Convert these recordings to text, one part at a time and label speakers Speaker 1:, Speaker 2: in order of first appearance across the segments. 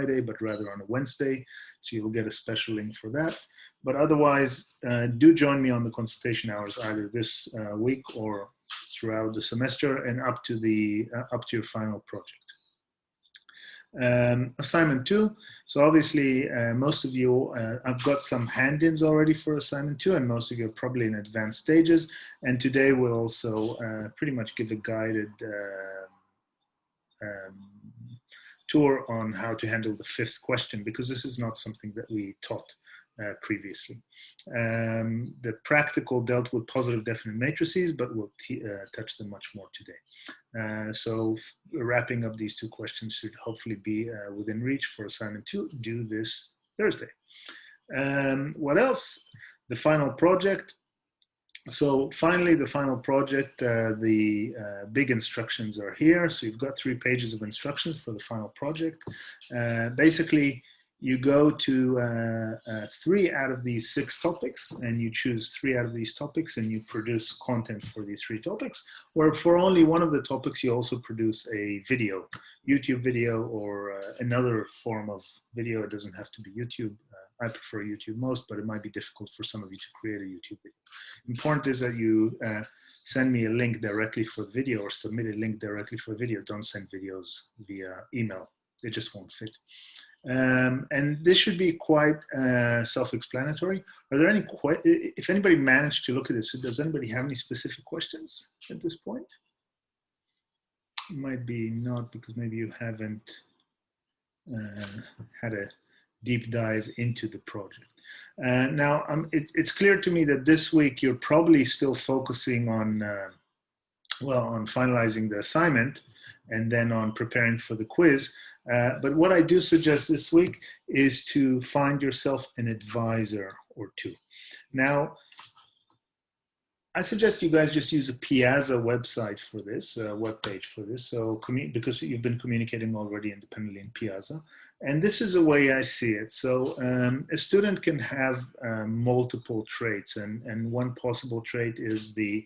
Speaker 1: Friday, but rather on a Wednesday. So you'll get a special link for that. But otherwise, do join me on the consultation hours either this week or throughout the semester and up to your final project. Assignment 2. So obviously, most of you, I've got some hand-ins already for assignment 2, and most of you are probably in advanced stages. And today we'll also pretty much give a guided tour on how to handle the 5th question, because this is not something that we taught previously. The practical dealt with positive definite matrices, but we'll touch them much more today. So wrapping up these 2 questions should hopefully be within reach for assignment 2, due this Thursday. What else? The final project. So finally, the final project, the big instructions are here. So you've got 3 pages of instructions for the final project. Basically, you go to 3 out of these 6 topics, and you choose 3 out of these topics, and you produce content for these 3 topics. Or for only one of the topics, you also produce a video, YouTube video, or another form of video. It doesn't have to be YouTube. I prefer YouTube most, but it might be difficult for some of you to create a YouTube video. Important is that you send me a link directly for the video, or submit a link directly for a video. Don't send videos via email. It just won't fit. And this should be quite self-explanatory. Are there any, if anybody managed to look at this, does anybody have any specific questions at this point? Might be not, because maybe you haven't had a deep dive into the project. Now, it's clear to me that this week you're probably still focusing on, well, on finalizing the assignment and then on preparing for the quiz. But what I do suggest this week is to find yourself an advisor or 2. Now, I suggest you guys just use a Piazza website for this, webpage for this, so because you've been communicating already independently in Piazza. And this is the way I see it. So a student can have multiple traits, and one possible trait is the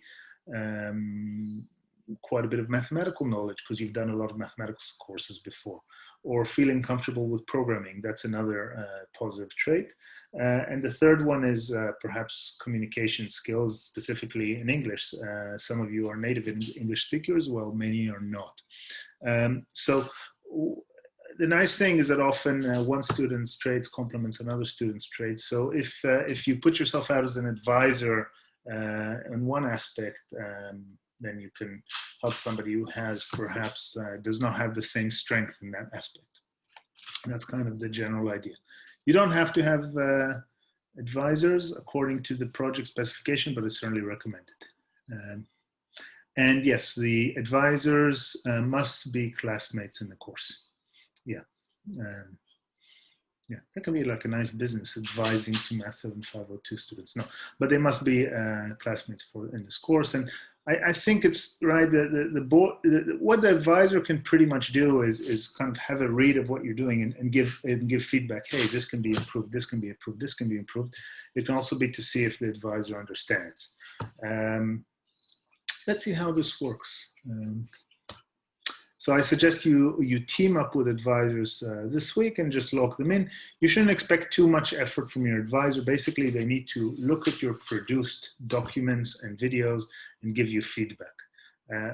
Speaker 1: quite a bit of mathematical knowledge, because you've done a lot of mathematics courses before, or feeling comfortable with programming. That's another positive trait. And the third one is perhaps communication skills, specifically in English. Some of you are native English speakers, while many are not. So the nice thing is that often one student's traits complements another student's traits. So if you put yourself out as an advisor in one aspect, then you can help somebody who has perhaps does not have the same strength in that aspect. And that's kind of the general idea. You don't have to have advisors according to the project specification, but it's certainly recommended. And yes, the advisors must be classmates in the course. Yeah. Yeah, that can be like a nice business, advising to MATH7502 students. No, but they must be classmates in this course. And I think it's right. What the advisor can pretty much do is kind of have a read of what you're doing and give feedback. Hey, this can be improved. This can be improved. This can be improved. It can also be to see if the advisor understands. Let's see how this works. So I suggest you team up with advisors this week and just log them in. You shouldn't expect too much effort from your advisor. Basically, they need to look at your produced documents and videos and give you feedback.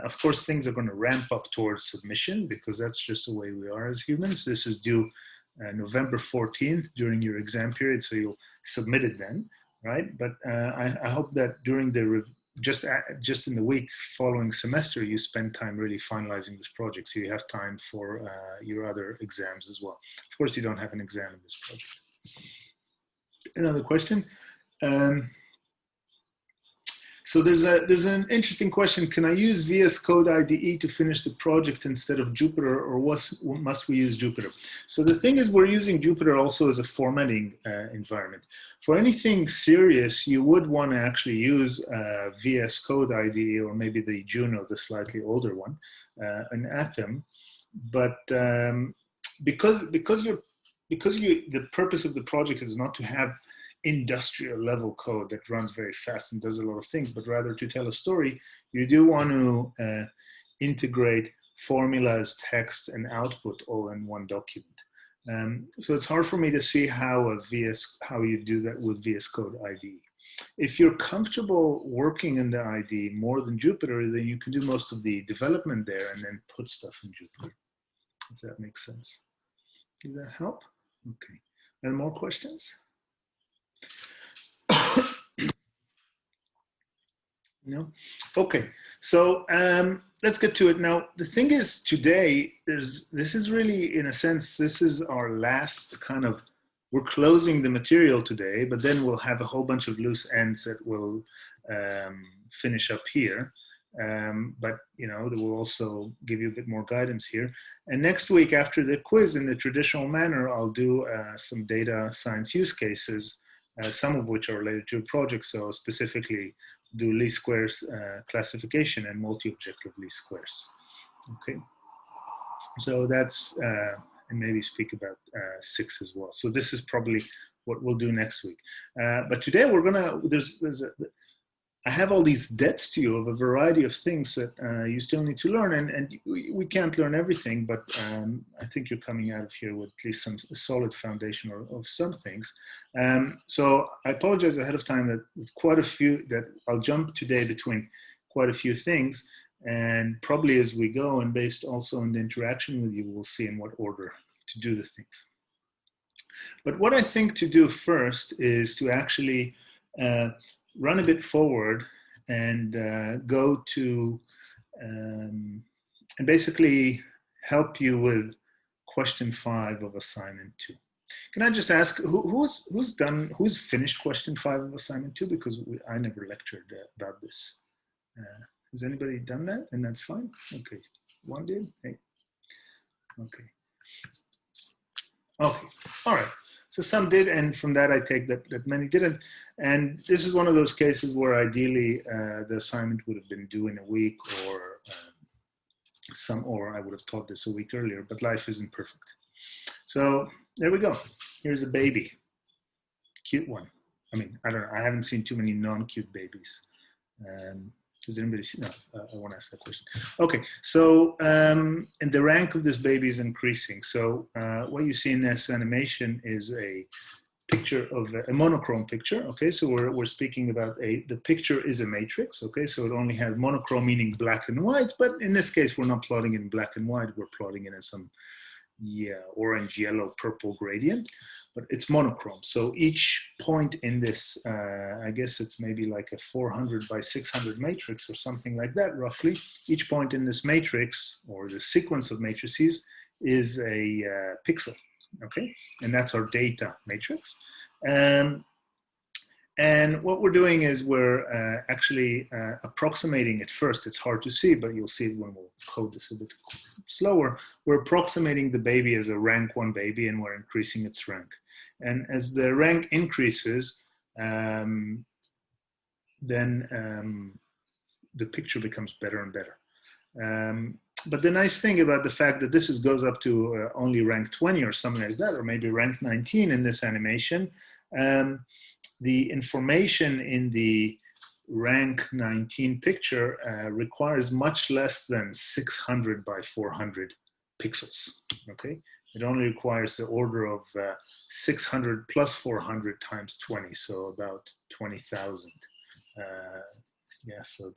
Speaker 1: Of course, things are going to ramp up towards submission, because that's just the way we are as humans. This is due November 14th during your exam period, so you'll submit it then, right? But I hope that during the just in the week following semester, you spend time really finalizing this project, so you have time for your other exams as well. Of course, you don't have an exam in this project. Another question. So there's an interesting question. Can I use VS Code IDE to finish the project instead of Jupyter, or must we use Jupyter? So the thing is, we're using Jupyter also as a formatting environment. For anything serious, you would want to actually use VS Code IDE, or maybe the Juno, the slightly older one, an Atom. But because the purpose of the project is not to have industrial level code that runs very fast and does a lot of things, but rather to tell a story, you do want to integrate formulas, text, and output all in one document. So it's hard for me to see how how you do that with VS Code IDE. If you're comfortable working in the IDE more than Jupyter, then you can do most of the development there and then put stuff in Jupyter, if that makes sense. Does that help? Okay. Any more questions? No? Okay, so let's get to it. Now, the thing is today, this is really, in a sense, this is our last kind of, we're closing the material today, but then we'll have a whole bunch of loose ends that will finish up here. But, you know, that will also give you a bit more guidance here. And next week, after the quiz, in the traditional manner, I'll do some data science use cases, some of which are related to a project. So specifically, do least squares classification and multi-objective least squares. Okay, so that's, and maybe speak about 6 as well. So this is probably what we'll do next week. But today we're gonna, I have all these debts to you of a variety of things that you still need to learn, and we can't learn everything, but I think you're coming out of here with at least some solid foundation of some things. So I apologize ahead of time that quite a few, that I'll jump today between quite a few things, and probably as we go, and based also on the interaction with you, we'll see in what order to do the things. But what I think to do first is to actually run a bit forward and go to, and basically help you with question 5 of assignment 2. Can I just ask, who's finished question 5 of assignment 2? Because I never lectured about this. Has anybody done that? And that's fine. Okay, one did. Hey. Okay. Okay. All right. So some did, and from that I take that many didn't. And this is one of those cases where ideally the assignment would have been due in a week, or I would have taught this a week earlier, but life isn't perfect. So there we go. Here's a baby, cute one. I mean, I don't know, I haven't seen too many non-cute babies. Does anybody see? No, I want to ask that question. Okay, so and the rank of this baby is increasing. So what you see in this animation is a picture of a monochrome picture. Okay, so we're speaking about the picture is a matrix. Okay, so it only has monochrome, meaning black and white. But in this case, we're not plotting in black and white. We're plotting it in some orange, yellow, purple gradient. But it's monochrome. So each point in this, I guess it's maybe like a 400 by 600 matrix or something like that, roughly. Each point in this matrix, or the sequence of matrices, is a pixel, okay? And that's our data matrix. And what we're doing is we're actually approximating it first. It's hard to see, but you'll see it when we'll code this a bit slower. We're approximating the baby as a rank 1 baby, and we're increasing its rank. And as the rank increases, then the picture becomes better and better. But the nice thing about the fact that this goes up to only rank 20 or something like that, or maybe rank 19 in this animation, the information in the rank 19 picture requires much less than 600 by 400 pixels, okay? It only requires the order of 600 plus 400 times 20, so about 20,000. Yeah, so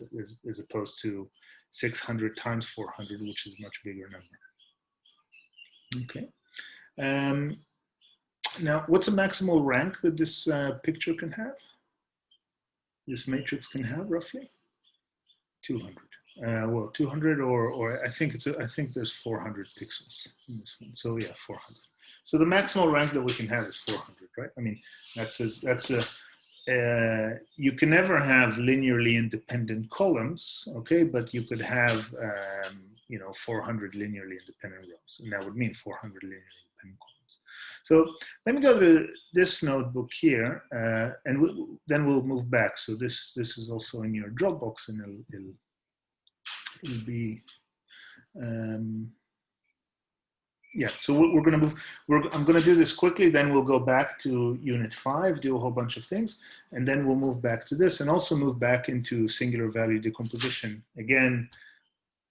Speaker 1: as opposed to 600 times 400, which is a much bigger number. Okay. Now, what's a maximal rank that this picture can have? This matrix can have roughly 200. Well, 200, or I think there's 400 pixels in this one. So yeah, 400. So the maximal rank that we can have is 400, right? I mean, you can never have linearly independent columns, okay? But you could have, 400 linearly independent rows, and that would mean 400 linearly independent columns. So let me go to this notebook here, and then we'll move back. So this is also in your Dropbox, and it'll be, yeah. So we're going to move. I'm going to do this quickly. Then we'll go back to Unit 5, do a whole bunch of things, and then we'll move back to this, and also move back into singular value decomposition again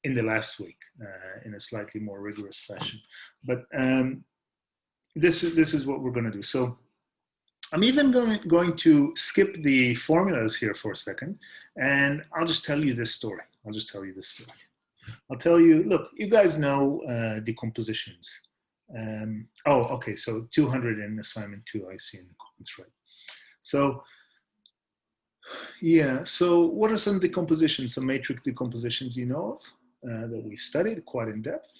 Speaker 1: in the last week in a slightly more rigorous fashion. But this is what we're going to do. So I'm even going to skip the formulas here for a second, and I'll just tell you this story. I'll tell you, look, you guys know decompositions. Oh, okay, so 200 in assignment 2, I see in the comments, right? So, yeah, so what are some decompositions, some matrix decompositions you know of that we studied quite in depth?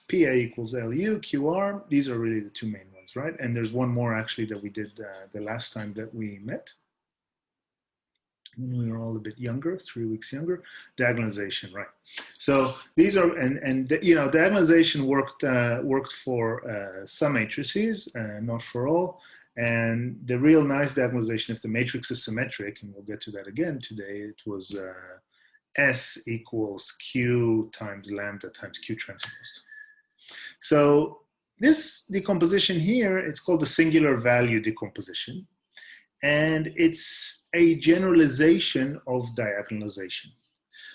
Speaker 1: PA equals LU, QR, these are really the two main ones, right? And there's one more actually that we did the last time that we met, when we were all a bit younger, 3 weeks younger, diagonalization, right? So these are, and you know, diagonalization worked for some matrices, not for all. And the real nice diagonalization, if the matrix is symmetric, and we'll get to that again today, it was S equals Q times lambda times Q transpose. So this decomposition here, it's called the singular value decomposition. And it's a generalization of diagonalization.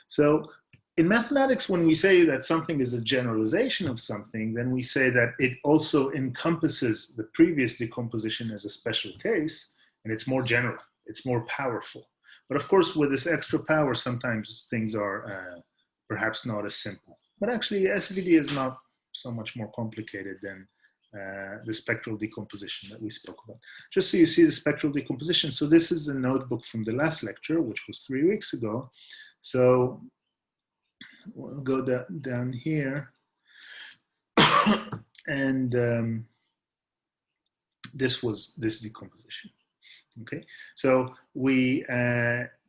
Speaker 1: So in mathematics, when we say that something is a generalization of something, then we say that it also encompasses the previous decomposition as a special case, and it's more general, it's more powerful. But of course, with this extra power, sometimes things are perhaps not as simple. But actually, SVD is not so much more complicated than the spectral decomposition that we spoke about. Just so you see the spectral decomposition. So this is a notebook from the last lecture, which was 3 weeks ago. So we'll go down here. And this was this decomposition. Okay, so we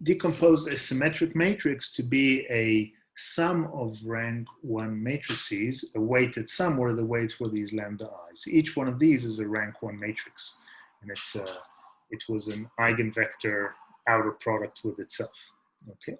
Speaker 1: decomposed a symmetric matrix to be a sum of rank 1 matrices, a weighted sum where the weights were these lambda i's. Each one of these is a rank 1 matrix, and it was an eigenvector outer product with itself. Okay,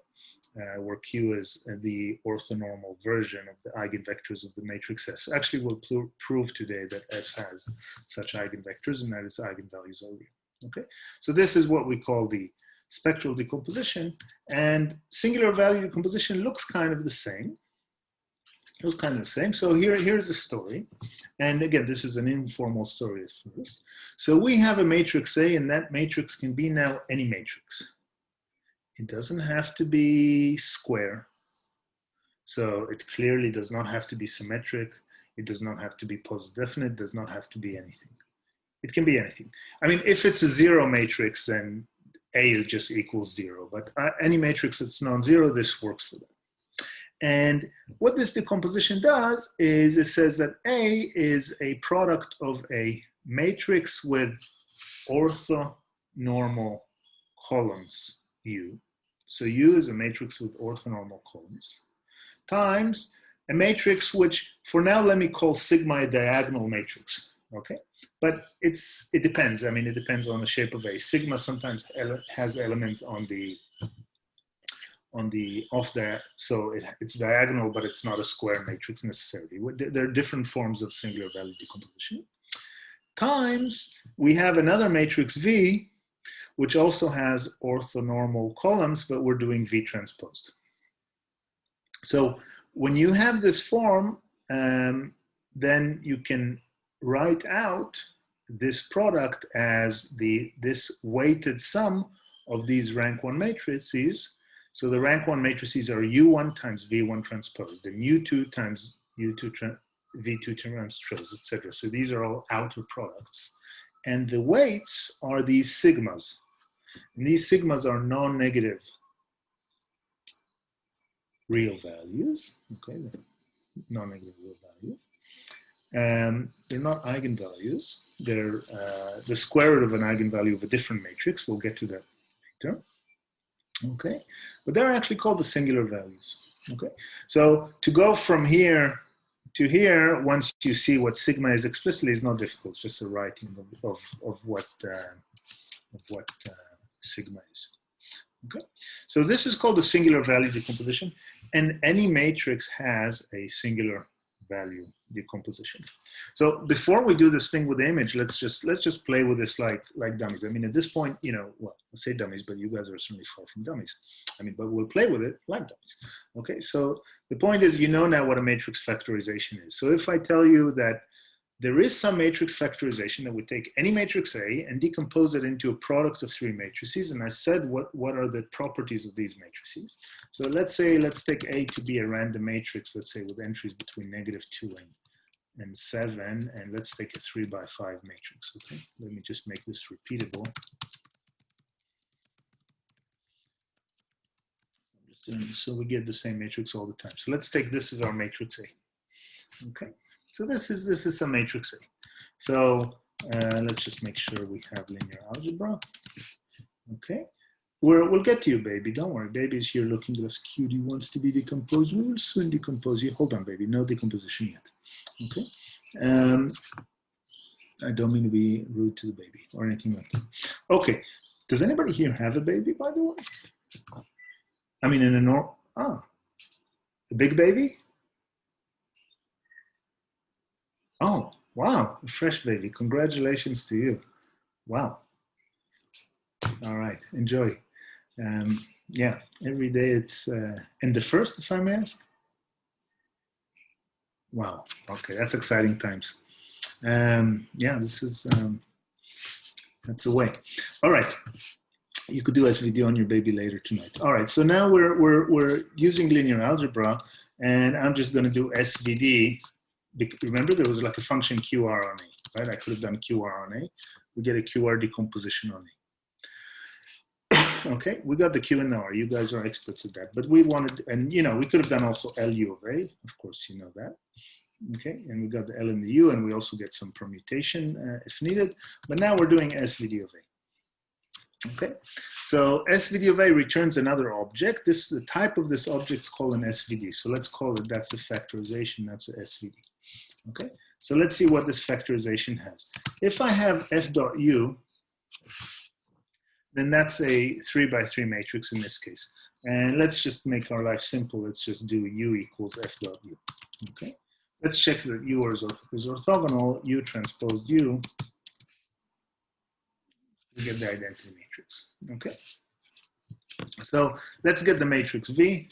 Speaker 1: where Q is the orthonormal version of the eigenvectors of the matrix S. Actually, we'll prove today that S has such eigenvectors and that its eigenvalues are real. Okay, so this is what we call the spectral decomposition, and singular value decomposition looks kind of the same. So here's a story, and again, this is an informal story at first. So we have a matrix A, and that matrix can be now any matrix. It doesn't have to be square. So it clearly does not have to be symmetric. It does not have to be post-definite. It does not have to be anything. It can be anything. I mean, if it's a zero matrix, then A is just equals 0, but any matrix that's non-zero, this works for them. And what this decomposition does is it says that A is a product of a matrix with orthonormal columns, U. So U is a matrix with orthonormal columns, times a matrix which, for now, let me call sigma a diagonal matrix. Okay, but it depends. I mean, it depends on the shape of A. Sigma sometimes has elements on the off there, so it's diagonal, but it's not a square matrix necessarily. There are different forms of singular value decomposition. Times we have another matrix V, which also has orthonormal columns, but we're doing V transposed. So when you have this form, then you can write out this product as this weighted sum of these rank 1 matrices. So the rank 1 matrices are U1 times V1 transpose, then U2 times U2 V2 transpose, etc. So these are all outer products. And the weights are these sigmas. And these sigmas are non-negative real values. Okay, non-negative real values. They're not eigenvalues. They're the square root of an eigenvalue of a different matrix. We'll get to that later. Okay, but they're actually called the singular values. Okay, so to go from here to here, once you see what sigma is explicitly, is not difficult. It's just a writing of what sigma is. Okay, so this is called the singular value decomposition, and any matrix has a singular value decomposition. So before we do this thing with the image, let's just play with this like dummies. I mean, at this point, you know, well, I say dummies, but you guys are certainly far from dummies. I mean, but we'll play with it like dummies. Okay, so the point is, you know now what a matrix factorization is. So if I tell you that there is some matrix factorization that would take any matrix A and decompose it into a product of three matrices, and I said what are the properties of these matrices. So let's take A to be a random matrix, let's say with entries between -2 and 7, and let's take a 3 by 5 matrix. Okay, let me just make this repeatable. I'm just doing this so we get the same matrix all the time. So let's take this as our matrix A. Okay, so this is some matrix A. So let's just make sure we have linear algebra. Okay, we'll get to you, baby. Don't worry, baby's here looking at us cute. He wants to be decomposed. We will soon decompose you. Hold on, baby. No decomposition yet. Okay. I don't mean to be rude to the baby or anything like that. Okay. Does anybody here have a baby, by the way? I mean, a big baby? Oh, wow, a fresh baby. Congratulations to you. Wow. All right, enjoy. Yeah, every day it's, and the first, if I may ask? Wow, okay, that's exciting times. Yeah, this is, that's the way. All right, you could do SVD on your baby later tonight. All right, so now we're using linear algebra, and I'm just gonna do SVD. Remember, there was like a function QR on A, right? I could have done QR on A. We get a QR decomposition on A. Okay, we got the Q and the R. You guys are experts at that. But we wanted, and you know, we could have done also LU of A. Of course, you know that. Okay, and we got the L and the U, and we also get some permutation if needed. But now we're doing SVD of A. Okay, so SVD of A returns another object. The type of this object is called an SVD. So let's call it, that's a factorization, that's a SVD. Okay, so let's see what this factorization has. If I have f dot u, then that's a 3 by 3 matrix in this case. And let's just make our life simple. Let's just do u equals f dot u. Okay, let's check that u is orthogonal. U transpose u, we get the identity matrix. Okay, so let's get the matrix V.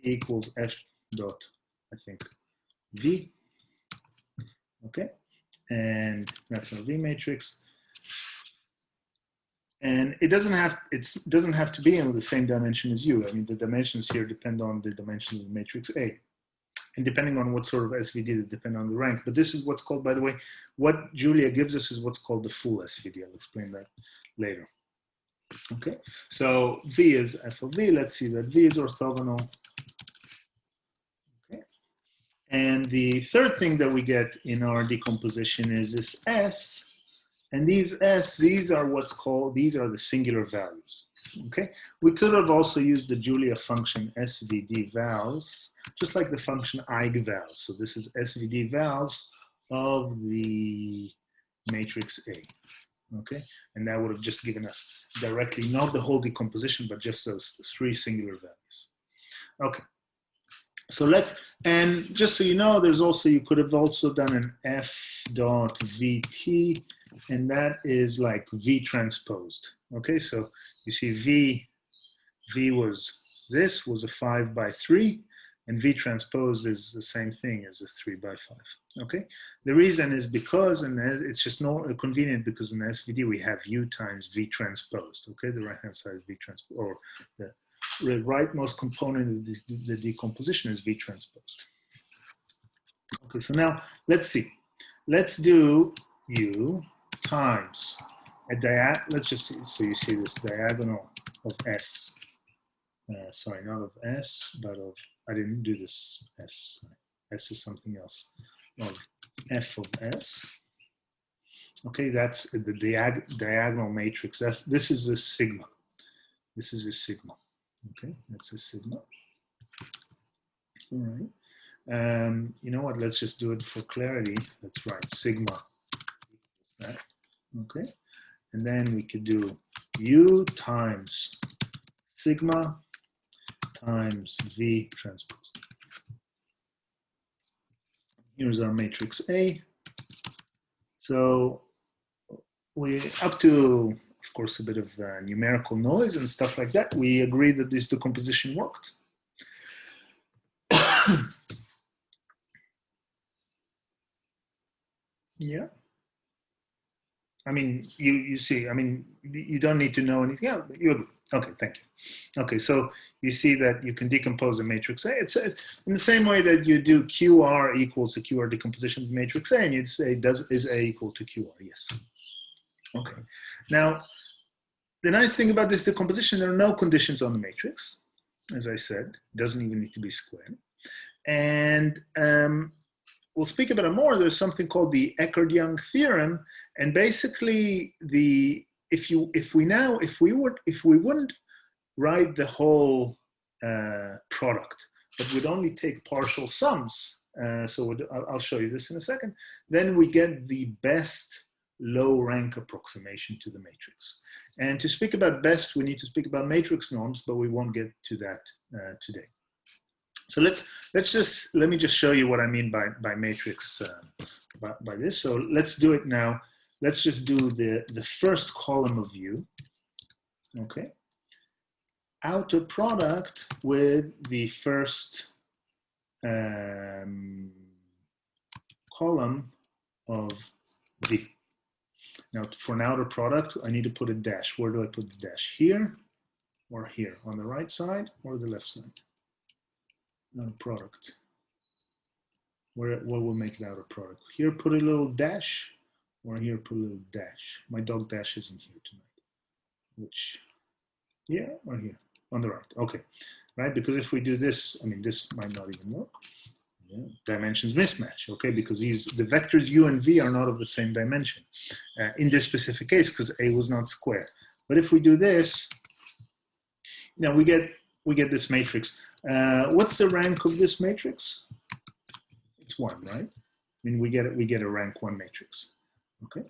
Speaker 1: V equals f dot, I think, V. Okay, and that's our V matrix. And it doesn't have to be in the same dimension as U. I mean, the dimensions here depend on the dimension of the matrix A. And depending on what sort of SVD, they depend on the rank. But this is what's called, by the way, what Julia gives us is what's called the full SVD. I'll explain that later. Okay, so V is f of V. Let's see that V is orthogonal. Okay. And the third thing that we get in our decomposition is this S. And these S, these are the singular values. Okay, we could have also used the Julia function SVD vals, just like the function eigenvalues. So this is SVD vals of the matrix A. Okay, and that would have just given us directly not the whole decomposition, but just those 3 singular values. Okay, so and just so you know, you could have also done an F dot VT, and that is like V transposed. Okay, so you see V was a 5 by 3, and V transposed is the same thing as a 3 by 5. Okay, the reason is because, and it's just not convenient because in the SVD we have U times V transposed. Okay, the right hand side is V transposed, or the rightmost component of the decomposition is V transposed. Okay, so now let's see. Let's do U times let's just see, so you see this diagonal of S. Sorry, not of S, but of, I didn't do this S. Sorry. S is something else. Of F of S. Okay, that's the diagonal matrix. This is a sigma. This is a sigma. Okay, that's a sigma. All right. You know what? Let's just do it for clarity. Let's write sigma. That. Okay, and then we could do U times sigma times V transpose. Here's our matrix A. So we, up to, of course, a bit of numerical noise and stuff like that, we agreed that this decomposition worked. Yeah. I mean, you see, I mean, you don't need to know anything else, but you agree. Okay, thank you. Okay, so you see that you can decompose a matrix A. It's in the same way that you do QR equals a QR decomposition of matrix A, and you'd say, is A equal to QR? Yes. Okay. Now, the nice thing about this decomposition, there are no conditions on the matrix. As I said, it doesn't even need to be squared. And we'll speak about it more. There's something called the Eckert-Young theorem, and basically, if we wouldn't write the whole product, but would only take partial sums. So I'll show you this in a second. Then we get the best low rank approximation to the matrix. And to speak about best, we need to speak about matrix norms, but we won't get to that today. So let me just show you what I mean by matrix by this. So let's do it now. Let's just do the first column of U. Okay. Outer product with the first column of V. Now, for an outer product, I need to put a dash. Where do I put the dash? Here or here? On the right side or the left side? Outer product. What will make it outer product? Here, put a little dash, or here, put a little dash. My dog Dash isn't here tonight. Which, here or here? On the right. Okay, right? Because if we do this, I mean, this might not even work. Yeah. Dimensions mismatch, okay? Because the vectors U and V are not of the same dimension in this specific case, because A was not squared. But if we do this, we get this matrix. What's the rank of this matrix? It's 1, right? I mean, we get a rank 1 matrix. Okay,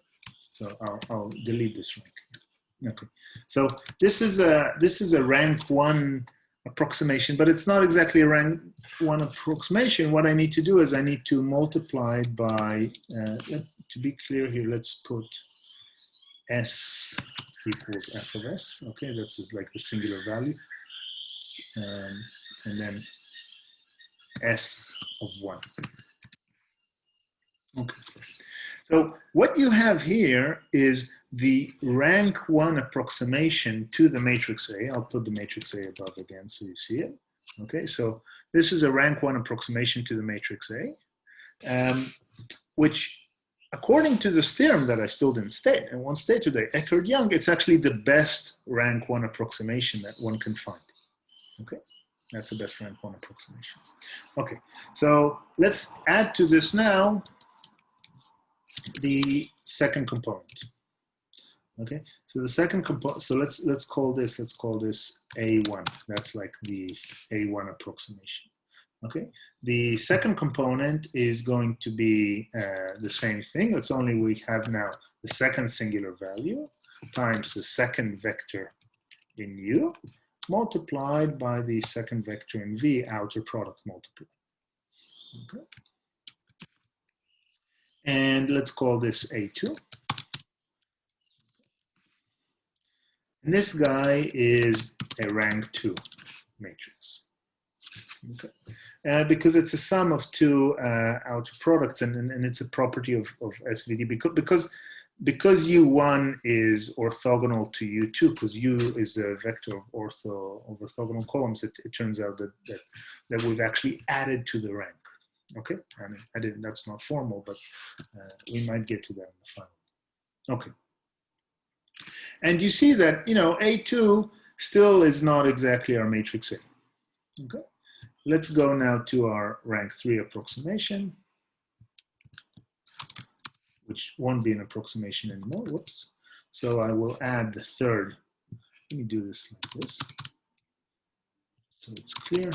Speaker 1: so I'll delete this rank. Okay, so this is a rank 1 approximation, but it's not exactly a rank 1 approximation. What I need to do is I need to multiply it by, to be clear here, let's put S equals f of S. Okay, that's like the singular value. And then S of 1. Okay. So what you have here is the rank 1 approximation to the matrix A. I'll put the matrix A above again so you see it. Okay, so this is a rank 1 approximation to the matrix A, which, according to this theorem that I still didn't state and won't state today, Eckert-Young, it's actually the best rank 1 approximation that one can find. Okay, that's the best rank 1 approximation. Okay, so let's add to this now the second component. Okay, so the second component, so let's call this A1. That's like the A1 approximation. Okay, the second component is going to be the same thing. It's only we have now the second singular value times the second vector in U multiplied by the second vector in V, outer product multiplied. Okay. And let's call this A2. And this guy is a rank 2 matrix. Okay. Because it's a sum of 2 outer products, and it's a property of SVD because U1 is orthogonal to U2, because U is a vector of orthogonal columns. It turns out that we've actually added to the rank. Okay, I mean, that's not formal, but we might get to that in the final. Okay. And you see that, A2 still is not exactly our matrix A. Okay. Let's go now to our rank 3 approximation, which won't be an approximation anymore. Whoops. So I will add the third. Let me do this like this, so it's clear.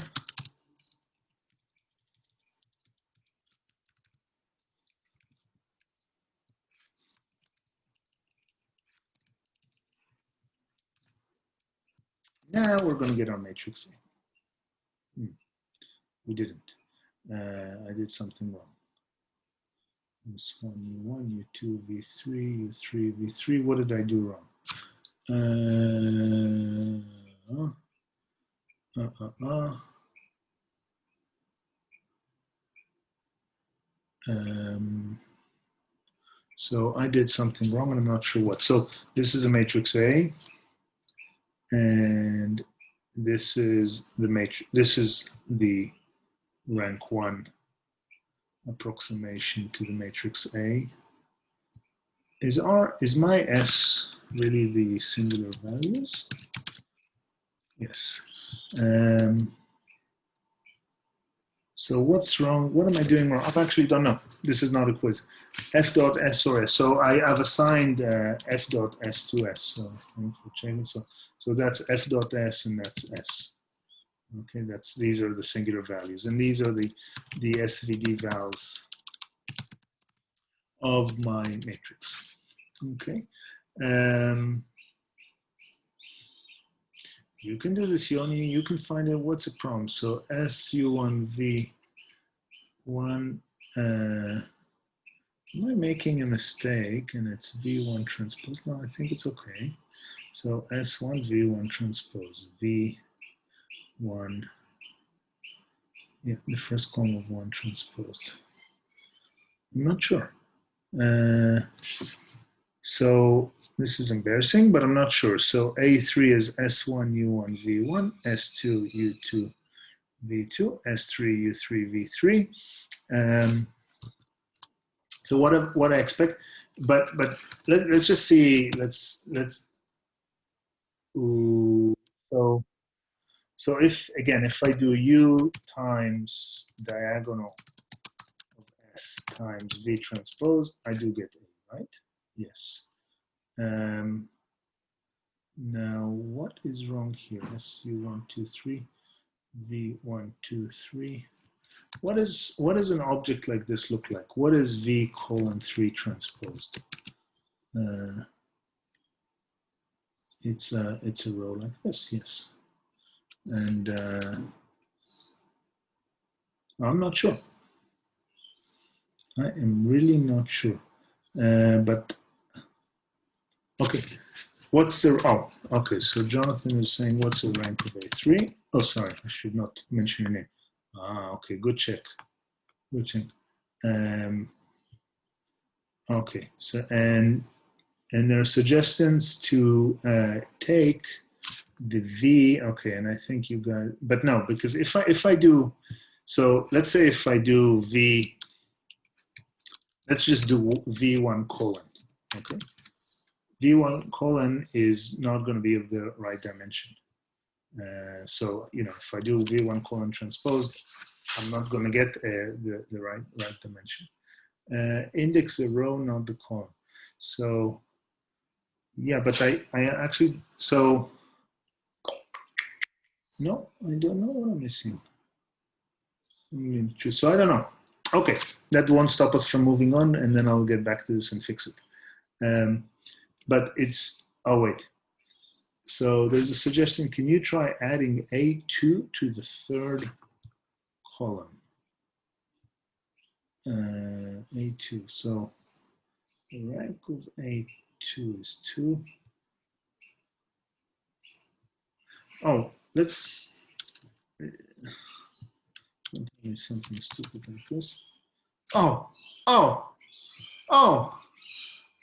Speaker 1: Now we're going to get our matrix A. We didn't. I did something wrong. S1, U1, U2, V3, U3, V3. What did I do wrong? So I did something wrong and I'm not sure what. So this is a matrix A, and this is the matrix. This is the rank 1 approximation to the matrix A. Is my S really the singular values? Yes. So what's wrong? What am I doing wrong? I actually don't know. This is not a quiz. F dot S or S. So I've assigned F dot S to S. So thank you for checking. So that's F dot S and that's S. Okay, these are the singular values, and these are the SVD vals of my matrix. Okay. You can do this, Yoni. You can find out what's a problem. So SU1V1. Am I making a mistake? And it's V1 transpose. No, I think it's okay. So S1V1 transpose V1. Yeah, the first column of 1 transposed. I'm not sure. So this is embarrassing, but I'm not sure. So A3 is S1, U1, V1, S2, U2, V2, S3, U3, V3. So what I expect, but let's just see. So if I do U times diagonal of S times V transpose, I do get A, right? Yes. Now, what is wrong here? SU1, 2, 3, V1, 2, 3. What does an object like this look like? What is V colon 3 transposed? It's a row like this, yes. And I'm not sure. I am really not sure. But okay. What's the, oh, okay, so Jonathan is saying, what's the rank of A3? Oh, sorry, I should not mention your name. Ah, okay, good check. Good check. Okay, so, and there are suggestions to take the V, okay, and I think you guys, but no, because if I do, so let's say if I do V, let's just do V1 colon, okay? V1 colon is not going to be of the right dimension. So, you know, if I do V1 colon transposed, I'm not going to get the right dimension. Index the row, not the column. So, yeah, but I actually, so, no, I don't know what I'm missing. So I don't know. Okay, that won't stop us from moving on, and then I'll get back to this and fix it. But it's, oh wait. So there's a suggestion, can you try adding A2 to the third column? A2, so the rank of A2 is 2. Oh, let's, don't tell me something stupid like this. Oh, oh, oh,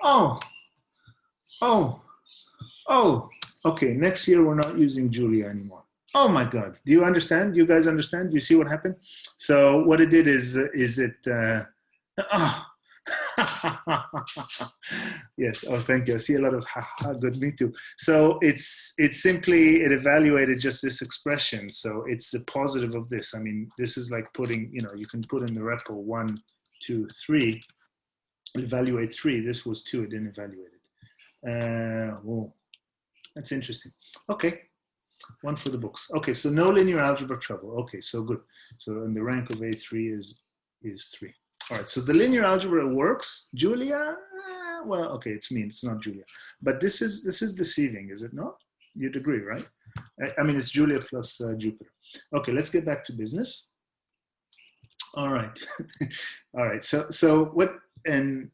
Speaker 1: oh, oh, oh. Okay, next year we're not using Julia anymore. Oh my God, do you understand? Do you guys understand? Do you see what happened? So what it did is oh. Yes, oh, thank you. I see a lot of haha, good, me too. So it's simply, it evaluated just this expression. So it's the positive of this. I mean, this is like putting, you know, you can put in the REPL 1, 2, 3, evaluate 3. This was 2, it didn't evaluate it. Oh, that's interesting. Okay, one for the books. Okay, so no linear algebra trouble. Okay, so good. So and the rank of A3 is 3. All right, so the linear algebra works. Julia, well, okay, it's me, it's not Julia. But this is deceiving, is it not? You'd agree, right? I mean, it's Julia plus Jupiter. Okay, let's get back to business. All right, all right. So what? and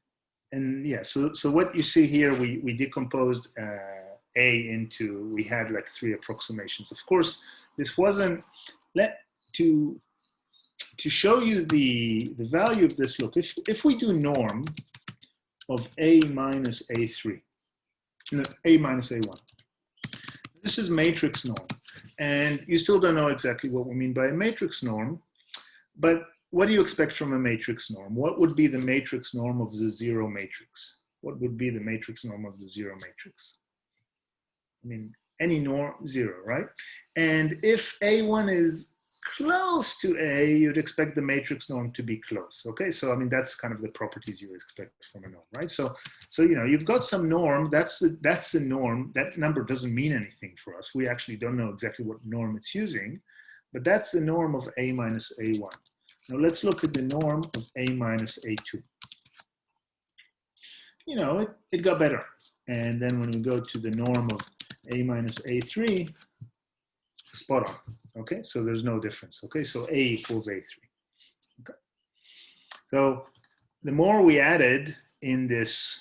Speaker 1: yeah, so what you see here, we decomposed A into, we had like 3 approximations. Of course, this wasn't, to show you the value of this, look, if we do norm of A minus A3, no, A minus A1, this is matrix norm. And you still don't know exactly what we mean by a matrix norm, but what do you expect from a matrix norm? What would be the matrix norm of the 0 matrix? What would be the matrix norm of the 0 matrix? I mean, any norm, 0, right? And if A1 is close to A, you'd expect the matrix norm to be close, okay? So, I mean, that's kind of the properties you expect from a norm, right? So you know, you've got some norm, that's the norm. That number doesn't mean anything for us. We actually don't know exactly what norm it's using, but that's the norm of A minus A1. Now let's look at the norm of A minus A2. You know, it got better. And then when we go to the norm of A minus A3, spot on, okay? So there's no difference, okay? So A equals A3, okay? So the more we added in this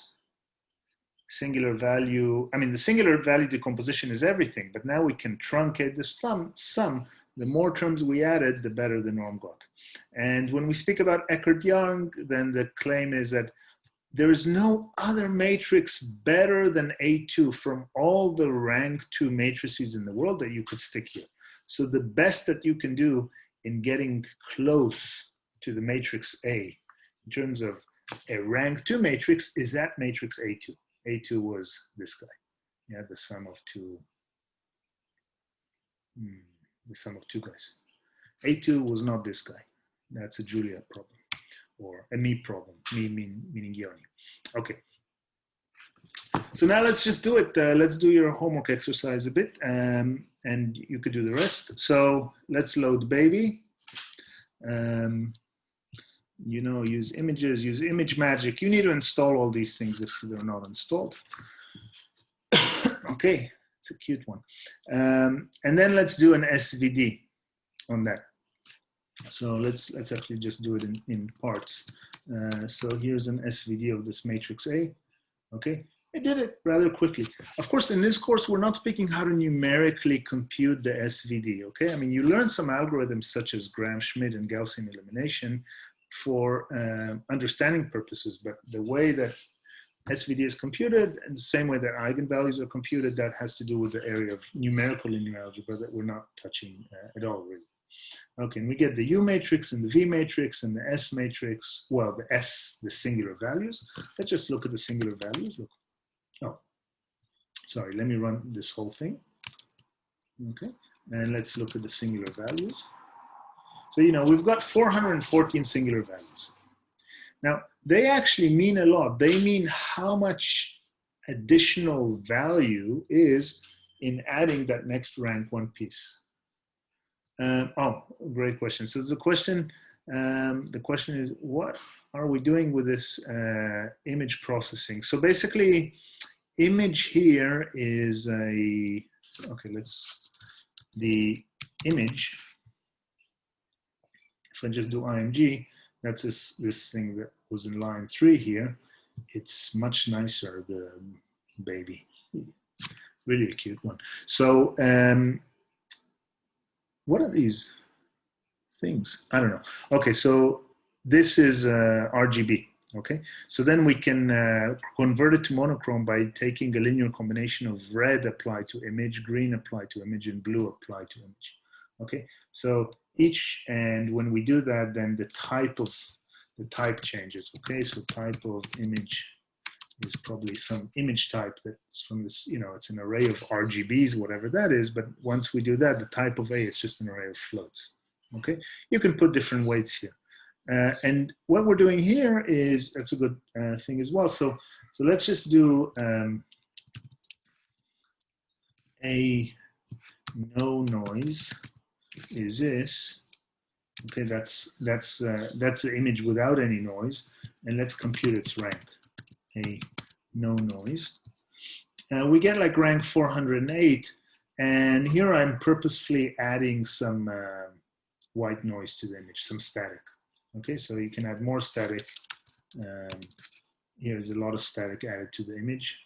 Speaker 1: singular value, I mean, the singular value decomposition is everything, but now we can truncate the sum. The more terms we added, the better the norm got. And when we speak about Eckert-Young, then the claim is that there is no other matrix better than A2 from all the rank 2 matrices in the world that you could stick here. So the best that you can do in getting close to the matrix A in terms of a rank 2 matrix is that matrix A2. A2 was this guy. Yeah, the sum of two guys. A2 was not this guy. That's a Julia problem, or a me problem, me meaning Yoni. Okay. So now let's just do it. Let's do your homework exercise a bit, and you could do the rest. So let's load baby. You know, use images, use image magic. You need to install all these things if they're not installed. Okay, it's a cute one. And then let's do an SVD on that. So let's actually just do it in parts. So here's an SVD of this matrix A. Okay, I did it rather quickly. Of course, in this course, we're not speaking how to numerically compute the SVD. Okay, I mean, you learn some algorithms such as Gram-Schmidt and Gaussian elimination for understanding purposes, but the way that SVD is computed, and the same way that eigenvalues are computed, that has to do with the area of numerical linear algebra that we're not touching at all, really. Okay, and we get the U matrix and the V matrix and the S matrix. Well, the S, the singular values. Let's just look at the singular values. Look. Oh, sorry, let me run this whole thing. Okay, and let's look at the singular values. So, you know, we've got 414 singular values. Now, they actually mean a lot. They mean how much additional value is in adding that next rank 1 piece. Oh, great question. So the question is, what are we doing with this image processing? So basically, image here is a, okay, the image, if I just do IMG, that's this thing that was in line 3 here. It's much nicer, the baby. Really a cute one. So what are these things? I don't know. Okay, so this is RGB. Okay, so then we can convert it to monochrome by taking a linear combination of red applied to image, green applied to image, and blue applied to image. Okay, so each, and when we do that, then the type changes. Okay, so type of image is probably some image type that's from this, you know, it's an array of RGBs, whatever that is, but once we do that, the type of A is just an array of floats. Okay, you can put different weights here. And what we're doing here is, that's a good thing as well. So let's just do a no noise is this. Okay, that's the image without any noise, and let's compute its rank. A no noise. We get like rank 408, and here I'm purposefully adding some white noise to the image, some static. Okay, so you can add more static Here's a lot of static added to the image,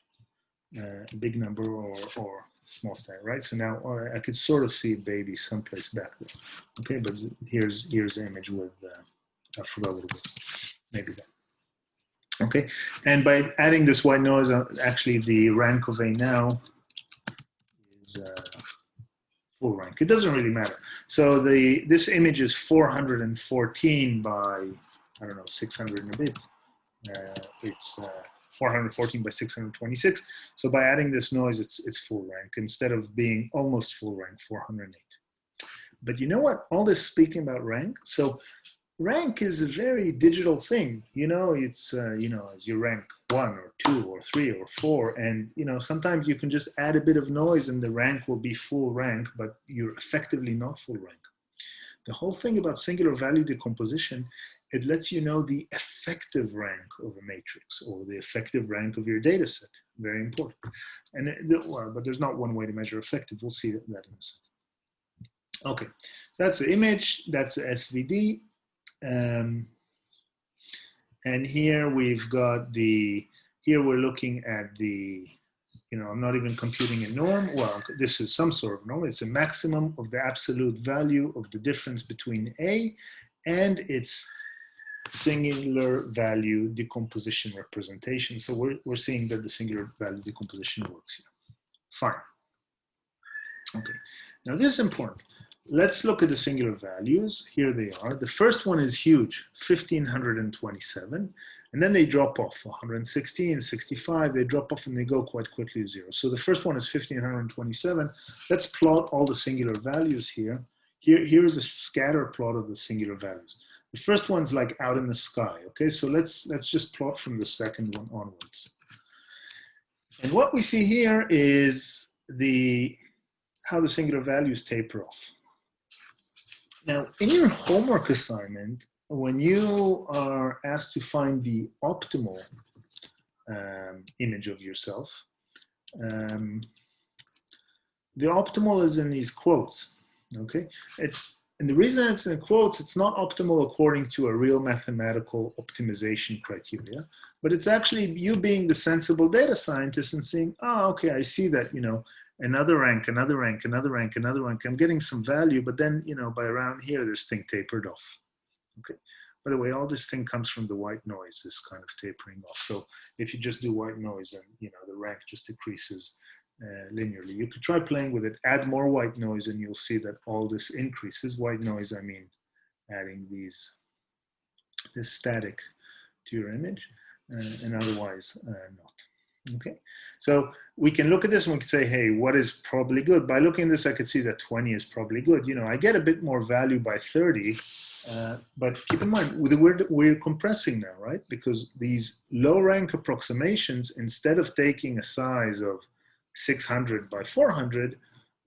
Speaker 1: a big number or small static, right? So now I could sort of see a baby someplace back there. Okay, but here's the image with, I forgot what it was, maybe that. Okay, and by adding this white noise, actually the rank of A now is full rank. It doesn't really matter. So this image is 414 by, I don't know, 600 and a bit. It's 414 by 626. So by adding this noise, it's full rank instead of being almost full rank, 408. But you know what? All this speaking about rank. So rank is a very digital thing. You know, it's, you know, as you rank 1 or 2 or 3 or 4, and, you know, sometimes you can just add a bit of noise and the rank will be full rank, but you're effectively not full rank. The whole thing about singular value decomposition, it lets you know the effective rank of a matrix or the effective rank of your data set. Very important. And well, but there's not one way to measure effective. We'll see that in a second. Okay, so that's the image, that's the SVD. And here we've got here we're looking at the, you know, I'm not even computing a norm. Well, this is some sort of norm. It's a maximum of the absolute value of the difference between A and its singular value decomposition representation. So we're seeing that the singular value decomposition works here. Fine. Okay, now this is important. Let's look at the singular values. Here they are. The first one is huge, 1527, and then they drop off, 116, 65, they drop off and they go quite quickly to 0. So the first one is 1527. Let's plot all the singular values here. Here's a scatter plot of the singular values. The first one's like out in the sky, okay? So let's just plot from the second one onwards. And what we see here is how the singular values taper off. Now, in your homework assignment, when you are asked to find the optimal image of yourself, the optimal is in these quotes, okay? And the reason it's in quotes, it's not optimal according to a real mathematical optimization criteria, but it's actually you being the sensible data scientist and saying, oh, okay, I see that, you know, another rank, another rank, another rank, another rank. I'm getting some value, but then, you know, by around here, this thing tapered off. Okay. By the way, all this thing comes from the white noise, this kind of tapering off. So if you just do white noise, and, you know, the rank just decreases linearly. You could try playing with it, add more white noise, and you'll see that all this increases. White noise, I mean, adding this static to your image, and otherwise not. Okay, so we can look at this and we can say, hey, what is probably good? By looking at this, I could see that 20 is probably good. You know, I get a bit more value by 30, but keep in mind, we're compressing now, right? Because these low rank approximations, instead of taking a size of 600 by 400,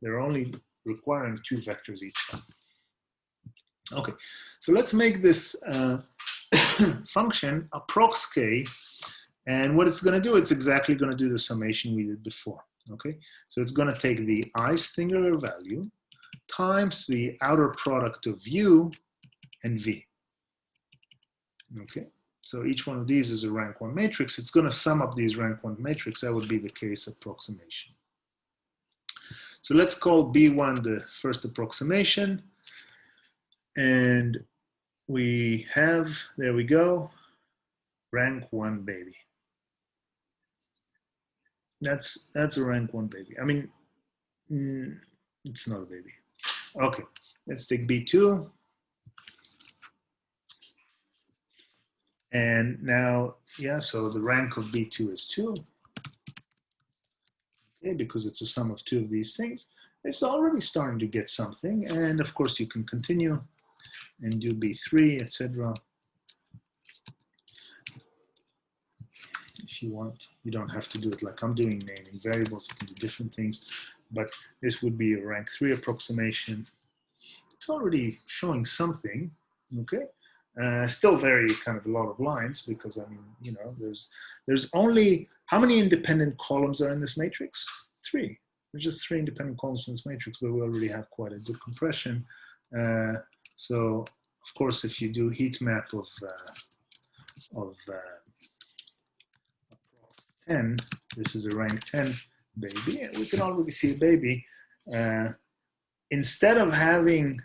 Speaker 1: they're only requiring 2 vectors each time. Okay, so let's make this function approx k. And what it's going to do, it's exactly going to do the summation we did before, okay? So it's going to take the I singular value times the outer product of U and V, okay? So each one of these is a rank 1 matrix. It's going to sum up these rank 1 matrix. That would be the case approximation. So let's call B1 the first approximation. And we have, there we go, rank 1 baby. That's a rank 1 baby. I mean, it's not a baby. Okay, let's take B2. And now, yeah, so the rank of B2 is 2. Okay, because it's a sum of 2 of these things. It's already starting to get something. And of course, you can continue and do B3, etc. If you want, you don't have to do it like I'm doing, naming variables. You can do different things, but this would be a rank 3 approximation. It's already showing something, okay? Still very kind of a lot of lines because, I mean, you know, there's only, how many independent columns are in this matrix? 3. There's just 3 independent columns in this matrix, but we already have quite a good compression. So, of course, if you do heat map of of approx 10, this is a rank 10 baby, and we can already see a baby. Instead of having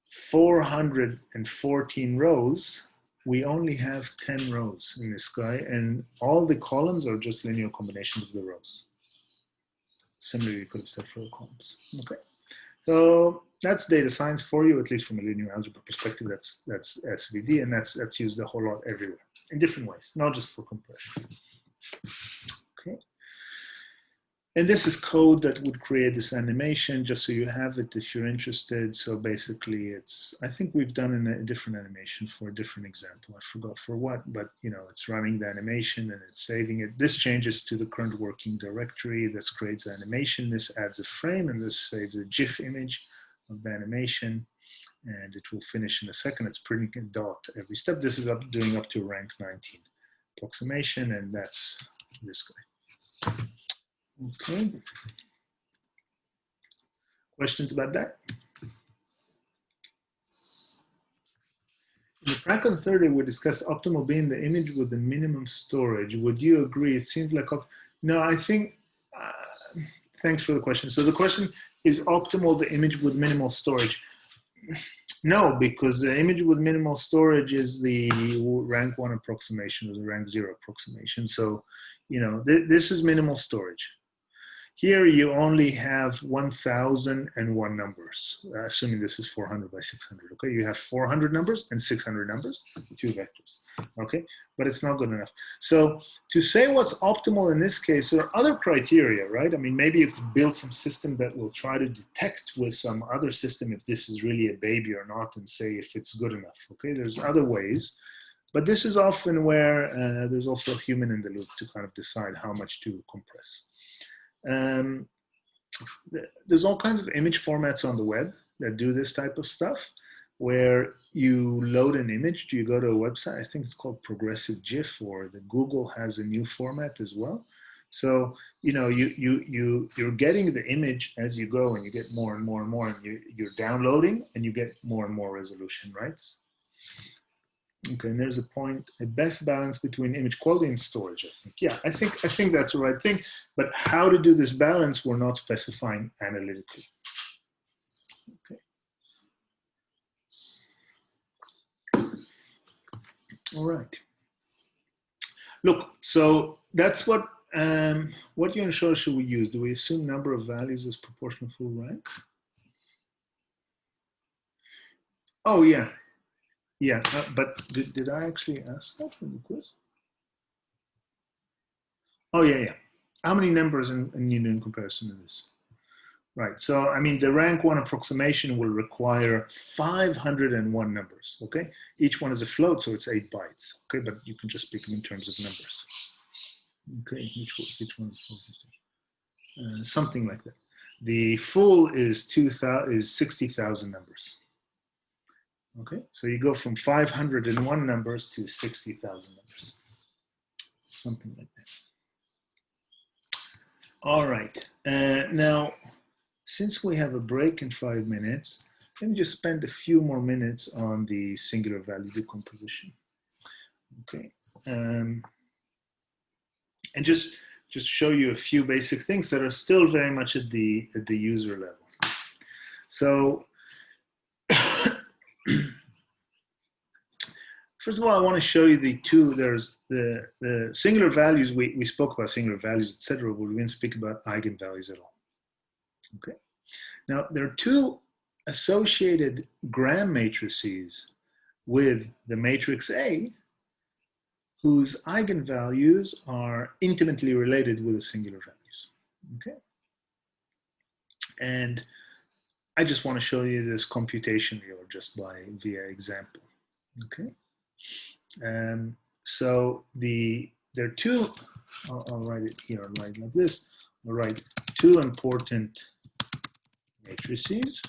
Speaker 1: 414 rows, we only have 10 rows in this guy, and all the columns are just linear combinations of the rows. Similarly, you could have said for the columns. Okay, so that's data science for you, at least from a linear algebra perspective. That's SVD, and that's used a whole lot everywhere in different ways, not just for compression. Okay. And this is code that would create this animation, just so you have it if you're interested. So basically it's, I think we've done a different animation for a different example. I forgot for what, but you know, it's running the animation and it's saving it. This changes to the current working directory. This creates the animation. This adds a frame, and this saves a GIF image of the animation. And it will finish in a second. It's printing a dot every step. This is doing up to rank 19 approximation, and that's this guy. Okay. Questions about that? In the practical 30, we discussed optimal being the image with the minimum storage. Would you agree? It seems like, no, I think, thanks for the question. So the question is optimal the image with minimal storage? No, because the image with minimal storage is the rank 1 approximation or the rank 0 approximation. So, you know, this is minimal storage. Here you only have 1,001 numbers, assuming this is 400 by 600, okay? You have 400 numbers and 600 numbers, 2 vectors, okay? But it's not good enough. So to say what's optimal in this case, there are other criteria, right? I mean, maybe you could build some system that will try to detect with some other system if this is really a baby or not, and say if it's good enough, okay? There's other ways. But this is often where there's also a human in the loop to kind of decide how much to compress. There's all kinds of image formats on the web that do this type of stuff, where you load an image. Do you go to a website? I think it's called Progressive GIF, or the Google has a new format as well. So, you know, you're getting the image as you go, and you get more and more and more, and you're downloading, and you get more and more resolution, right? Okay, and there's a point, a best balance between image quality and storage, I think. Yeah, I think that's the right thing, but how to do this balance, we're not specifying analytically. Okay. All right. Look, so that's what unit should we use? Do we assume number of values is proportional full rank? Oh, yeah. Yeah, but did I actually ask that in the quiz? Oh, yeah. How many numbers in you do in comparison to this? Right, so I mean, the rank 1 approximation will require 501 numbers, okay? Each one is a float, so it's 8 bytes, okay? But you can just speak them in terms of numbers. Okay, each one is a float, something like that. The full is 60,000 numbers. Okay, so you go from 501 numbers to 60,000 numbers, something like that. All right, now, since we have a break in 5 minutes, let me just spend a few more minutes on the singular value decomposition. Okay, and just show you a few basic things that are still very much at the user level. So, first of all, I want to show you the two. There's the singular values. We spoke about singular values, etc., but we didn't speak about eigenvalues at all. Okay. Now, there are two associated gram matrices with the matrix A, whose eigenvalues are intimately related with the singular values. Okay. And I just want to show you this computationally, or just via example. Okay. So there are two, I'll write it here, I'll write it like this. I'll write two important matrices.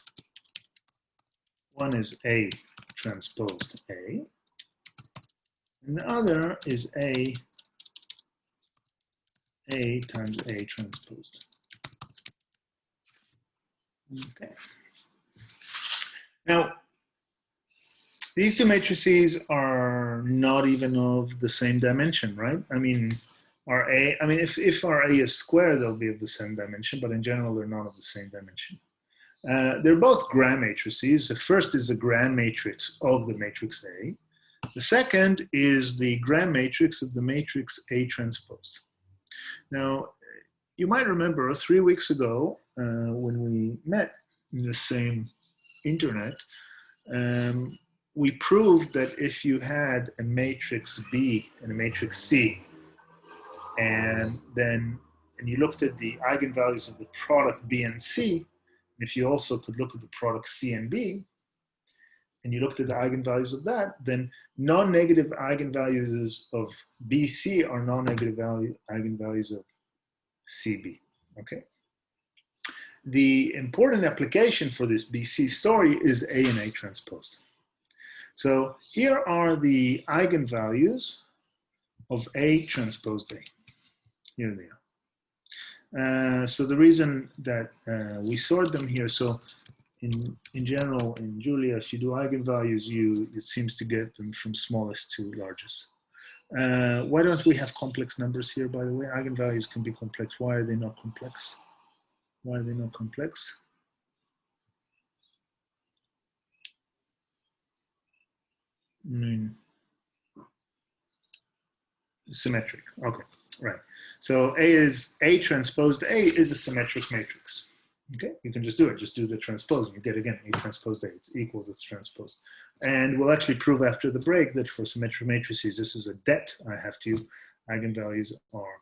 Speaker 1: One is A transposed A, and the other is A times A transposed. Okay. Now, These two matrices are not even of the same dimension, right? I mean, if our A is square, they'll be of the same dimension, but in general, they're not of the same dimension. They're both gram matrices. The first is the gram matrix of the matrix A. The second is the gram matrix of the matrix A transpose. Now, you might remember 3 weeks ago when we met in the same internet, we proved that if you had a matrix B and a matrix C, and you looked at the eigenvalues of the product B and C, and if you also could look at the product C and B, and you looked at the eigenvalues of that, then non-negative eigenvalues of BC are non-negative eigenvalues of CB, okay? The important application for this BC story is A and A transposed. So here are the eigenvalues of A transposed A. Here they are. So the reason that we sort them here, so in general, in Julia, if you do eigenvalues, it seems to get them from smallest to largest. Why don't we have complex numbers here, by the way? Eigenvalues can be complex. Why are they not complex? Why are they not complex? Symmetric. Okay, right. So A transposed A is a symmetric matrix. Okay, you can just do it. Just do the transpose, and you get again A transposed A. It's equal to its transpose. And we'll actually prove after the break that for symmetric matrices, this is a debt I have to. Eigenvalues are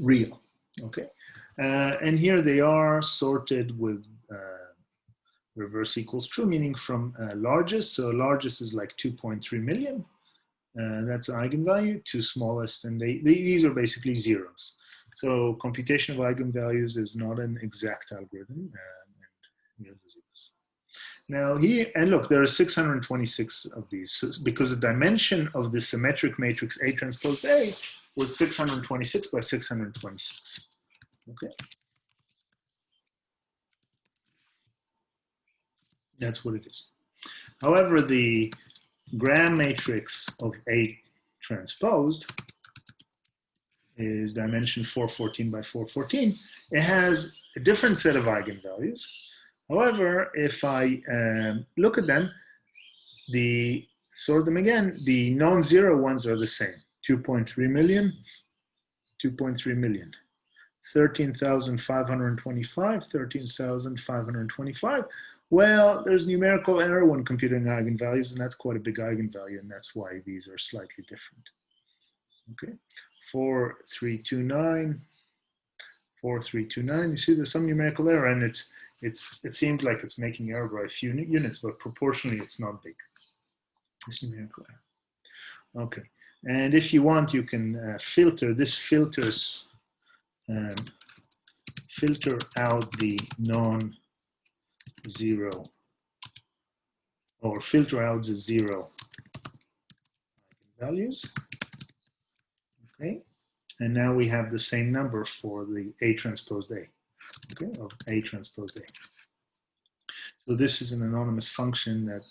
Speaker 1: real. Okay, and here they are sorted with reverse equals true, meaning from largest. So largest is like 2.3 million. That's an eigenvalue to smallest, and these are basically zeros. So computation of eigenvalues is not an exact algorithm. Now here, and look, there are 626 of these because the dimension of the symmetric matrix A transpose A was 626 by 626. Okay. That's what it is. However, the gram matrix of A transposed is dimension 414 by 414. It has a different set of eigenvalues. However, if I look at them, sort them again, the non-zero ones are the same. 2.3 million, 2.3 million. 13,525, 13,525. Well, there's numerical error when computing eigenvalues, and that's quite a big eigenvalue, and that's why these are slightly different. Okay, 4329, 4329. You see, there's some numerical error, and it seems like it's making error by a few units, but proportionally, it's not big. This numerical error. Okay, and if you want, you can filter. This filters. Filter out the non-zero, or filter out the zero values. Okay, and now we have the same number for the A transposed A. Okay, of A transposed A. So this is an anonymous function that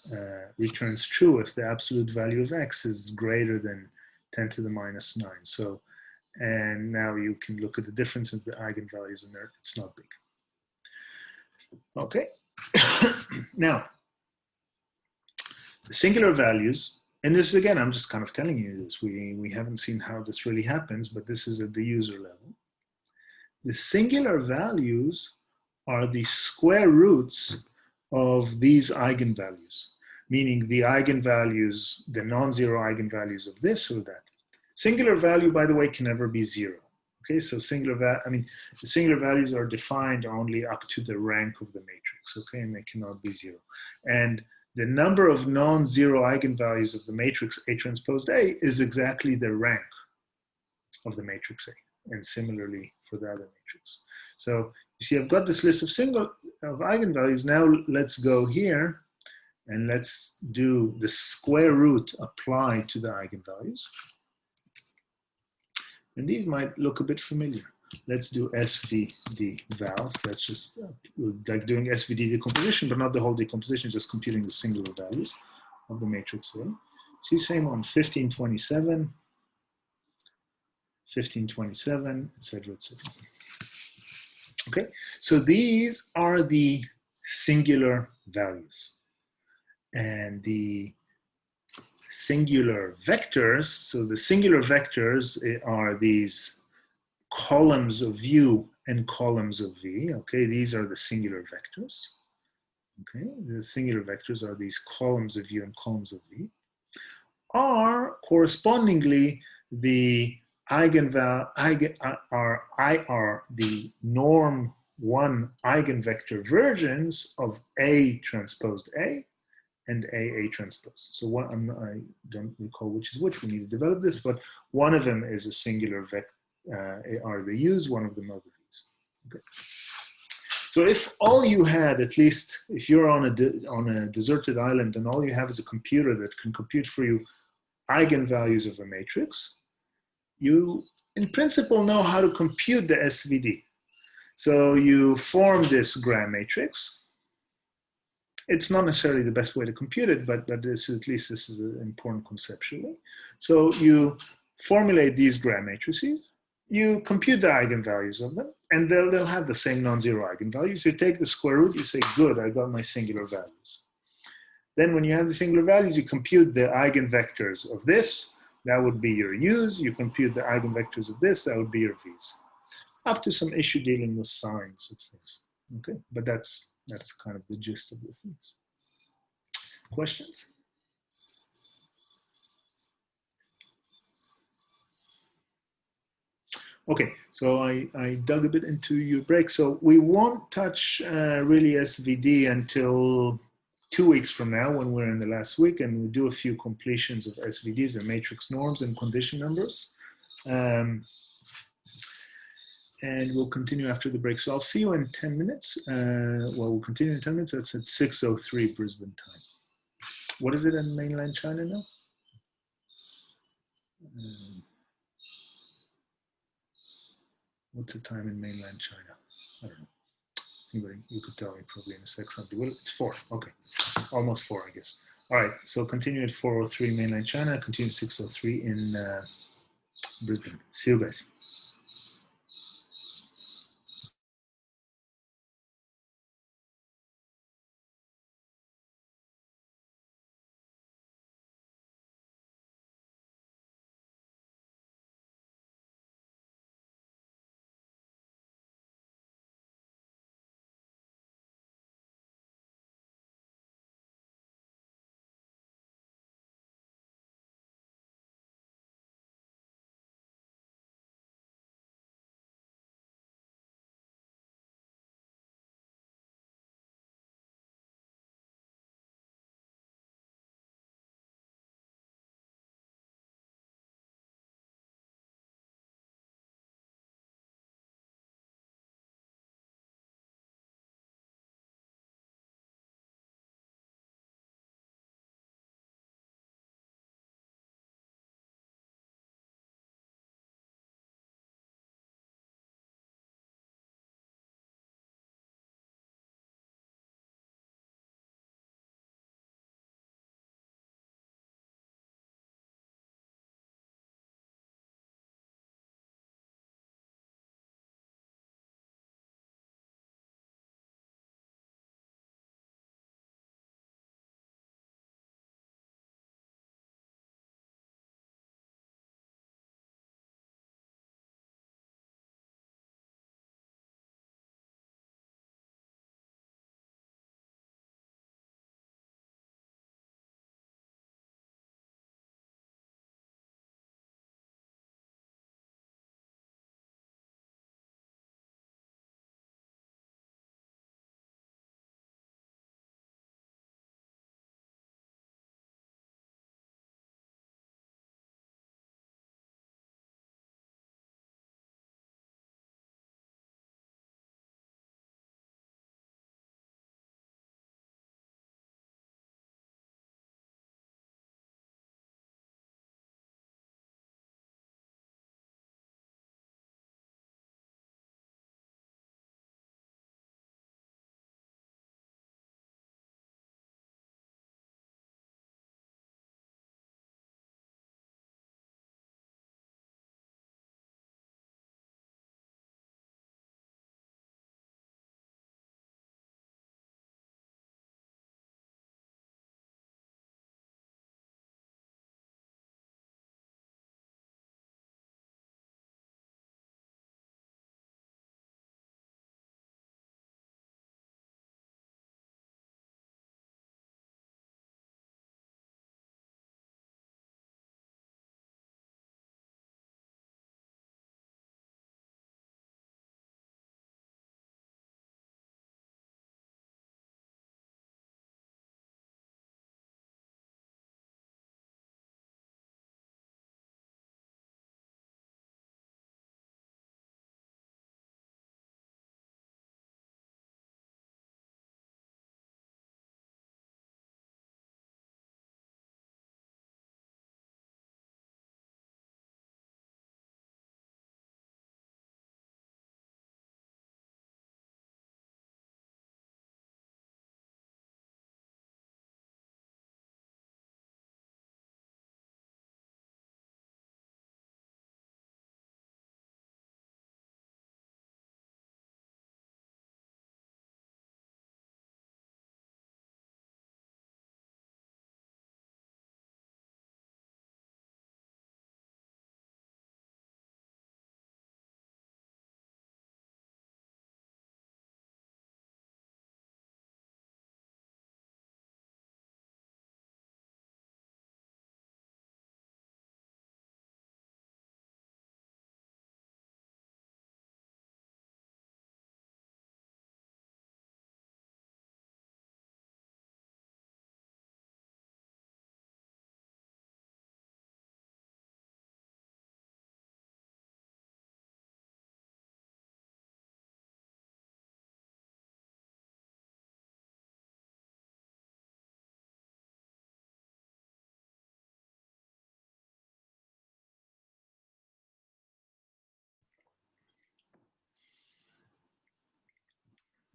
Speaker 1: returns true if the absolute value of x is greater than 10 to the minus 9. So. And now you can look at the difference in the eigenvalues, and it's not big. Okay. Now, the singular values, and this again, I'm just kind of telling you this. We haven't seen how this really happens, but this is at the user level. The singular values are the square roots of these eigenvalues, meaning the eigenvalues, the non-zero eigenvalues of this or that. Singular value, by the way, can never be zero. Okay, so the singular values are defined only up to the rank of the matrix. Okay, and they cannot be zero. And the number of non-zero eigenvalues of the matrix A transposed A is exactly the rank of the matrix A, and similarly for the other matrix. So you see, I've got this list of eigenvalues. Now let's go here and let's do the square root applied to the eigenvalues. And these might look a bit familiar. Let's do SVD vals. That's just like doing SVD decomposition, but not the whole decomposition, just computing the singular values. of the matrix A. See, same on 1527, 1527, etc., etc. Okay, so these are the singular values. And the singular vectors, so the singular vectors are these columns of U and columns of V. Okay, these are the singular vectors. Okay, the singular vectors are these columns of U and columns of V. Are correspondingly the are the norm 1 eigenvector versions of A transpose A and A transpose. So one, I don't recall which is which, we need to develop this, but one of them is a singular vector, are the U's, one of them are the V's. Okay. So if all you had, at least if you're on a deserted island and all you have is a computer that can compute for you eigenvalues of a matrix, you in principle know how to compute the SVD. So you form this gram matrix. It's not necessarily the best way to compute it, but this is, at least this is important conceptually. So you formulate these gram matrices, you compute the eigenvalues of them, and they'll have the same non-zero eigenvalues. You take the square root, you say, good, I got my singular values. Then when you have the singular values, you compute the eigenvectors of this, that would be your U's. You compute the eigenvectors of this, that would be your V's. Up to some issue dealing with signs of things. Okay, but that's kind of the gist of the things. Questions? Okay, so I dug a bit into your break. So we won't touch really SVD until 2 weeks from now when we're in the last week, and we'll do a few completions of SVDs and matrix norms and condition numbers. And we'll continue after the break. So I'll see you in 10 minutes. Well, we'll continue in 10 minutes. That's at 6:03 Brisbane time. What is it in mainland China now? What's the time in mainland China? I don't know. Anybody, you could tell me probably in a sec something. Well, it's 4. Okay, almost 4, I guess. All right, so continue at 4:03 mainland China. Continue 6:03 in Brisbane. See you guys.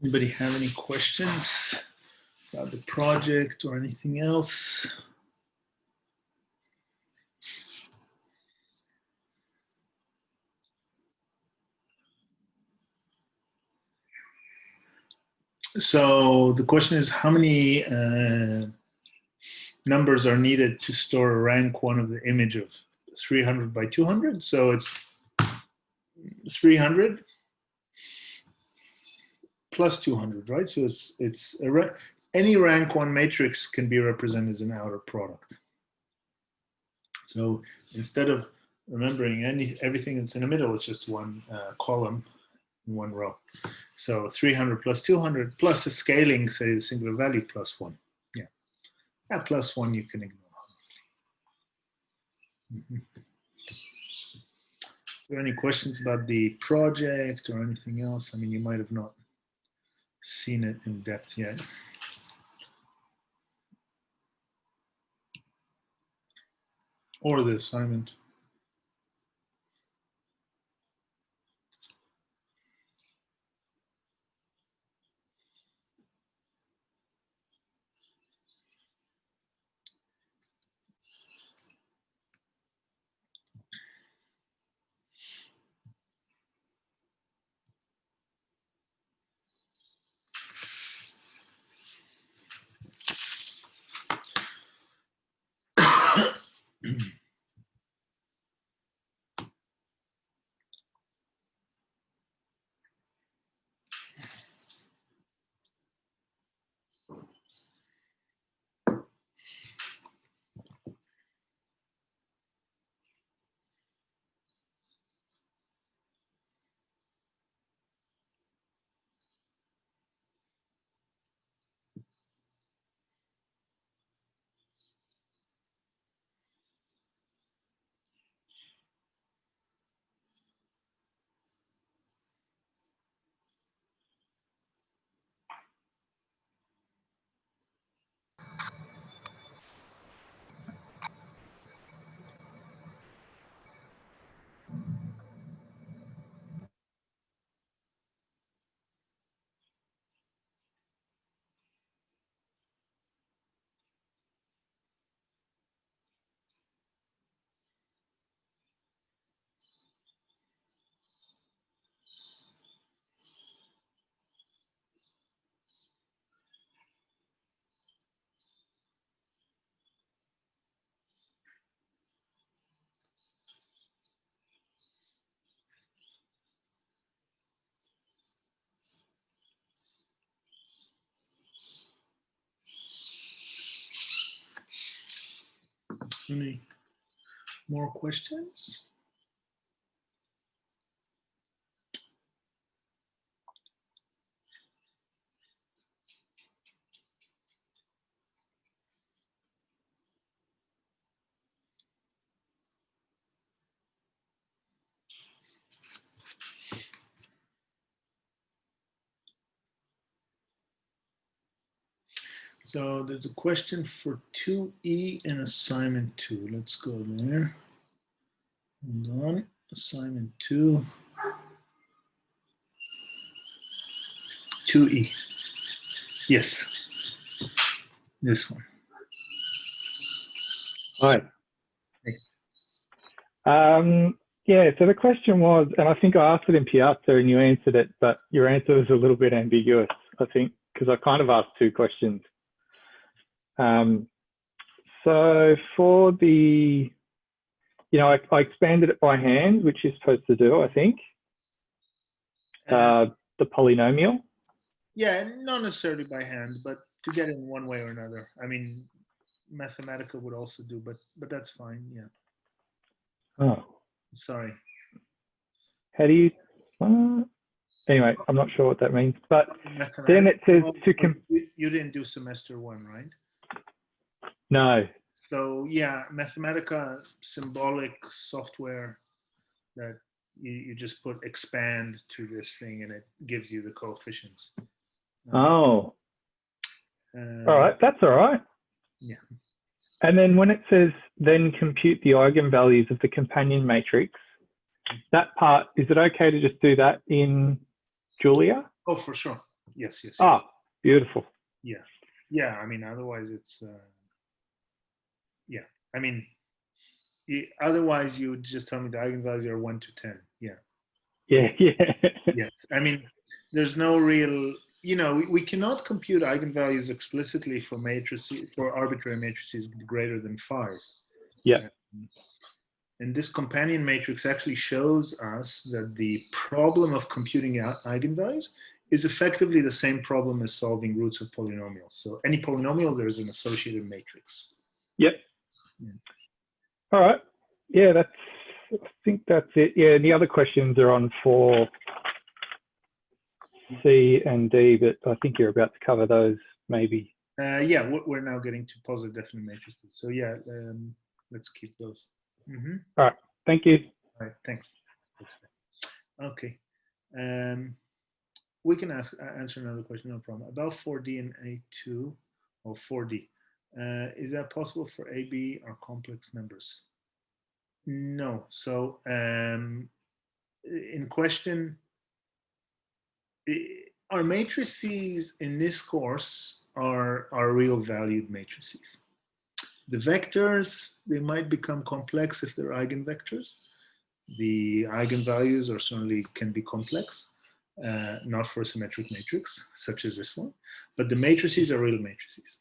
Speaker 1: Anybody have any questions about the project or anything else? So the question is, how many numbers are needed to store a rank 1 of the image of 300 by 200? So it's 300 plus 200, right? So it's any rank 1 matrix can be represented as an outer product. So instead of remembering everything that's in the middle, it's just one column in one row. So 300 plus 200 plus a scaling, say the singular value plus 1. Yeah, that plus 1 you can ignore. Is there any questions about the project or anything else? I mean, you might have not seen it in depth yet. Or the assignment. Any more questions? So there's a question for 2E in assignment 2. Let's go there. Hold on. Assignment 2. 2E. Yes. This one.
Speaker 2: Hi.
Speaker 1: Hey.
Speaker 2: Yeah, so the question was, and I think I asked it in Piazza and you answered it, but your answer was a little bit ambiguous, I think, because I kind of asked two questions. So for the, I expanded it by hand, which you're supposed to do, I think, the polynomial.
Speaker 1: Yeah, not necessarily by hand, but to get in one way or another. I mean, Mathematica would also do, but that's fine. Yeah.
Speaker 2: Oh.
Speaker 1: Sorry.
Speaker 2: How do you? Anyway, I'm not sure what that means. But then it says
Speaker 1: you didn't do semester 1, right?
Speaker 2: No.
Speaker 1: So yeah, Mathematica symbolic software that you just put expand to this thing and it gives you the coefficients.
Speaker 2: All right, that's all right.
Speaker 1: Yeah.
Speaker 2: And then when it says then compute the eigenvalues of the companion matrix, that part, is it okay to just do that in Julia?
Speaker 1: Oh, for sure. Yes, yes, yes.
Speaker 2: Ah, beautiful.
Speaker 1: Yeah, yeah. I mean, otherwise it's yeah. I mean, otherwise you would just tell me the eigenvalues are 1 to 10. Yeah.
Speaker 2: Yeah, yeah.
Speaker 1: Yes. I mean, there's no real. You know, we cannot compute eigenvalues explicitly for matrices, for arbitrary matrices greater than 5.
Speaker 2: Yeah.
Speaker 1: And this companion matrix actually shows us that the problem of computing eigenvalues is effectively the same problem as solving roots of polynomials. So any polynomial, there's an associated matrix.
Speaker 2: Yep.
Speaker 1: Yeah.
Speaker 2: All right. Yeah, I think that's it. Yeah, and the other questions are on for C and D, but I think you're about to cover those maybe.
Speaker 1: Yeah, we're now getting to positive definite matrices. So yeah, let's keep those. Mm-hmm.
Speaker 2: All right. Thank you.
Speaker 1: All right, thanks. Okay. We can answer another question, no problem. About 4D and A2 or 4D. Is that possible for AB or complex numbers? No. So in question, our matrices in this course are real valued matrices. The vectors, they might become complex if they're eigenvectors. The eigenvalues are certainly can be complex, not for a symmetric matrix, such as this one, but the matrices are real matrices.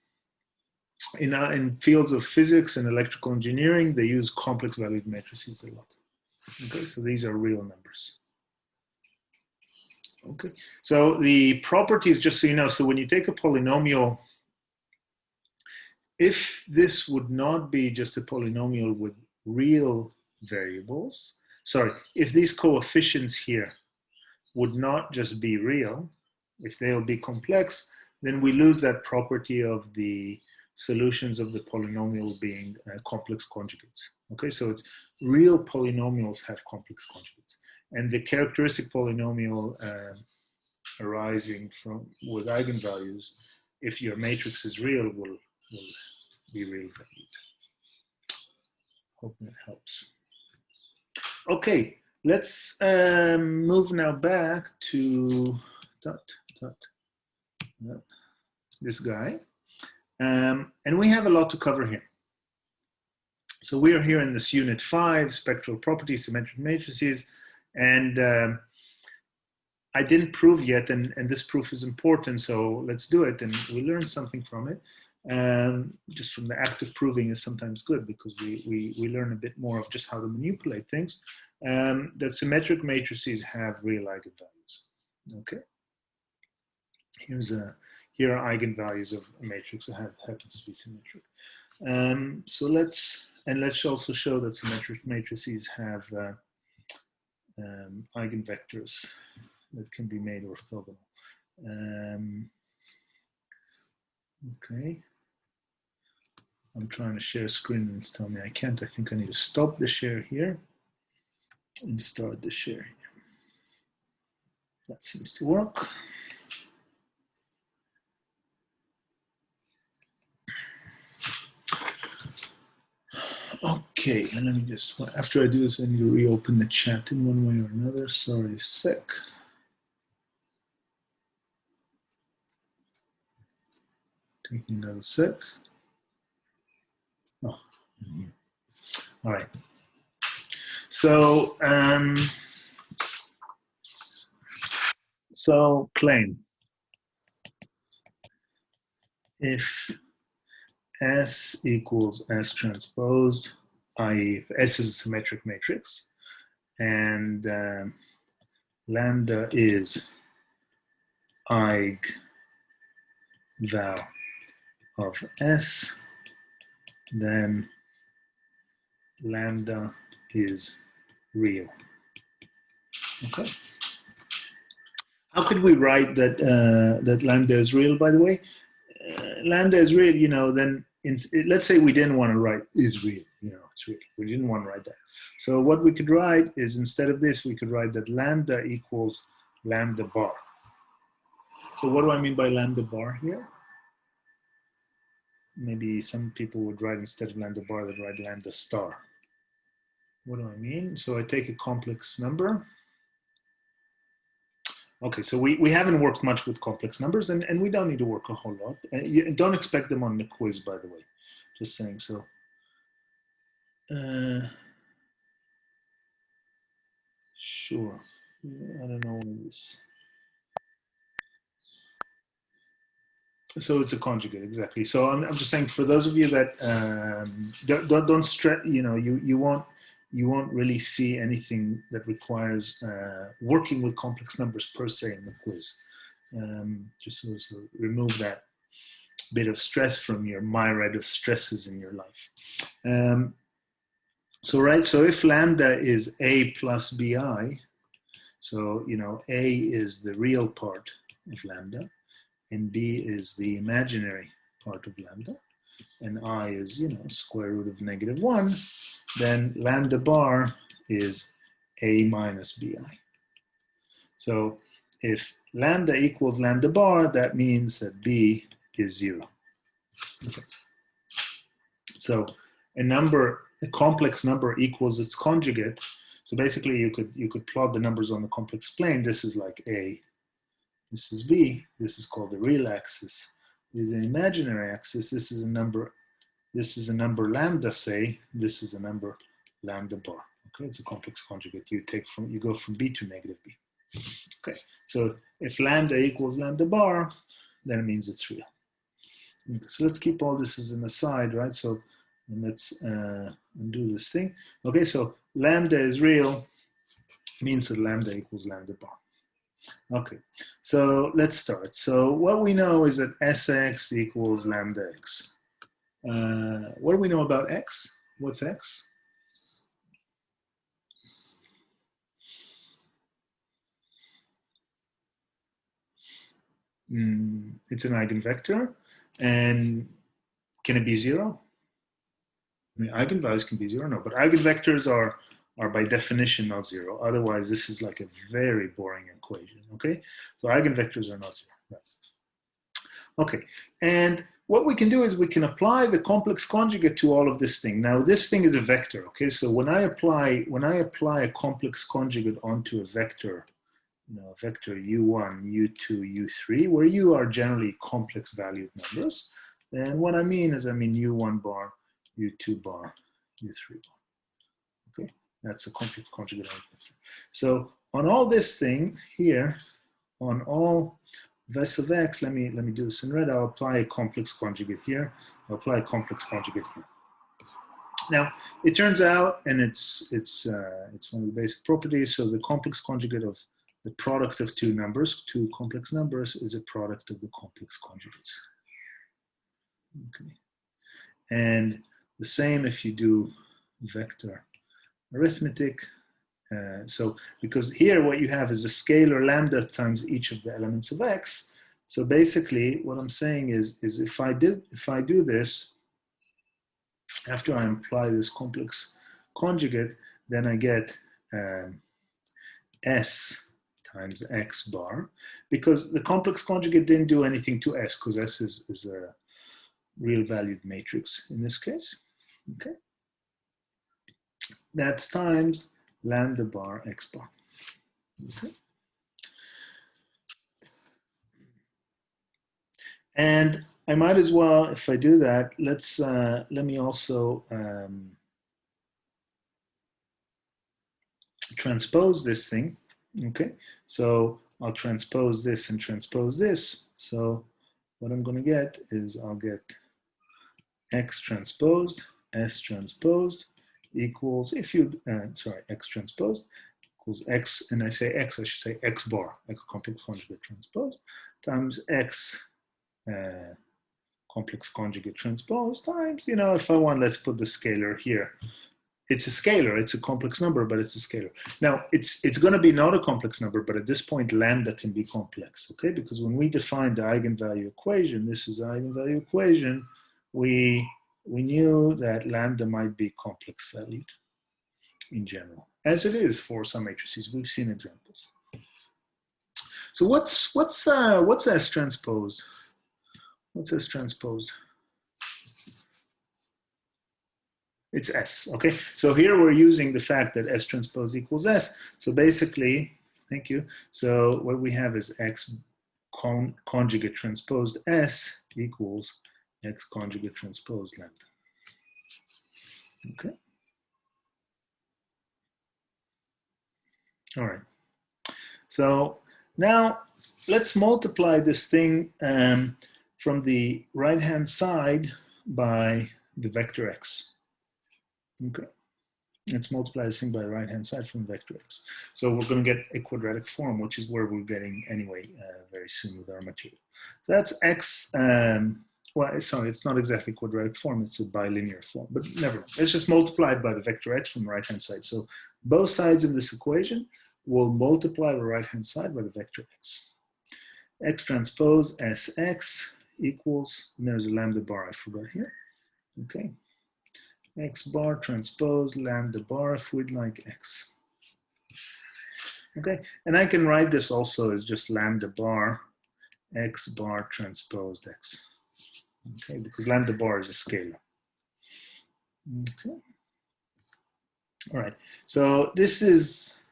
Speaker 1: In fields of physics and electrical engineering, they use complex valued matrices a lot. Okay, so these are real numbers. Okay, so the properties, just so you know, so when you take a polynomial, if this would not be just a polynomial with real variables, sorry, if these coefficients here would not just be real, if they'll be complex, then we lose that property of the solutions of the polynomial being complex conjugates. Okay, so it's real polynomials have complex conjugates. And the characteristic polynomial arising from with eigenvalues, if your matrix is real, will be real valued. Hope that helps. Okay, let's move now back to this guy. And we have a lot to cover here. So we are here in this unit 5, spectral properties, symmetric matrices, and I didn't prove yet, and this proof is important, so let's do it, and we learn something from it. Just from the act of proving is sometimes good because we learn a bit more of just how to manipulate things. That symmetric matrices have real eigenvalues. Okay. Here are eigenvalues of a matrix that happens to be symmetric. So let's also show that symmetric matrices have eigenvectors that can be made orthogonal. Okay. I'm trying to share a screen and it's telling me I can't. I think I need to stop the share here and start the share here. That seems to work. Okay, and let me just, after I do this, I need to reopen the chat in one way or another. Sorry, a sec. Taking another sec. Oh, all right. So, claim if S equals S transposed, i.e. if S is a symmetric matrix, and lambda is eigenval of S, then lambda is real. Okay. How could we write that that lambda is real? By the way, lambda is real. You know, then let's say we didn't want to write is real. You know, it's real. We didn't want to write that. So what we could write is instead of this, we could write that lambda equals lambda bar. So what do I mean by lambda bar here? Maybe some people would write instead of lambda bar, they'd write lambda star. What do I mean? So I take a complex number Okay, so we haven't worked much with complex numbers, and we don't need to work a whole lot. You don't expect them on the quiz, by the way. Just saying so. Sure. I don't know what this. So it's a conjugate, exactly. So I'm just saying, for those of you that don't stress, you know, you won't really see anything that requires working with complex numbers per se in the quiz. Just to remove that bit of stress from your myriad of stresses in your life. So if lambda is a plus bi, so you know a is the real part of lambda, and b is the imaginary part of lambda, and I is, you know, square root of -1, then lambda bar is a minus bi. So if lambda equals lambda bar, that means that b is 0. Okay. So a complex number equals its conjugate. So basically you could plot the numbers on the complex plane. This is like a, this is b, this is called the real axis. This is an imaginary axis. This is a number lambda, say, this is a number lambda bar. Okay, it's a complex conjugate. You go from b to -b. Okay, so if lambda equals lambda bar, then it means it's real. Okay, so let's keep all this as an aside, right? So let's undo this thing. Okay, so lambda is real, means that lambda equals lambda bar. Okay, so let's start. So what we know is that Sx equals lambda x. What do we know about x? What's x? It's an eigenvector, and can it be 0? I mean, eigenvalues can be 0, no, but eigenvectors are by definition not 0. Otherwise, this is like a very boring equation, okay? So eigenvectors are not 0. Right. Okay, and what we can do is we can apply the complex conjugate to all of this thing. Now, this thing is a vector, okay? So when I apply a complex conjugate onto a vector, you know, vector u1, u2, u3, where u are generally complex valued numbers. And what I mean is, I mean u1 bar, u2 bar, u3 bar. Okay, that's a complex conjugate on vector. So on all this thing here, on all ves of x, let me do this in red. I'll apply a complex conjugate here. I'll apply a complex conjugate here. Now, it turns out, and it's one of the basic properties. So the complex conjugate of the product of two numbers, two complex numbers, is a product of the complex conjugates. Okay, and the same if you do vector arithmetic. So because here what you have is a scalar lambda times each of the elements of x. So basically, what I'm saying is if I do this, after I apply this complex conjugate, then I get s times x bar, because the complex conjugate didn't do anything to s, because s is a real valued matrix in this case. Okay, that's times lambda bar x bar. Okay, and I might as well, if I do that, let me also transpose this thing. Okay, so I'll transpose this and transpose this. So what I'm going to get is I'll get x transposed, s transposed equals, if you, sorry, x transposed equals x, and I say x, I should say x bar, x complex conjugate transpose, times x complex conjugate transpose times, you know, if I want, let's put the scalar here. It's a scalar, it's a complex number, but it's a scalar. Now, it's going to be not a complex number, but at this point, lambda can be complex, okay? Because when we define the eigenvalue equation, this is the eigenvalue equation, we knew that lambda might be complex valued in general, as it is for some matrices. We've seen examples. So what's S transposed? What's S transposed? It's S, okay? So here we're using the fact that S transposed equals S. So basically, Thank you. So what we have is x conjugate transposed s equals x conjugate transposed lambda. Okay. All right. So now let's multiply this thing from the right-hand side by the vector x. Okay. Let's multiply this thing by the right-hand side from vector x. So we're going to get a quadratic form, which is where we're getting anyway very soon with our material. So that's x. Well, sorry, it's not exactly quadratic form. It's a bilinear form, but never mind. It's just multiplied by the vector x from the right-hand side. So both sides of this equation will multiply the right-hand side by the vector x. X transpose Sx equals, and there's a lambda bar I forgot here. Okay. X bar transpose lambda bar if we'd like x. Okay, and I can write this also as just lambda bar x bar transposed x. Okay, because lambda bar is a scalar. Okay. All right, so this is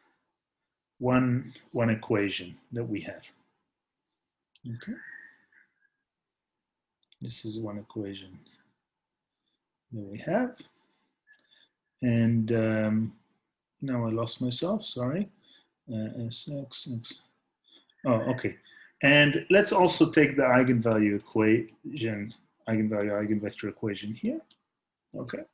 Speaker 1: one equation that we have. Okay. This is one equation that we have. And now I lost myself, sorry. Sx, oh, okay. And let's also take the eigenvalue equation, eigenvector equation here, okay?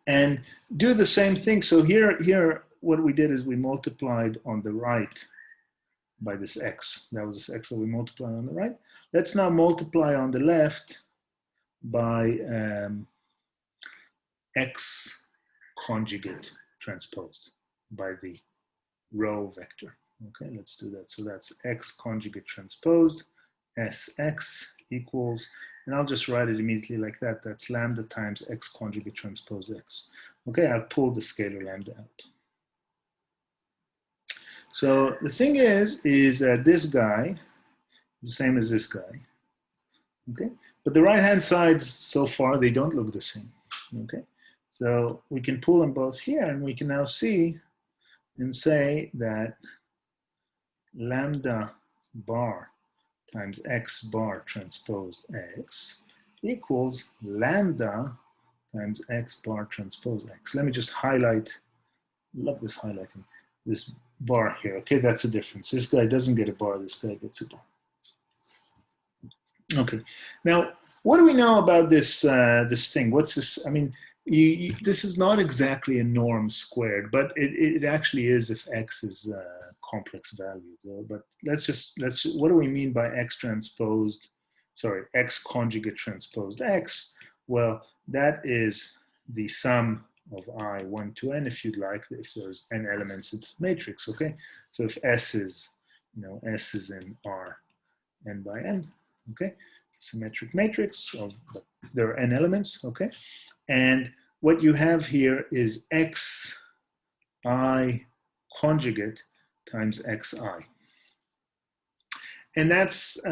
Speaker 1: And do the same thing. So here, what we did is we multiplied on the right by this x. That was this x that we multiplied on the right. Let's now multiply on the left by x conjugate transposed by the row vector. Okay, let's do that. So that's x conjugate transposed, Sx equals, and I'll just write it immediately like that. That's lambda times x conjugate transposed x. Okay, I've pulled the scalar lambda out. So the thing is that this guy is the same as this guy. Okay, but the right-hand sides so far, they don't look the same. Okay, so we can pull them both here, and we can now see and say that lambda bar times x bar transposed x equals lambda times x bar transpose x. Let me just highlight, love this highlighting, this bar here. Okay, that's a difference. This guy doesn't get a bar, this guy gets a bar. Okay, now what do we know about this this thing? What's this? I mean, this is not exactly a norm squared, but it actually is if x is complex values. But what do we mean by x transposed? Sorry, x conjugate transposed x. Well, that is the sum of I 1 to n, if you'd like, if there's n elements in the matrix. Okay, so if s is, s is in R n by n. Okay, symmetric matrix of, there are n elements, okay? And what you have here is xi conjugate times xi. And that's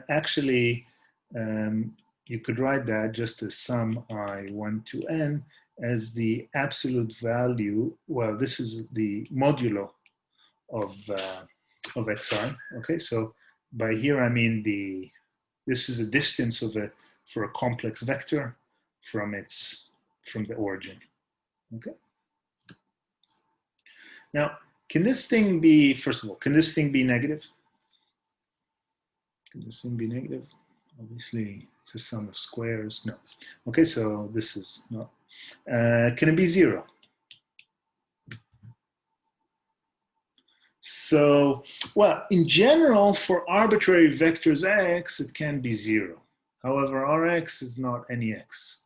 Speaker 1: actually, you could write that just as sum I 1 to n as the absolute value, well, this is the modulo of xi, okay? So by here I mean this is a distance for a complex vector from the origin. Okay. Now, can this thing be, first of all, can this thing be negative? Can this thing be negative? Obviously, it's a sum of squares. No. Okay, so this is not. Can it be 0? So, well, in general, for arbitrary vectors x, it can be 0. However, Rx is not any x.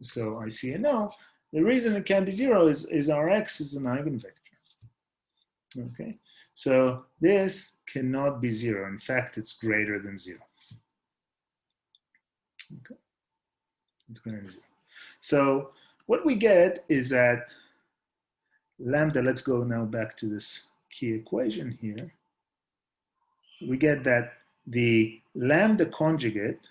Speaker 1: So I see a no. The reason it can be 0 is Rx is an eigenvector. Okay, so this cannot be 0. In fact, it's greater than 0. Okay, it's greater than 0. So what we get is that lambda, let's go now back to this key equation here. We get that the lambda conjugate,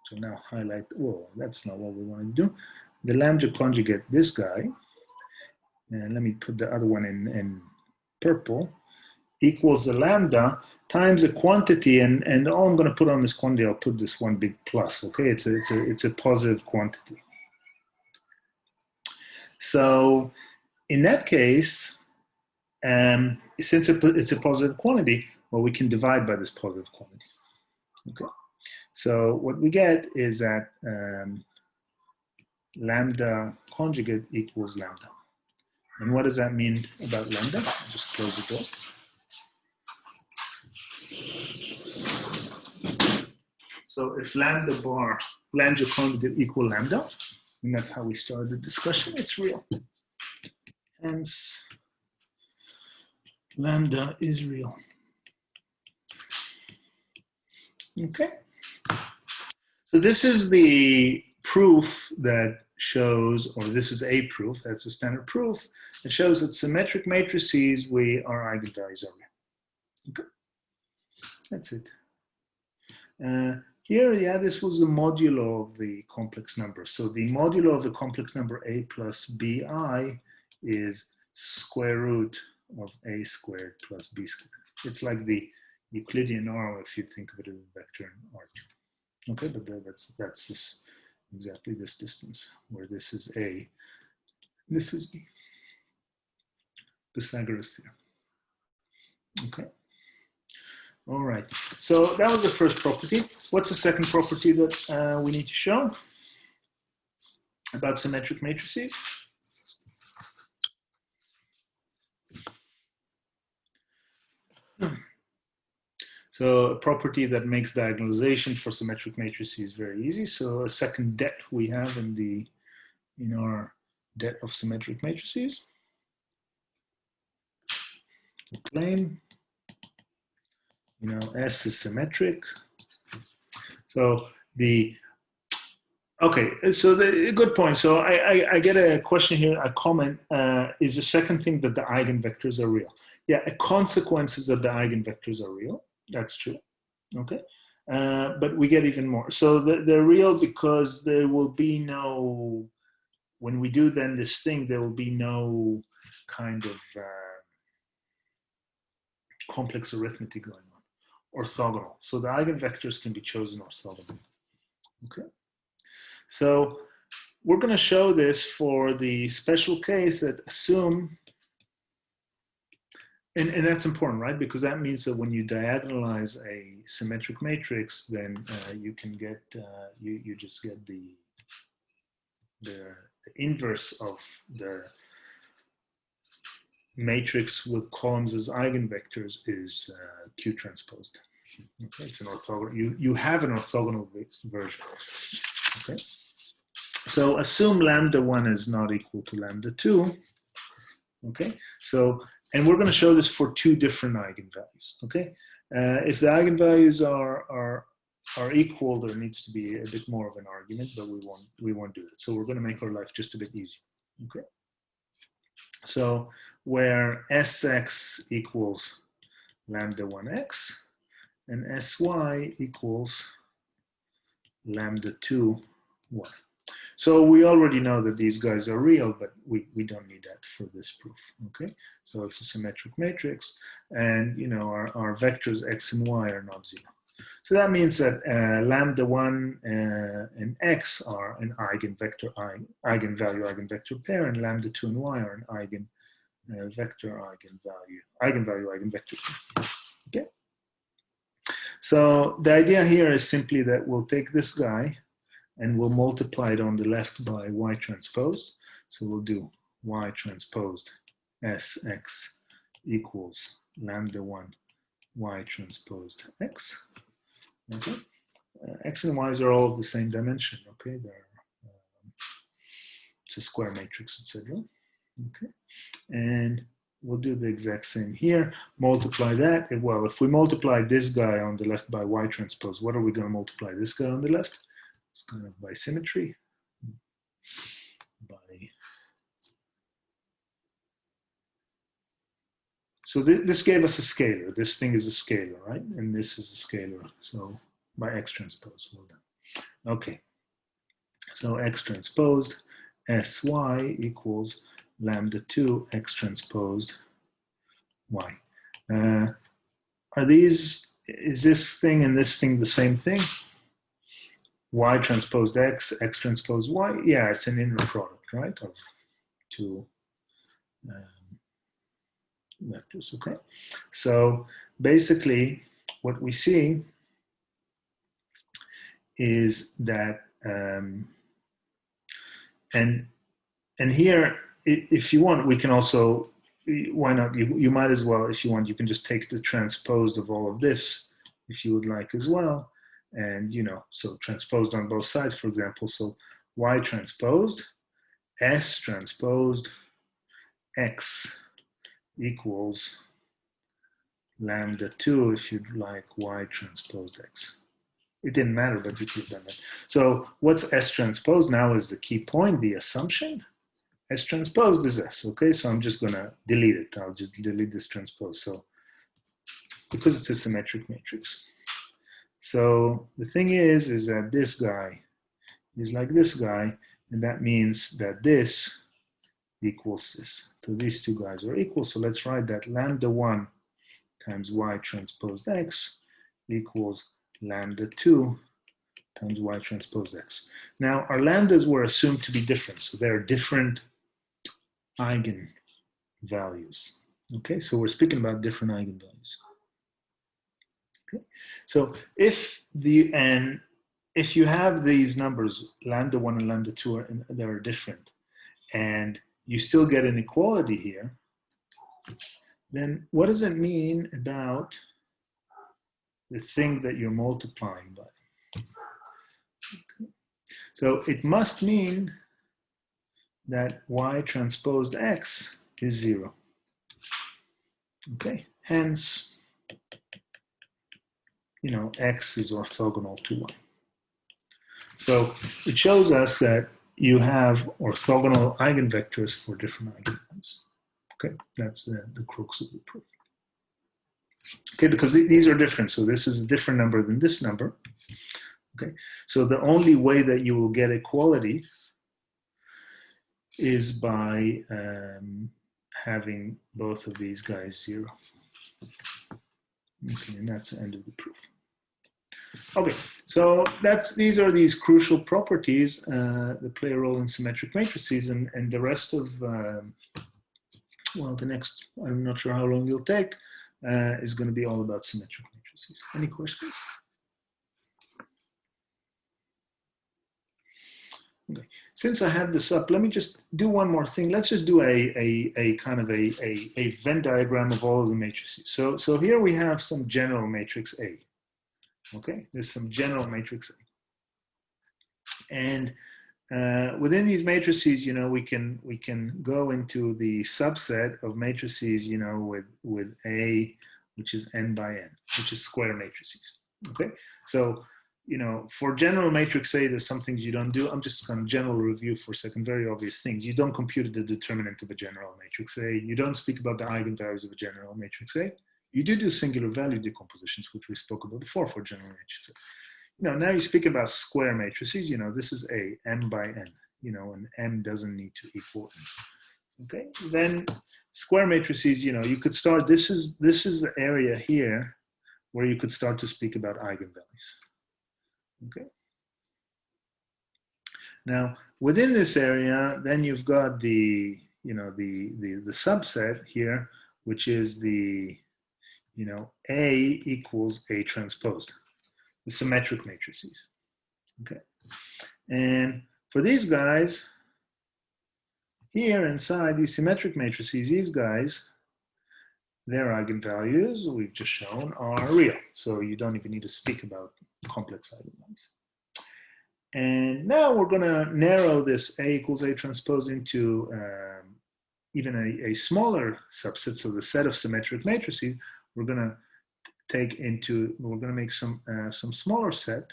Speaker 1: so now highlight, oh, that's not what we want to do. The lambda conjugate, this guy, and let me put the other one in purple, equals the lambda times a quantity, and all I'm going to put on this quantity, I'll put this one big plus. Okay, it's a positive quantity. So in that case, since it's a positive quantity, well, we can divide by this positive quantity. Okay, so what we get is that lambda conjugate equals lambda. And what does that mean about lambda? I'll just close the door. So if lambda conjugate equal lambda, and that's how we started the discussion, it's real. Hence, lambda is real. Okay. So this is the proof that shows, or this is a proof, that's a standard proof, that shows that symmetric matrices, our eigenvalues are real. Okay. That's it. Here, yeah, this was the modulo of the complex number. So the modulo of the complex number a plus bi is square root of a squared plus b squared. It's like the Euclidean norm if you think of it as a vector in R2. Okay, but that's just exactly this distance, where this is a, this is b. Pythagoras theorem. Okay. All right, so that was the first property. What's the second property that we need to show about symmetric matrices? So a property that makes diagonalization for symmetric matrices very easy. So a second det we have in our det of symmetric matrices. We claim, S is symmetric. So okay, so a good point. So I get a question here, a comment, is the second thing that the eigenvectors are real. Yeah, a consequence is that the eigenvectors are real. That's true, okay? But we get even more. So they're real because there will be no, when we do then this thing, there will be no kind of complex arithmetic going on, orthogonal. So the eigenvectors can be chosen orthogonally, okay? So we're going to show this for the special case that assume, and that's important, right? Because that means that when you diagonalize a symmetric matrix, then you can get, you just get the inverse of the matrix with columns as eigenvectors is Q transposed. Okay, it's an orthogonal, you have an orthogonal version. Okay. So assume lambda 1 is not equal to lambda 2. Okay, so, and we're going to show this for two different eigenvalues. Okay, if the eigenvalues are equal, there needs to be a bit more of an argument, but we won't do it. So we're going to make our life just a bit easier. Okay, so where Sx equals lambda 1x and Sy equals lambda 2y. So we already know that these guys are real, but we don't need that for this proof, okay? So it's a symmetric matrix, and our vectors x and y are not zero. So that means that lambda 1 and x are an eigenvector, eigenvalue pair, and lambda 2 and y are an eigenvector pair, okay? So the idea here is simply that we'll take this guy and we'll multiply it on the left by y transpose. So we'll do y transposed Sx equals lambda 1 y transposed x. Okay. X and y's are all of the same dimension. Okay, it's a square matrix, etc. Okay, and we'll do the exact same here. Multiply that. Well, if we multiply this guy on the left by y transpose, what are we going to multiply this guy on the left? It's kind of by symmetry. So this gave us a scalar. This thing is a scalar, right? And this is a scalar. So by x transpose, well done. Okay. So x transposed Sy equals lambda 2 x transposed y. Are these, is this thing and this thing the same thing? Y transposed x, x transposed y? Yeah, it's an inner product, right, of two vectors, okay? So basically what we see is that, and here, if you want, we can also, why not, you might as well, if you want, you can just take the transposed of all of this, if you would like as well. And, you know, so transposed on both sides, for example, so y transposed, s transposed, x equals lambda 2, if you'd like, y transposed x. It didn't matter, but we could have done that. So what's S transpose now is the key point, the assumption. S transposed is S, okay? So I'm just gonna delete it. I'll just delete this transpose. So because it's a symmetric matrix. So the thing is that this guy is like this guy, and that means that this equals this. So these two guys are equal. So let's write that lambda 1 times y transposed x equals lambda 2 times y transposed x. Now, our lambdas were assumed to be different, so they're different eigenvalues. Okay, so we're speaking about different eigenvalues. Okay, so if you have these numbers, lambda 1 and lambda 2, they are different, and you still get an equality here, then what does it mean about the thing that you're multiplying by? Okay. So it must mean that y transposed x is 0. Okay, hence, you know, x is orthogonal to y. So it shows us that you have orthogonal eigenvectors for different eigenvalues. Okay, that's the crux of the proof. Okay, because these are different. So this is a different number than this number. Okay, so the only way that you will get equality is by having both of these guys 0. Okay, and that's the end of the proof. Okay, so these are these crucial properties that play a role in symmetric matrices, and the rest of, well, the next, I'm not sure how long you'll take, is going to be all about symmetric matrices. Any questions? Okay, since I have this up, let me just do one more thing. Let's just do a kind of a Venn diagram of all of the matrices. So here we have some general matrix A. Okay, there's some general matrix A. And within these matrices, you know, we can go into the subset of matrices, you know, with A, which is n by n, which is square matrices. Okay, so, you know, for general matrix A, there's some things you don't do. I'm just kind of general review for a second, very obvious things. You don't compute the determinant of a general matrix A. You don't speak about the eigenvalues of a general matrix A. You do singular value decompositions, which we spoke about before for general matrix A. You know, now you speak about square matrices. You know, this is A, m by n. You know, and m doesn't need to equal n. Okay, then square matrices. You know, you could start. This is the area here where you could start to speak about eigenvalues. Okay. Now, within this area, then you've got the, you know, the subset here, which is the, you know, A equals A transposed, the symmetric matrices. Okay. And for these guys, here inside these symmetric matrices, these guys, their eigenvalues, we've just shown, are real. So you don't even need to speak about complex eigenvalues. And now we're going to narrow this A equals A transpose into even a smaller subset. So the set of symmetric matrices, we're going to we're going to make some smaller set.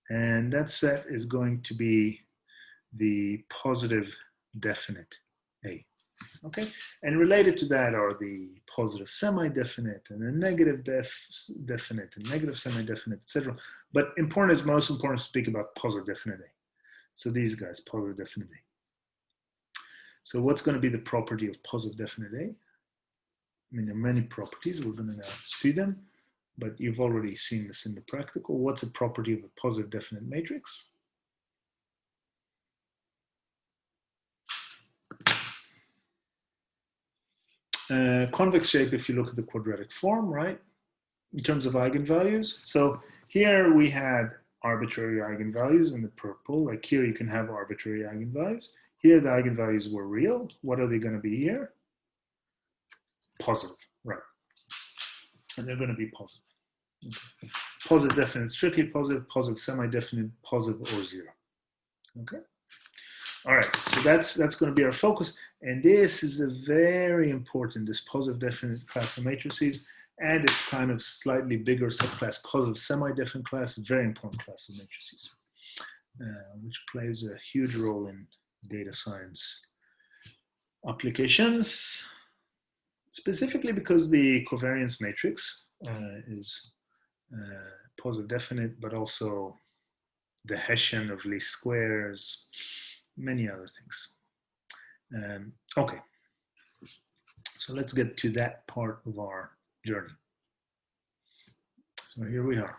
Speaker 1: And that set is going to be the positive definite A. Okay, and related to that are the positive semi-definite and the negative definite and negative semi-definite, etc. But most important to speak about positive definite A. So these guys, positive definite A. So what's going to be the property of positive definite A? I mean, there are many properties. We're going to now see them, but you've already seen this in the practical. What's a property of a positive definite matrix? Convex shape, if you look at the quadratic form, right? In terms of eigenvalues. So here we had arbitrary eigenvalues in the purple. Like here you can have arbitrary eigenvalues. Here the eigenvalues were real. What are they going to be here? Positive, right? And they're going to be positive. Okay. Positive definite, strictly positive, positive semi-definite, positive or zero. Okay. All right, so that's going to be our focus, and this is a very important, this positive definite class of matrices, and it's kind of slightly bigger subclass, positive semi-definite class, very important class of matrices, which plays a huge role in data science applications, specifically because the covariance matrix is positive definite, but also the Hessian of least squares, many other things. Okay, so let's get to that part of our journey. So here we are.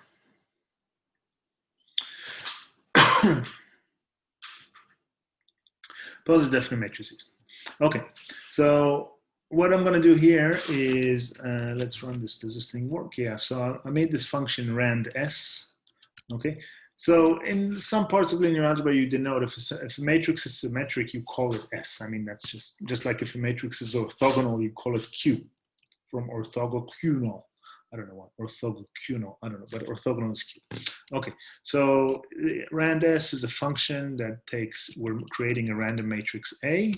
Speaker 1: Positive definite matrices. Okay, so what I'm going to do here is, let's run this. Does this thing work? Yeah, so I made this function rand s. Okay, so in some parts of linear algebra, you denote if a matrix is symmetric, you call it S. I mean, that's just like if a matrix is orthogonal, you call it Q, from orthogonal. I don't know what, orthogonal, I don't know, but orthogonal is Q. Okay, so rand S is a function that we're creating a random matrix A,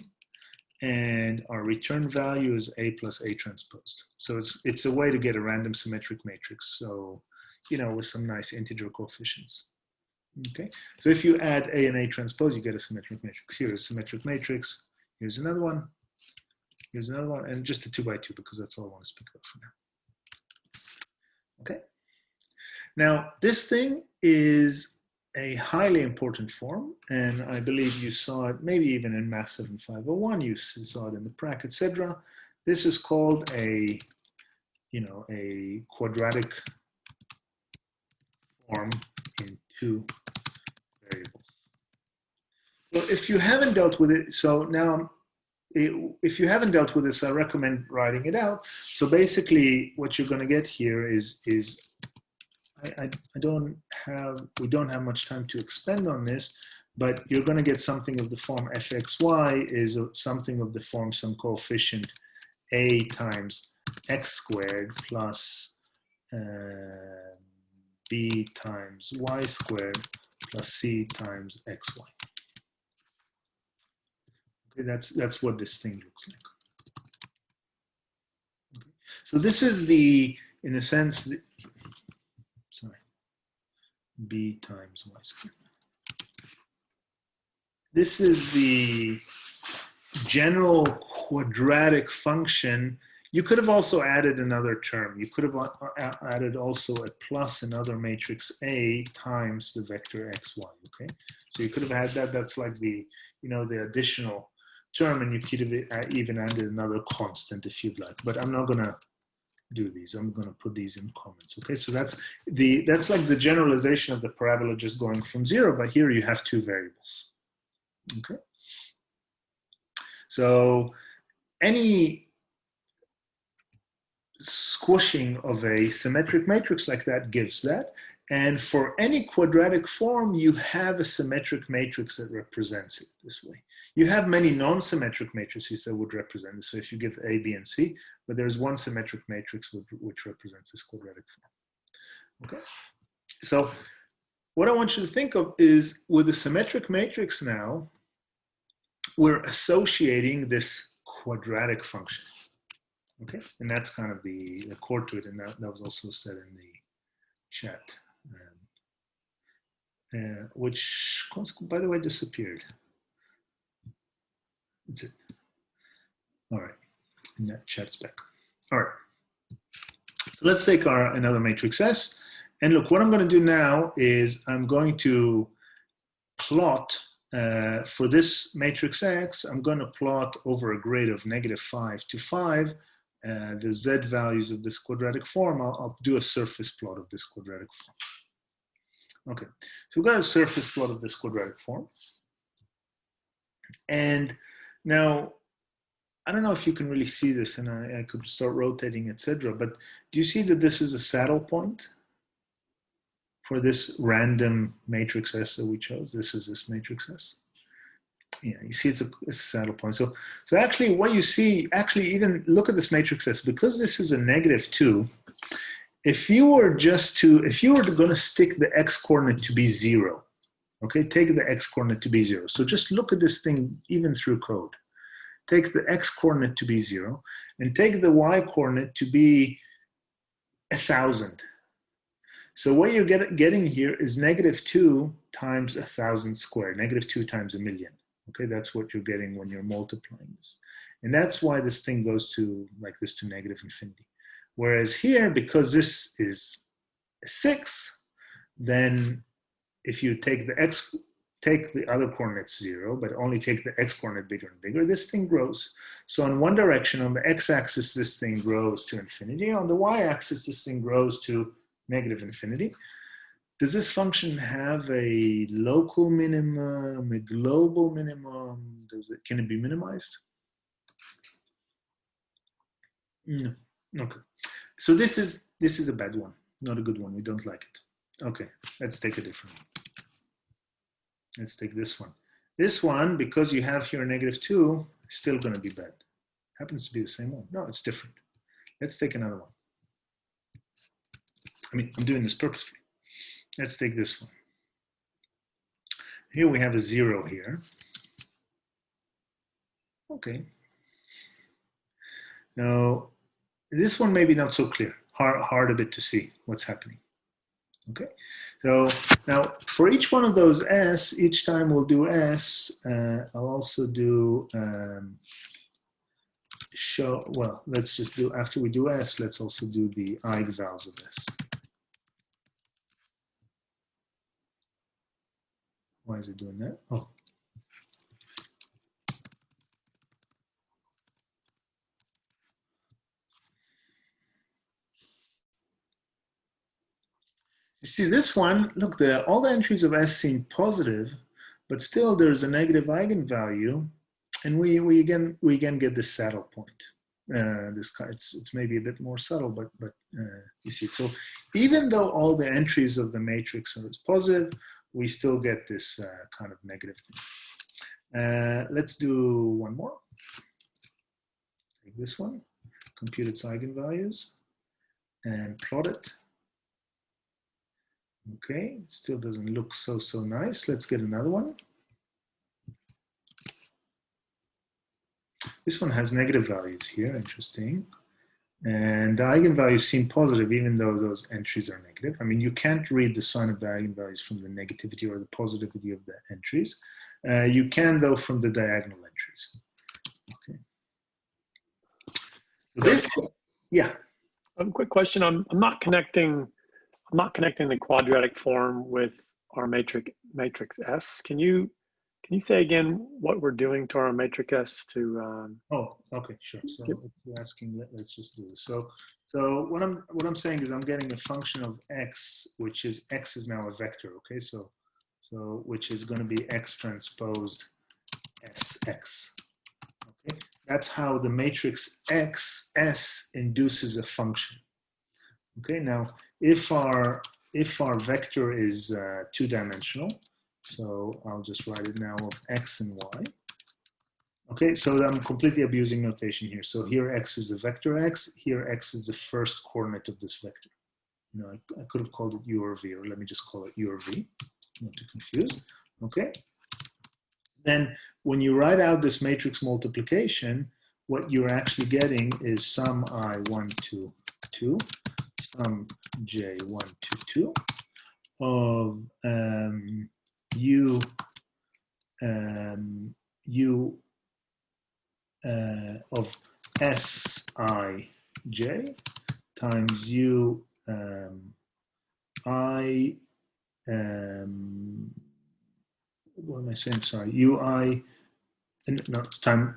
Speaker 1: and our return value is A plus A transposed. So it's a way to get a random symmetric matrix. So, you know, with some nice integer coefficients. Okay, so if you add A and A transpose, you get a symmetric matrix. Here is a symmetric matrix. Here's another one. Here's another one, and just a 2 by 2 because that's all I want to speak about for now. Okay. Now, this thing is a highly important form, and I believe you saw it maybe even in MATH7501. You saw it in the prac, etc. This is called a quadratic form in 2 variables. So if you haven't dealt with it, so now if you haven't dealt with this, I recommend writing it out. So basically what you're going to get here is we don't have much time to expand on this, but you're going to get something of the form fxy is something of the form some coefficient a times x squared plus b times y squared plus c times xy. Okay, that's what this thing looks like. Okay. So this is in a sense, b times y squared. This is the general quadratic function. You could have also added another term. You could have added also a plus another matrix A times the vector xy, okay? So you could have had that. That's like the additional term, and you could have even added another constant if you'd like. But I'm not going to do these. I'm going to put these in comments, okay? So that's like the generalization of the parabola just going from 0, but here you have 2 variables, okay? So any squishing of a symmetric matrix like that gives that. And for any quadratic form, you have a symmetric matrix that represents it this way. You have many non-symmetric matrices that would represent this. So if you give A, B, and C, but there's one symmetric matrix which represents this quadratic form. Okay. So what I want you to think of is with a symmetric matrix now, we're associating this quadratic function. Okay, and that's kind of the core to it, and that was also said in the chat, which, by the way, disappeared. That's it. All right, and that chat's back. All right, so let's take another matrix S, and look, what I'm going to do now is I'm going to plot for this matrix X, I'm going to plot over a grid of -5 to 5 the Z values of this quadratic form. I'll do a surface plot of this quadratic form. Okay, so we've got a surface plot of this quadratic form. And now, I don't know if you can really see this, and I could start rotating, etc. But do you see that this is a saddle point for this random matrix S that we chose? This is this matrix S. Yeah, you see it's a saddle point. So actually what you see, actually even look at this matrix S, because this is a -2, if you were going to stick the X coordinate to be 0, okay, take the X coordinate to be 0. So just look at this thing even through code. Take the X coordinate to be 0 and take the Y coordinate to be 1,000. So what you're getting here is -2 times 1,000 squared, -2 times 1,000,000. Okay, that's what you're getting when you're multiplying this. And that's why this thing goes to like this to -infinity. Whereas here, because this is 6, then if you take the other coordinates 0, but only take the X coordinate bigger and bigger, this thing grows. So in one direction, on the X-axis, this thing grows to infinity. On the Y-axis, this thing grows to -infinity. Does this function have a local minimum, a global minimum? Can it be minimized? No. Okay. So this is a bad one, not a good one. We don't like it. Okay, let's take a different one. Let's take this one. This one, because you have here a -2, is still going to be bad. Happens to be the same one. No, it's different. Let's take another one. I mean, I'm doing this purposefully. Let's take this one. Here we have a 0 here. Okay. Now, this one may be not so clear. Hard a bit to see what's happening. Okay. So now for each one of those S, each time we'll do S, I'll also do let's just do, after we do S, let's also do the eigenvalues of S. Why is it doing that? Oh. You see this one, look, all the entries of S seem positive, but still there's a negative eigenvalue, and we again get this saddle point. It's maybe a bit more subtle, but you see it. So even though all the entries of the matrix are positive, we still get this kind of negative thing. Let's do one more. Take this one, compute its eigenvalues, and plot it. Okay, it still doesn't look so nice. Let's get another one. This one has negative values here, interesting. And the eigenvalues seem positive even though those entries are negative. I mean, you can't read the sign of the eigenvalues from the negativity or the positivity of the entries. You can, though, from the diagonal entries. Okay. This, yeah.
Speaker 3: Quick question. I'm not connecting the quadratic form with our matrix S. Can you say again what we're doing to our matrix S to?
Speaker 1: Oh, okay, sure. So if you're asking, let's just do this. So what I'm saying is I'm getting a function of X, which is X is now a vector. Okay, so which is going to be X transposed SX. Okay, that's how the matrix X S induces a function. Okay, now if our vector is 2-dimensional, so I'll just write it now of X and Y. Okay, so I'm completely abusing notation here. So here X is a vector X, here X is the first coordinate of this vector. You know, I could have called it U or V, or let me just call it U or V, not to confuse. Okay. Then when you write out this matrix multiplication, what you're actually getting is sum I 1, 2, 2, sum J 1, 2, 2 of U of Sij times U what am I saying? Sorry, UI. No, it's time.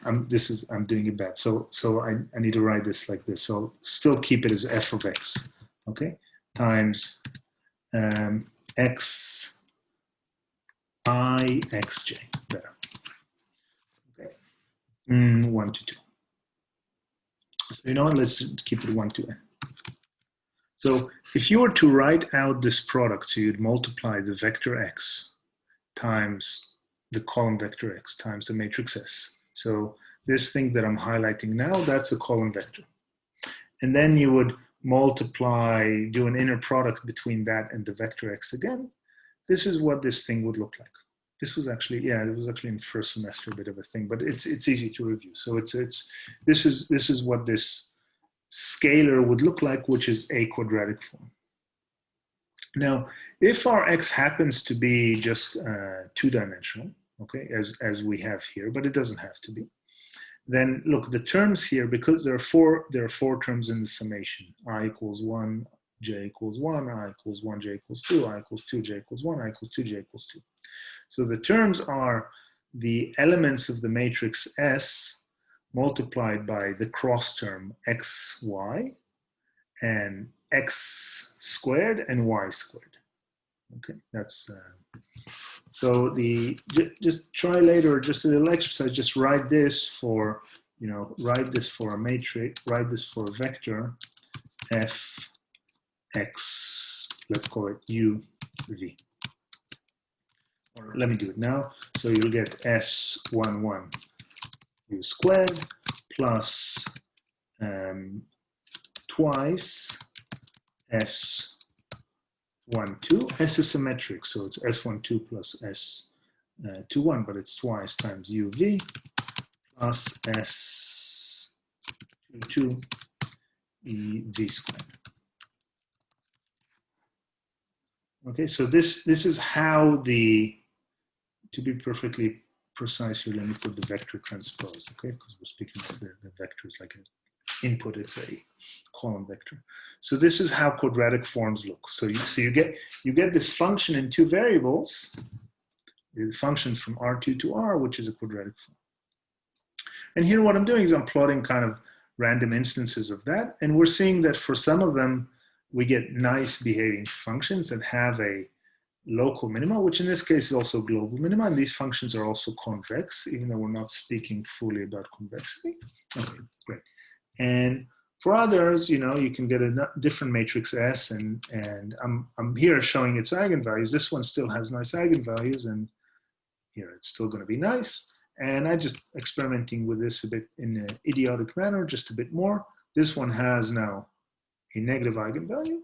Speaker 1: I'm doing it bad. So I need to write this like this. So still keep it as f of x, okay, times x I xj. There. Okay. 1 to 2. So you know what? Let's keep it 1 to n. So if you were to write out this product, so you'd multiply the vector x times the column vector x times the matrix S. So this thing that I'm highlighting now, that's a column vector. And then you would multiply, do an inner product between that and the vector x again. This is what this thing would look like. This was actually, yeah, it was actually in first semester a bit of a thing, but it's easy to review. So this is what this scalar would look like, which is a quadratic form. Now, if our x happens to be just two-dimensional, okay, as we have here, but it doesn't have to be, then look, the terms here, because there are four terms in the summation, I equals 1, j equals 1, I equals 1, j equals 2, I equals 2, j equals 1, I equals 2, j equals 2. So the terms are the elements of the matrix S multiplied by the cross term xy and x squared and y squared. Okay, that's so just try later, just a little exercise, just write this for, write this for a matrix, write this for a vector f x, let's call it u v. Or let me do it now. So you'll get s11 u squared plus twice s12. S is symmetric, so it's s12 plus s21, but it's twice times uv plus s22 ev squared. Okay, so this is how the, to be perfectly precise here, let me put the vector transpose, okay, because we're speaking of the vector is like an input, it's a column vector. So this is how quadratic forms look. So you get this function in two variables, the function from R2 to R, which is a quadratic form. And here what I'm doing is I'm plotting kind of random instances of that, and we're seeing that for some of them we get nice behaving functions that have a local minima, which in this case is also global minima, and these functions are also convex, even though we're not speaking fully about convexity. Okay, great. And for others, you can get a different matrix S, and I'm here showing its eigenvalues. This one still has nice eigenvalues, and here it's still going to be nice. And I just experimenting with this a bit in an idiotic manner, just a bit more. This one has now a negative eigenvalue,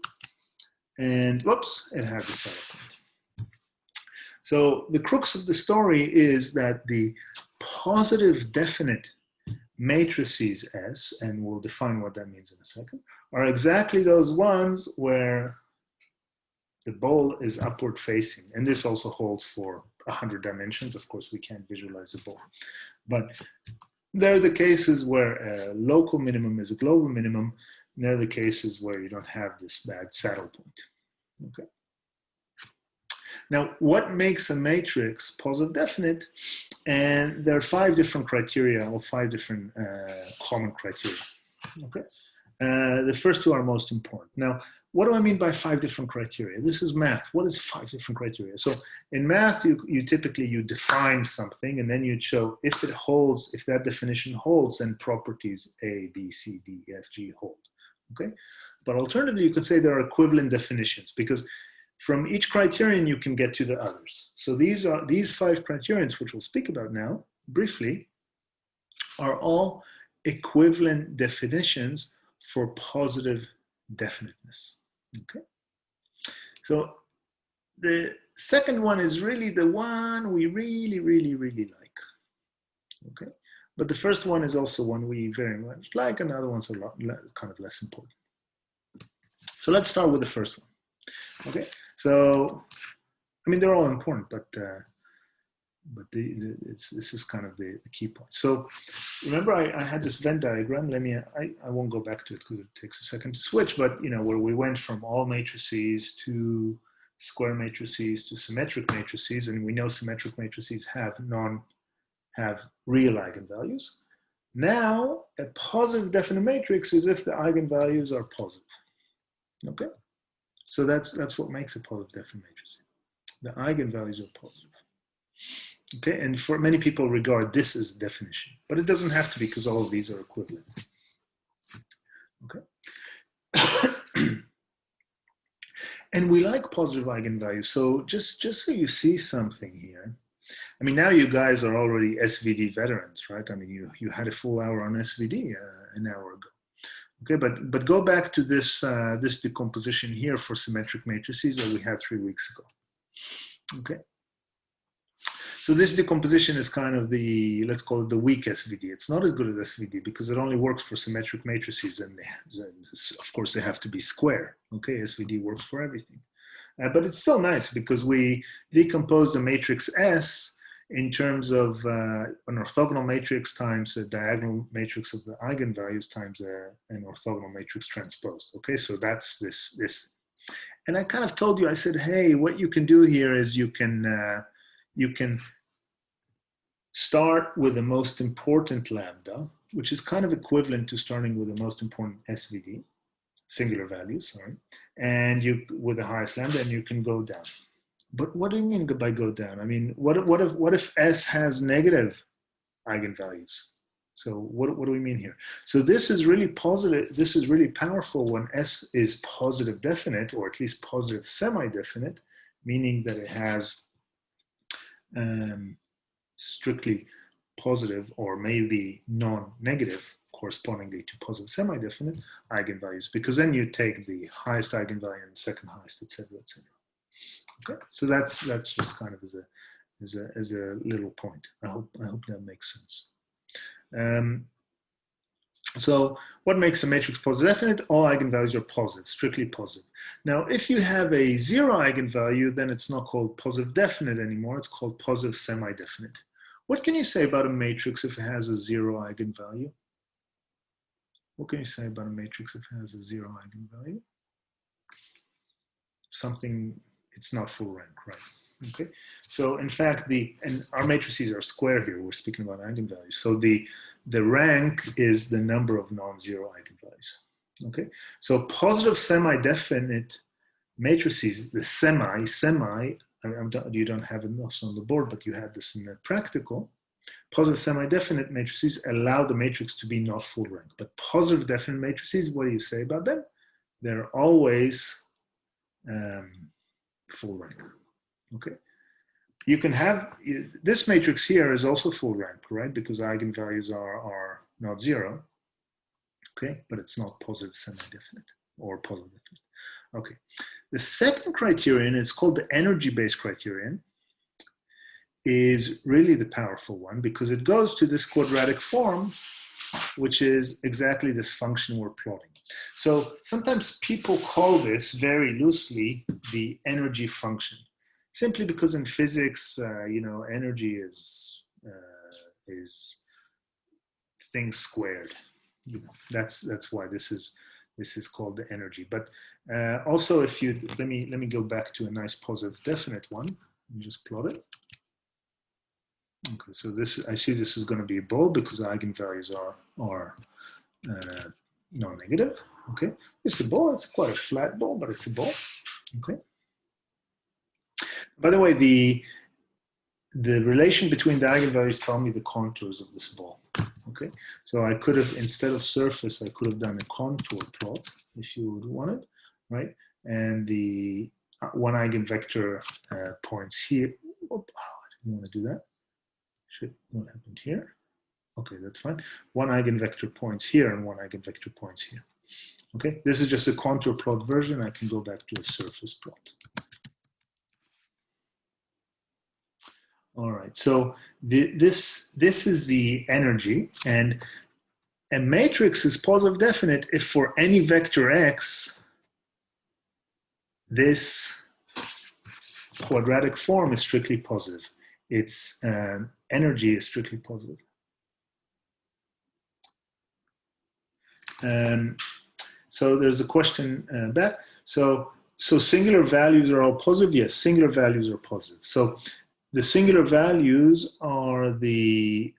Speaker 1: and whoops, it has a saddle point. So the crux of the story is that the positive definite matrices S, and we'll define what that means in a second, are exactly those ones where the ball is upward facing. And this also holds for 100 dimensions. Of course, we can't visualize the ball. But there are the cases where a local minimum is a global minimum. And there are the cases where you don't have this bad saddle point. Okay. Now, what makes a matrix positive definite? And there are 5 different criteria, or 5 different common criteria. Okay. The first 2 are most important. Now, what do I mean by 5 different criteria? This is math. What is 5 different criteria? So in math, you typically define something, and then you show if it holds, if that definition holds, then properties A, B, C, D, E, F, G hold. Okay. But alternatively, you could say there are equivalent definitions, because from each criterion you can get to the others. So these 5 criterions, which we'll speak about now briefly, are all equivalent definitions for positive definiteness. Okay. So the second one is really the one we really like. Okay. But the first one is also one we very much like, and the other ones are kind of less important. So let's start with the first one. Okay. So, I mean, they're all important, but this is kind of the key point. So remember, I had this Venn diagram. I won't go back to it because it takes a second to switch, but where we went from all matrices to square matrices to symmetric matrices, and we know symmetric matrices have real eigenvalues. Now, a positive definite matrix is if the eigenvalues are positive. Okay, so that's what makes a positive definite matrix. The eigenvalues are positive. Okay, and for many people regard this as definition, but it doesn't have to be because all of these are equivalent. Okay. And we like positive eigenvalues. So just so you see something here, I mean, now you guys are already SVD veterans, right? I mean, you had a full hour on SVD an hour ago. Okay, but go back to this this decomposition here for symmetric matrices that we had 3 weeks ago. Okay. So this decomposition is kind of the, let's call it the weak SVD. It's not as good as SVD because it only works for symmetric matrices, and of course they have to be square. Okay, SVD works for everything. But it's still nice because we decompose the matrix S in terms of an orthogonal matrix times a diagonal matrix of the eigenvalues times an orthogonal matrix transposed. Okay, so that's this. And I kind of told you, I said, hey, what you can do here is you can start with the most important lambda, which is kind of equivalent to starting with the most important SVD, singular values, sorry, and you with the highest lambda, and you can go down. But what do you mean by go down? I mean, what if S has negative eigenvalues? So what do we mean here? So this is really positive. This is really powerful when S is positive definite, or at least positive semi-definite, meaning that it has strictly positive or maybe non-negative correspondingly to positive semi-definite eigenvalues, because then you take the highest eigenvalue and the second highest, etc., etc. Okay, so that's just kind of as a little point. I hope that makes sense. So what makes a matrix positive definite? All eigenvalues are positive, strictly positive. Now, if you have a zero eigenvalue, then it's not called positive definite anymore. It's called positive semi-definite. What can you say about a matrix if it has a zero eigenvalue? What can you say about a matrix if it has a zero eigenvalue? Something, it's not full rank, right? Okay, so in fact, and our matrices are square here. We're speaking about eigenvalues. So the rank is the number of non-zero eigenvalues. Okay, so positive semi-definite matrices, the semi, you don't have this on the board, but you had this in the practical. Positive semi-definite matrices allow the matrix to be not full rank, but positive definite matrices, what do you say about them? They're always full rank. Okay, you can have, this matrix here is also full rank, right? Because eigenvalues are not zero. Okay, but it's not positive semi-definite or positive definite. Okay, the second criterion is called the energy-based criterion, is really the powerful one because it goes to this quadratic form, which is exactly this function we're plotting. So sometimes people call this very loosely the energy function, simply because in physics, you know, energy is things squared. You know, that's why this is called the energy. But also, if you let me go back to a nice positive definite one and just plot it. Okay, so this, I see this is going to be a ball because the eigenvalues are non-negative. Okay, it's a ball. It's quite a flat ball, but it's a ball. Okay. By the way, the relation between the eigenvalues tell me the contours of this ball. Okay, so I could have, instead of surface, I could have done a contour plot if you would want it, right? And the one eigenvector points here. Oh, I didn't want to do that. Shit, what happened here? Okay, that's fine. One eigenvector points here and one eigenvector points here. Okay, this is just a contour plot version. I can go back to a surface plot. All right, so this is the energy, and a matrix is positive definite if for any vector x, this quadratic form is strictly positive. Its energy is strictly positive. So there's a question back. So So singular values are all positive? Yes, singular values are positive. So the singular values are the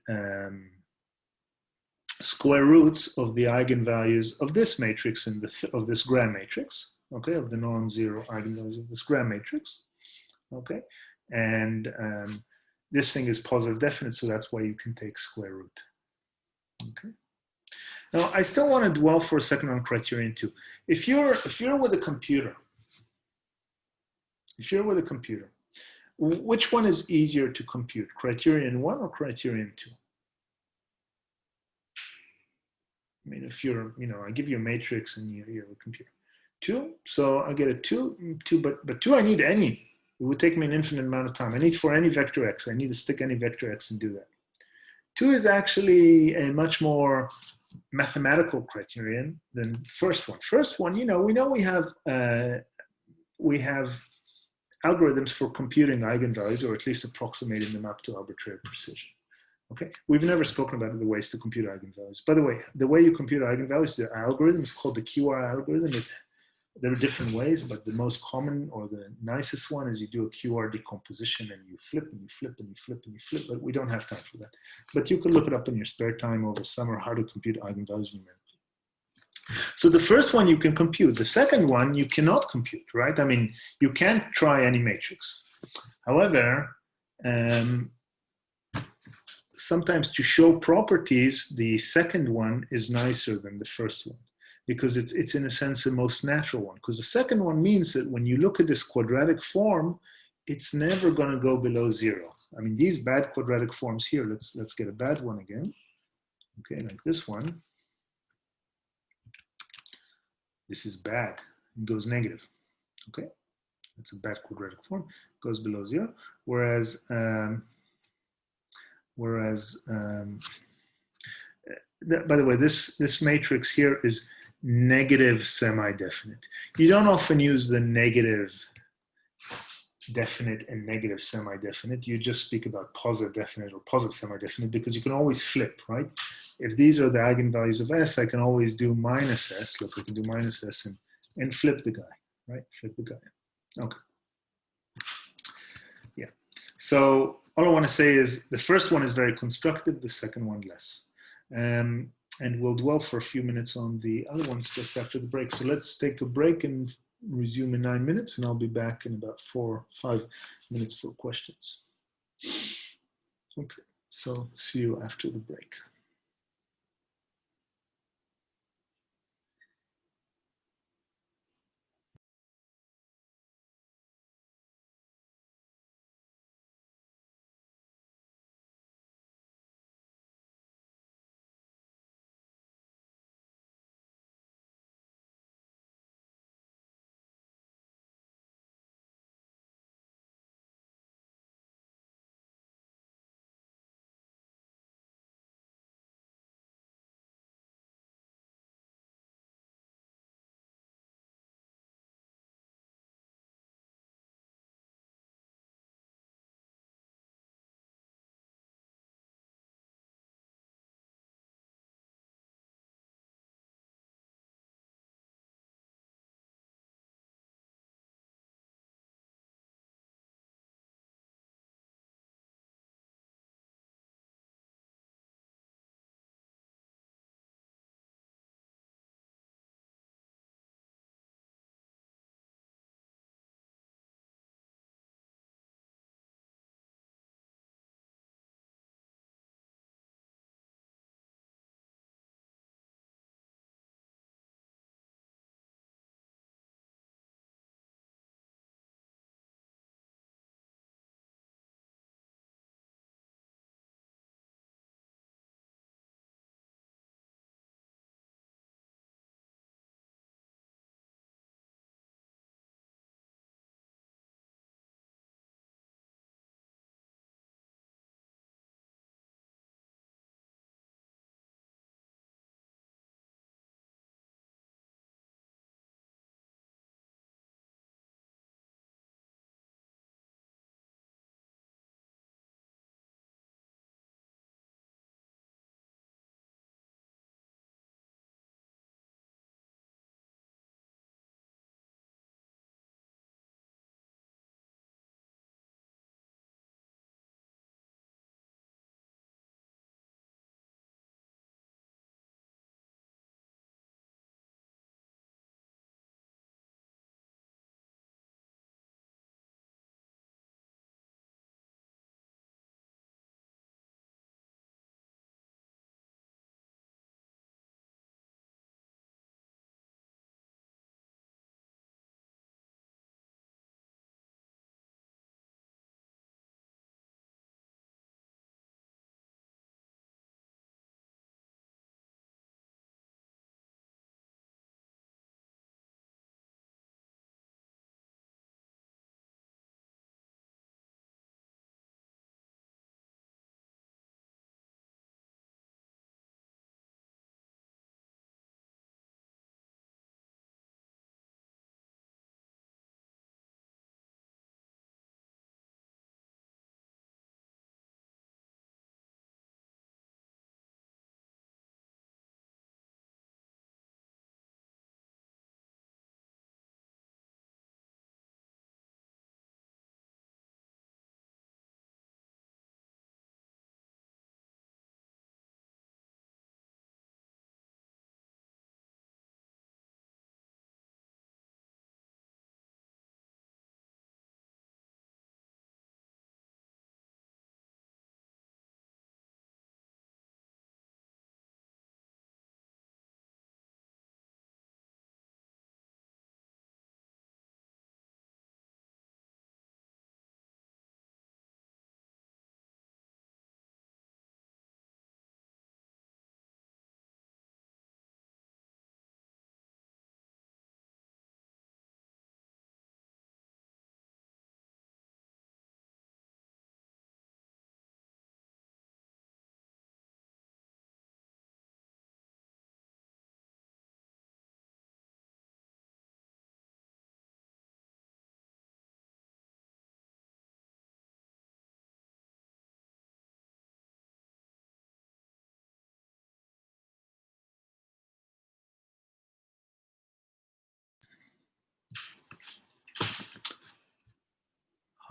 Speaker 1: square roots of the eigenvalues of this matrix and of this gram matrix, okay, of the non-zero eigenvalues of this gram matrix, okay? And this thing is positive definite, so that's why you can take square root, okay? Now, I still want to dwell for a second on criterion 2. If you're with a computer, which one is easier to compute, criterion 1 or criterion 2? I mean, if you're, I give you a matrix and you're a computer. 2, so I get a 2, but 2 I need any. It would take me an infinite amount of time. I need for any vector x. I need to stick any vector x and do that. 2 is actually a much more mathematical criterion than first one. First one, we know we have algorithms for computing eigenvalues, or at least approximating them up to arbitrary precision. Okay, we've never spoken about the ways to compute eigenvalues. By the way, the way you compute eigenvalues, the algorithm is called the QR algorithm. There are different ways, but the most common or the nicest one is you do a QR decomposition and you flip and you flip and you flip and you flip, but we don't have time for that. But you can look it up in your spare time over summer, how to compute eigenvalues numerically. So the first one you can compute. The second one you cannot compute, right? I mean, you can't try any matrix. However, sometimes to show properties, the second one is nicer than the first one, because it's in a sense the most natural one. Because the second one means that when you look at this quadratic form, it's never going to go below 0. I mean, these bad quadratic forms here, let's get a bad one again. Okay, like this one. This is bad. It goes negative. Okay, it's a bad quadratic form. It goes below 0. Whereas by the way, this matrix here is negative semi-definite. You don't often use the negative definite and negative semi-definite. You just speak about positive definite or positive semi-definite, because you can always flip, right? If these are the eigenvalues of S, I can always do minus S. Look, I can do minus S and flip the guy, right? Flip the guy. Okay. Yeah. So all I want to say is the first one is very constructive, the second one less. And we'll dwell for a few minutes on the other ones just after the break. So let's take a break and resume in 9 minutes, and I'll be back in about 4 or 5 minutes for questions. Okay, so see you after the break.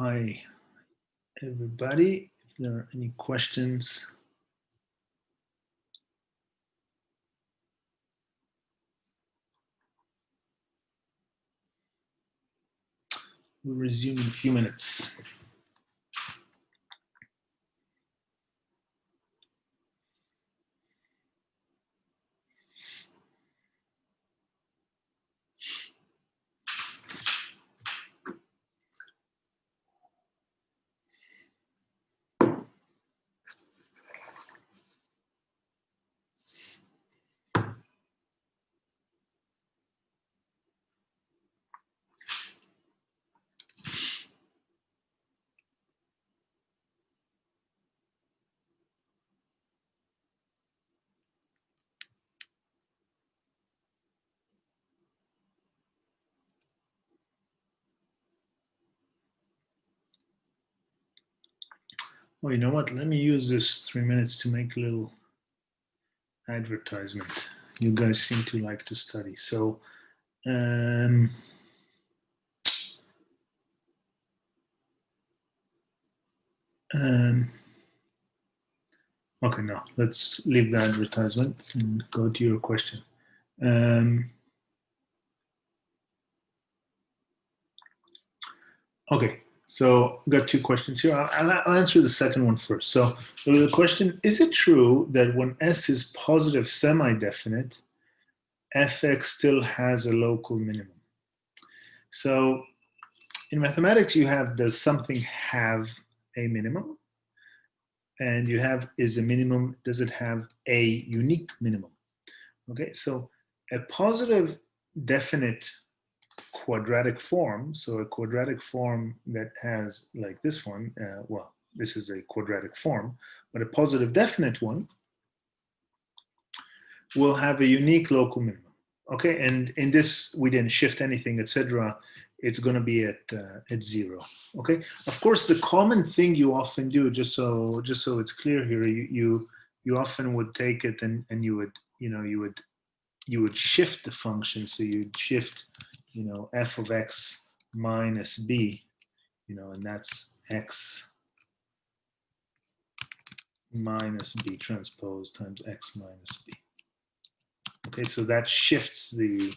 Speaker 1: Hi, everybody. If there are any questions. We'll resume in a few minutes. Oh, you know what? Let me use this 3 minutes to make a little advertisement. You guys seem to like to study. So, okay, no, let's leave the advertisement and go to your question. Okay, so I've got two questions here. I'll answer the second one first. So the question, is it true that when S is positive semi-definite, fx still has a local minimum? So in mathematics, you have, does something have a minimum? And you have, is a minimum, does it have a unique minimum? Okay, so a positive definite quadratic form, so a quadratic form that has, like this one, well, this is a quadratic form, but a positive definite one will have a unique local minimum. Okay, and in this we didn't shift anything, etc. It's going to be at 0. Okay, of course the common thing you often do, just so it's clear here, you often would take it and you would, you would shift the function. So you'd shift, f of x minus b, and that's x minus b transpose times x minus b. Okay, so that shifts the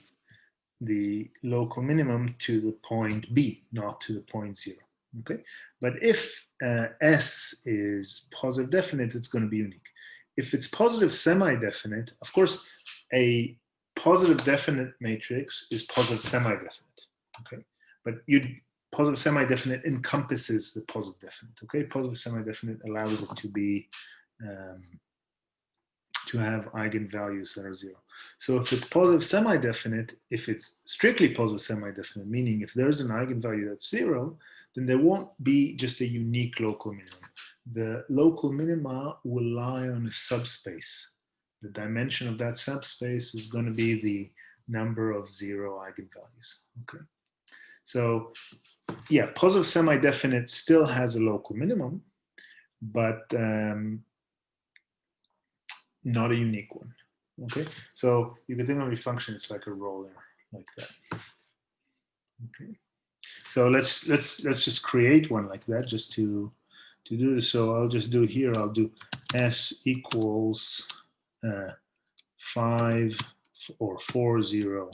Speaker 1: local minimum to the point b, not to the point 0. Okay, but if S is positive definite, it's going to be unique. If it's positive semi-definite, of course, a positive definite matrix is positive semi-definite. Okay, but positive semi-definite encompasses the positive definite. Okay, positive semi-definite allows it to be to have eigenvalues that are 0. So if it's positive semi-definite, if it's strictly positive semi-definite, meaning if there's an eigenvalue that's 0, then there won't be just a unique local minimum. The local minima will lie on a subspace. The dimension of that subspace is going to be the number of 0 eigenvalues. Okay. So yeah, positive semi-definite still has a local minimum, but not a unique one. Okay, so you can think of a function as like a roller, like that. Okay, so let's just create one like that, just to do this. So I'll just do here. I'll do S equals 5 or 4 0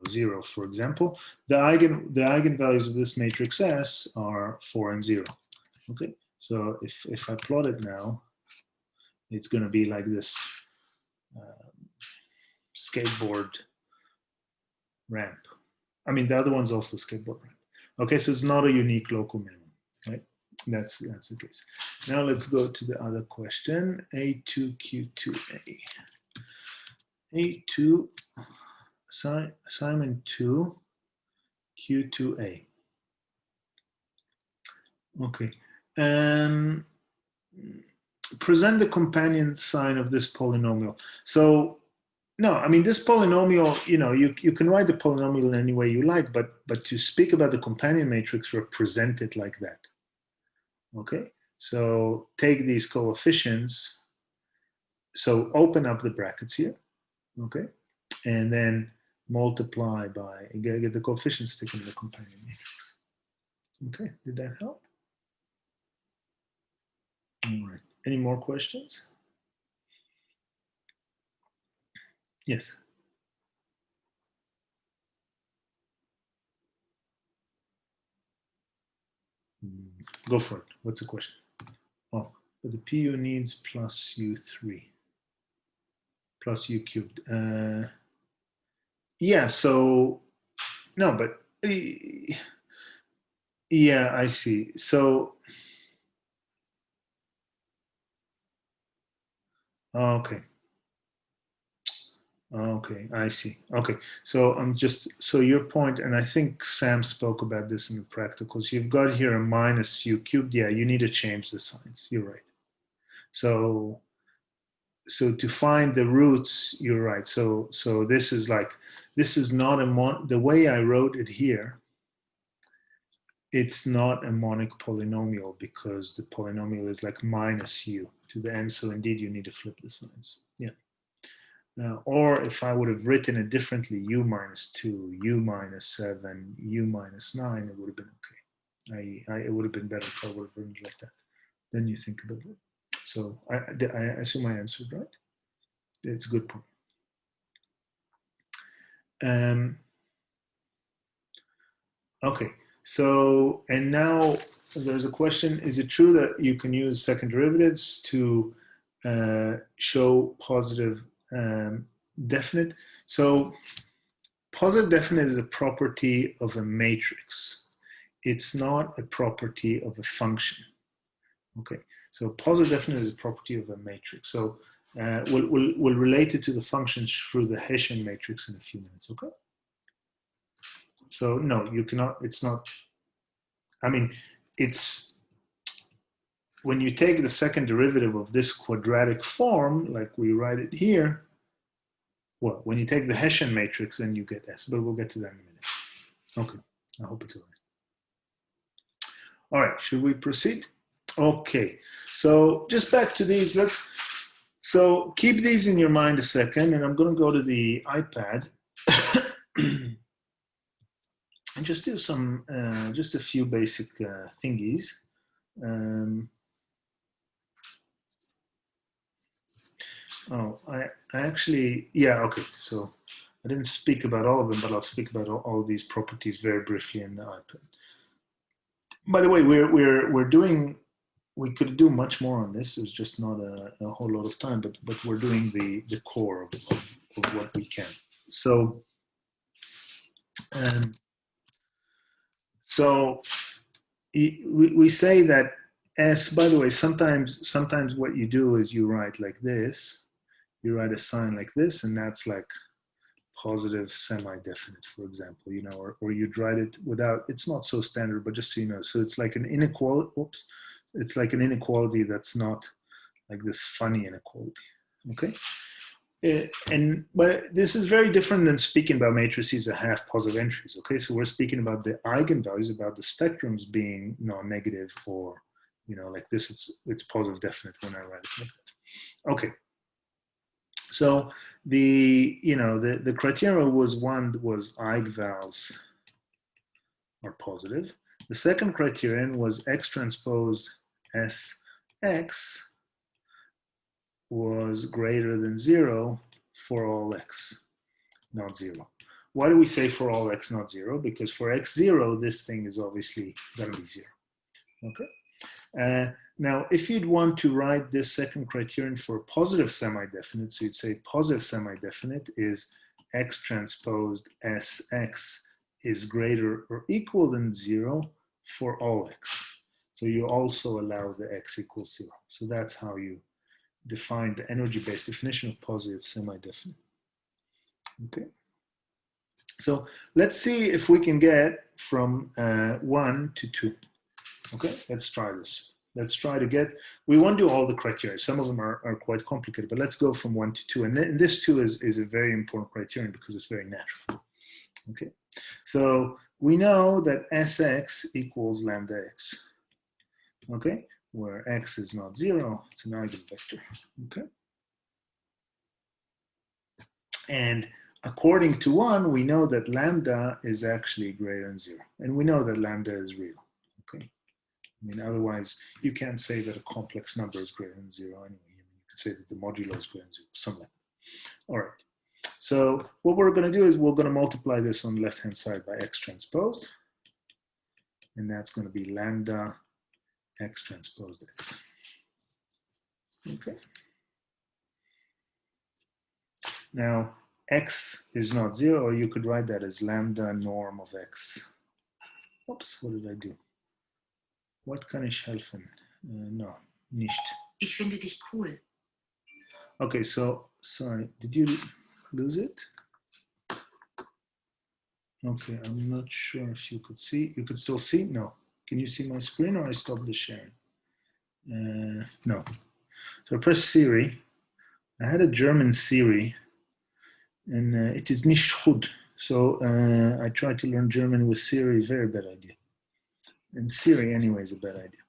Speaker 1: 0, for example. The eigenvalues of this matrix S are 4 and 0. Okay, so if I plot it now, it's going to be like this skateboard ramp. I mean, the other one's also skateboard ramp. Okay, so it's not a unique local minimum, right? That's the case. Now let's go to the other question. A2Q2A. A2, assignment 2, Q2A. Okay. Present the companion sign of this polynomial. So no, I mean, this polynomial, you can write the polynomial in any way you like, but to speak about the companion matrix, represent it like that. Okay, so take these coefficients, so open up the brackets here, okay, and then multiply by, get the coefficients taken in the companion matrix. Okay, did that help? All right, any more questions? Yes. Go for it. What's the question? Oh, but the PU needs plus U3 plus U cubed. Yeah, so no, but yeah, I see. So okay. Okay, I see. Okay, so I'm just, so your point, and I think Sam spoke about this in the practicals, you've got here a minus U cubed. Yeah, you need to change the signs. You're right. So to find the roots, you're right. So this is like, this is not a the way I wrote it here, it's not a monic polynomial because the polynomial is like minus U to the n. So indeed you need to flip the signs. Yeah. Or if I would have written it differently, u minus 2, u minus 7, u minus 9, it would have been okay. It would have been better if I would have written it like that. Then you think about it. So I assume I answered right. It's a good point. Okay, so, and now there's a question, is it true that you can use second derivatives to show positive definite? So positive definite is a property of a matrix. It's not a property of a function. Okay, so positive definite is a property of a matrix. So we'll relate it to the functions through the Hessian matrix in a few minutes, okay? So no, you cannot, it's not, I mean, it's, when you take the second derivative of this quadratic form, like we write it here, well, when you take the Hessian matrix, then you get S, but we'll get to that in a minute. Okay, I hope it's all right. All right, should we proceed? Okay, so just back to these, so keep these in your mind a second, and I'm gonna go to the iPad and just do some, just a few basic thingies. Oh, I actually, yeah, okay. So I didn't speak about all of them, but I'll speak about all these properties very briefly in the iPad. By the way, we're doing, we could do much more on this. It's just not a whole lot of time, but we're doing the core of what we can. So, so we say that S, by the way, sometimes what you do is you write like this, you write a sign like this, and that's like positive semi-definite, for example, you know, or you'd write it without, it's not so standard, but just so you know, so it's like an inequality, oops, it's like an inequality that's not like this funny inequality, okay? But this is very different than speaking about matrices that have positive entries, okay? So we're speaking about the eigenvalues, about the spectrums being non-negative, or, you know, like this, it's positive definite when I write it like that. Okay. So the, you know, the criteria was, one was eigenvalues are positive. The second criterion was X transpose Sx was greater than 0 for all X not 0. Why do we say for all X not 0? Because for X 0, this thing is obviously going to be 0. Okay. Now, if you'd want to write this second criterion for positive semi-definite, so you'd say positive semi-definite is X transposed Sx is greater or equal than 0 for all X. So you also allow the X equals 0. So that's how you define the energy-based definition of positive semi-definite. Okay. So let's see if we can get from 1 to 2. Okay, let's try this. Let's try to get, we won't do all the criteria. Some of them are quite complicated, but let's go from 1 to 2. And this 2 is a very important criterion because it's very natural. Okay, so we know that Sx equals lambda x. Okay, where x is not 0, it's an eigenvector. Okay, and according to 1, we know that lambda is actually greater than 0. And we know that lambda is real. I mean, otherwise, you can't say that a complex number is greater than 0 anyway. I mean, you can say that the modulo is greater than 0, something like that. All right. So what we're going to do is we're going to multiply this on the left-hand side by x transposed. And that's going to be lambda x transposed x. Okay. Now, x is not 0, or you could write that as lambda norm of x. Oops, what did I do? What kann ich helfen? No, nicht.
Speaker 4: Ich finde dich cool.
Speaker 1: Okay, so, sorry, did you lose it? Okay, I'm not sure if you could see. You could still see? No. Can you see my screen, or I stopped the sharing? No. So I press Siri. I had a German Siri, and it is nicht gut. So I tried to learn German with Siri, very bad idea. And Siri anyway is a bad idea.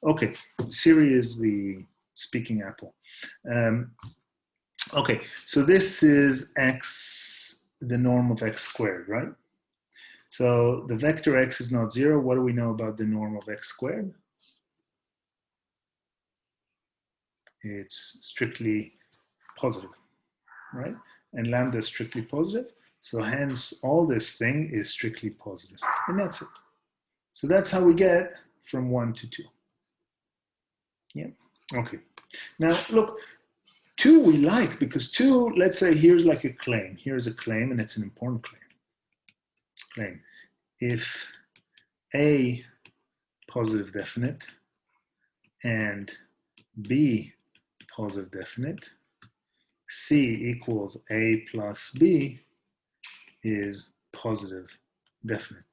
Speaker 1: Okay, Siri is the speaking Apple. Okay, so this is x, the norm of x squared, right? So the vector x is not 0. What do we know about the norm of x squared? It's strictly positive, right? And lambda is strictly positive. So hence all this thing is strictly positive. And that's it. So that's how we get from 1 to 2. Yeah, okay. Now look, 2 we like because 2, let's say here's like a claim. Here's a claim, and it's an important claim. If A positive definite and B positive definite, C equals A plus B is positive definite.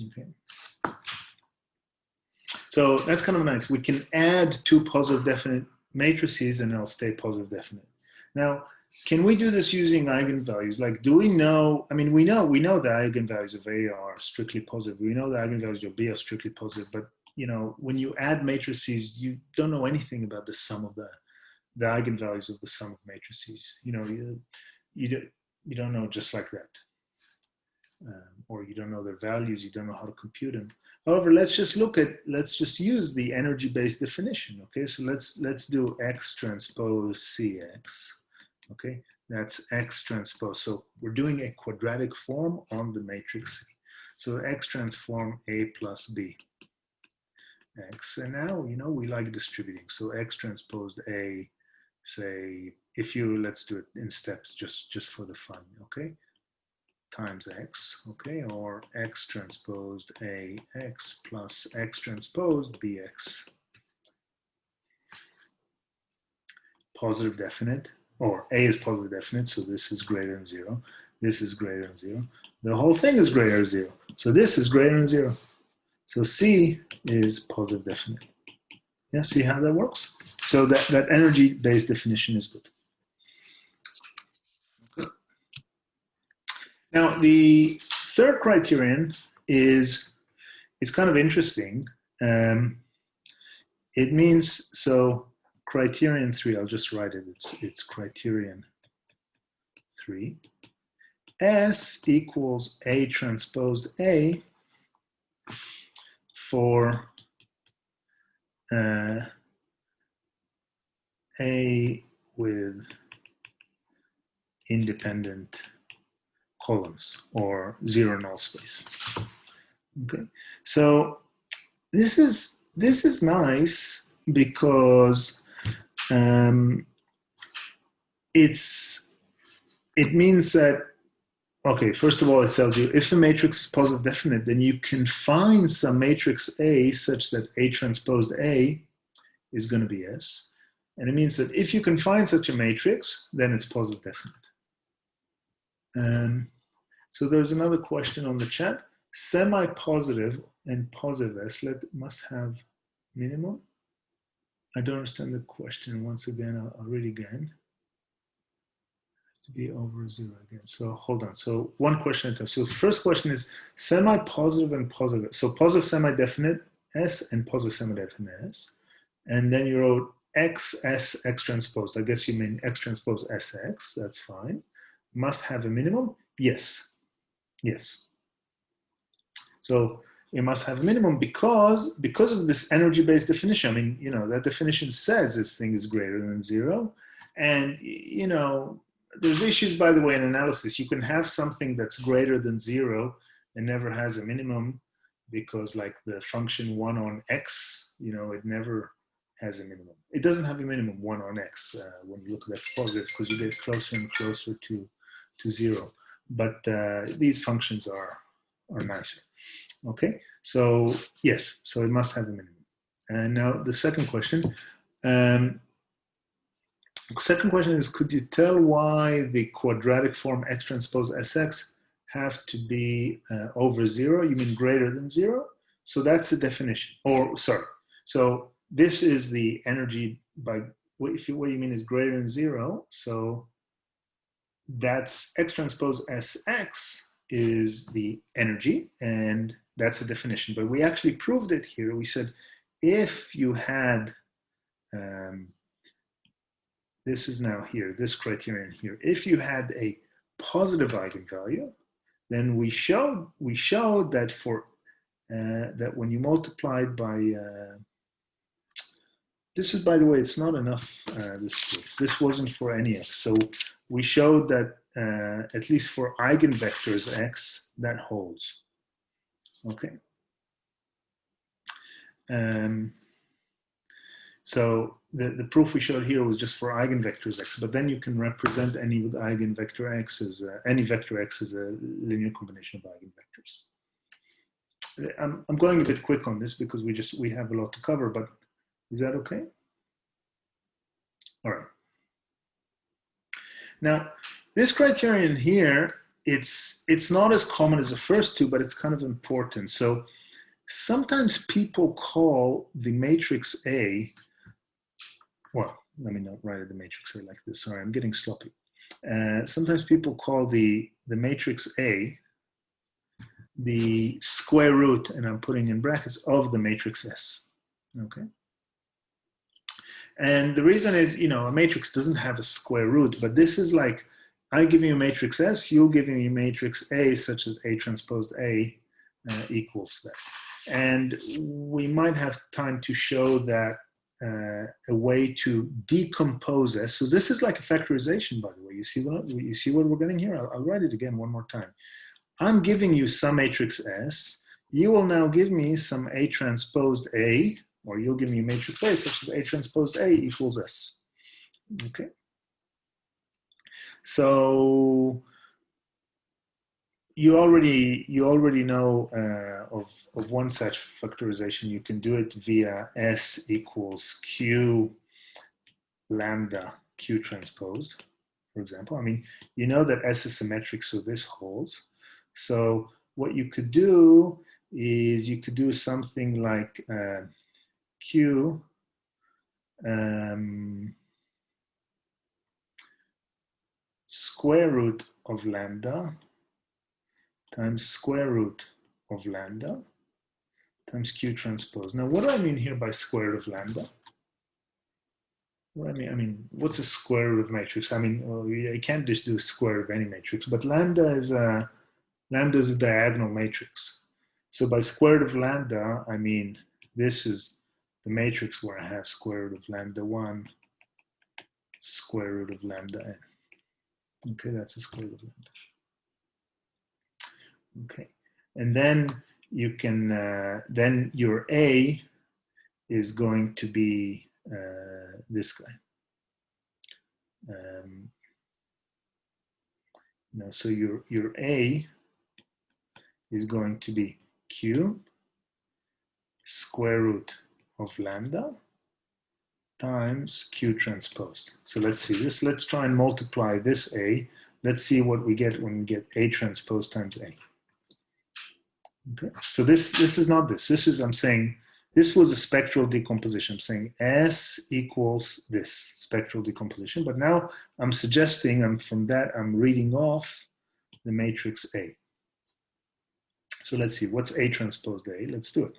Speaker 1: Okay. So that's kind of nice. We can add 2 positive definite matrices and they'll stay positive definite. Now, can we do this using eigenvalues? Like, do we know, I mean, we know the eigenvalues of A are strictly positive. We know the eigenvalues of B are strictly positive, but you know, when you add matrices, you don't know anything about the sum of the eigenvalues of the sum of matrices. You know, you don't know just like that. Or you don't know their values, you don't know how to compute them. However, let's just use the energy-based definition, okay? So let's do x transpose cx, okay? That's x transpose. So we're doing a quadratic form on the matrix C. So x transform A plus B. X, and now, you know, we like distributing. So x transposed A, say, let's do it in steps just for the fun, okay? Times x, okay, or x transposed ax plus x transposed bx. Positive definite, or a is positive definite, so this is greater than 0. This is greater than 0. The whole thing is greater than 0. So this is greater than 0. So C is positive definite. Yeah, see how that works? So that energy-based definition is good. Now, the third criterion is kind of interesting. It means, so criterion 3, I'll just write it, it's criterion 3. S equals A transposed A for A with independent columns or 0 null space. Okay, so this is nice because it means that, okay, first of all, it tells you if the matrix is positive definite, then you can find some matrix A such that A transposed A is going to be S. And it means that if you can find such a matrix, then it's positive definite. So there's another question on the chat. Semi-positive and positive S must have minimum. I don't understand the question. Once again, I'll read again. To be over 0 again. So hold on. So one question at a time. So the first question is semi-positive and positive. So positive semi-definite S and positive semi-definite S. And then you wrote X, S, X transposed. I guess you mean X transpose SX. That's fine. Must have a minimum? Yes. Yes. So it must have a minimum because of this energy-based definition. I mean, you know, that definition says this thing is greater than 0. And, you know, there's issues, by the way, in analysis. You can have something that's greater than 0 and never has a minimum because, like, the function 1 on x, you know, it never has a minimum. It doesn't have a minimum 1 on x when you look at x positive, because you get closer and closer to 0. But these functions are nicer. Okay, so yes, so it must have a minimum. And now the second question. Second question is, could you tell why the quadratic form x transpose sx have to be over 0? You mean greater than 0? So that's the definition. Or sorry, so this is the energy by, if what you mean is greater than 0, so that's x transpose sx is the energy, and that's a definition. But we actually proved it here. We said if you had, this is now here, this criterion here, if you had a positive eigenvalue, then we showed that for that when you multiplied by this is, by the way, it's not enough. This wasn't for any x. So we showed that at least for eigenvectors x, that holds. Okay. So the proof we showed here was just for eigenvectors x, but then you can represent any eigenvector x as any vector x as a linear combination of eigenvectors. I'm going a bit quick on this because we have a lot to cover, but is that okay? All right. Now, this criterion here, it's not as common as the first two, but it's kind of important. So sometimes people call the matrix A, well, let me not write the matrix A like this. Sorry, I'm getting sloppy. Sometimes people call the matrix A the square root, and I'm putting in brackets, of the matrix S. Okay. And the reason is, you know, a matrix doesn't have a square root, but this is like, I give you a matrix S, you'll give me a matrix A, such that A transpose A equals that. And we might have time to show that a way to decompose S. So this is like a factorization, by the way. You see what we're getting here? I'll write it again one more time. I'm giving you some matrix S. You will now give me some A transposed A, or you'll give me a matrix A such as A transposed A equals S. Okay. So you already know of one such factorization. You can do it via S equals Q lambda Q transposed, for example. I mean, you know that S is symmetric, so this holds. So what you could do is you could do something like Q square root of lambda times square root of lambda times Q transpose. Now, what do I mean here by square root of lambda? Well, I mean, what's a square root of matrix? I mean, well, you can't just do a square of any matrix, but lambda is a diagonal matrix. So by square root of lambda, I mean, this is the matrix where I have square root of lambda 1, square root of lambda n. Okay, that's a square root of lambda. Okay, and then you can, then your A is going to be this guy. Now, so your A is going to be Q square root of lambda times Q transposed. So let's see this. Let's try and multiply this A. Let's see what we get when we get A transpose times A. Okay. So this is not this. This is, I'm saying, this was a spectral decomposition. I'm saying S equals this spectral decomposition. But now I'm suggesting, from that, I'm reading off the matrix A. So let's see, what's A transposed A? Let's do it.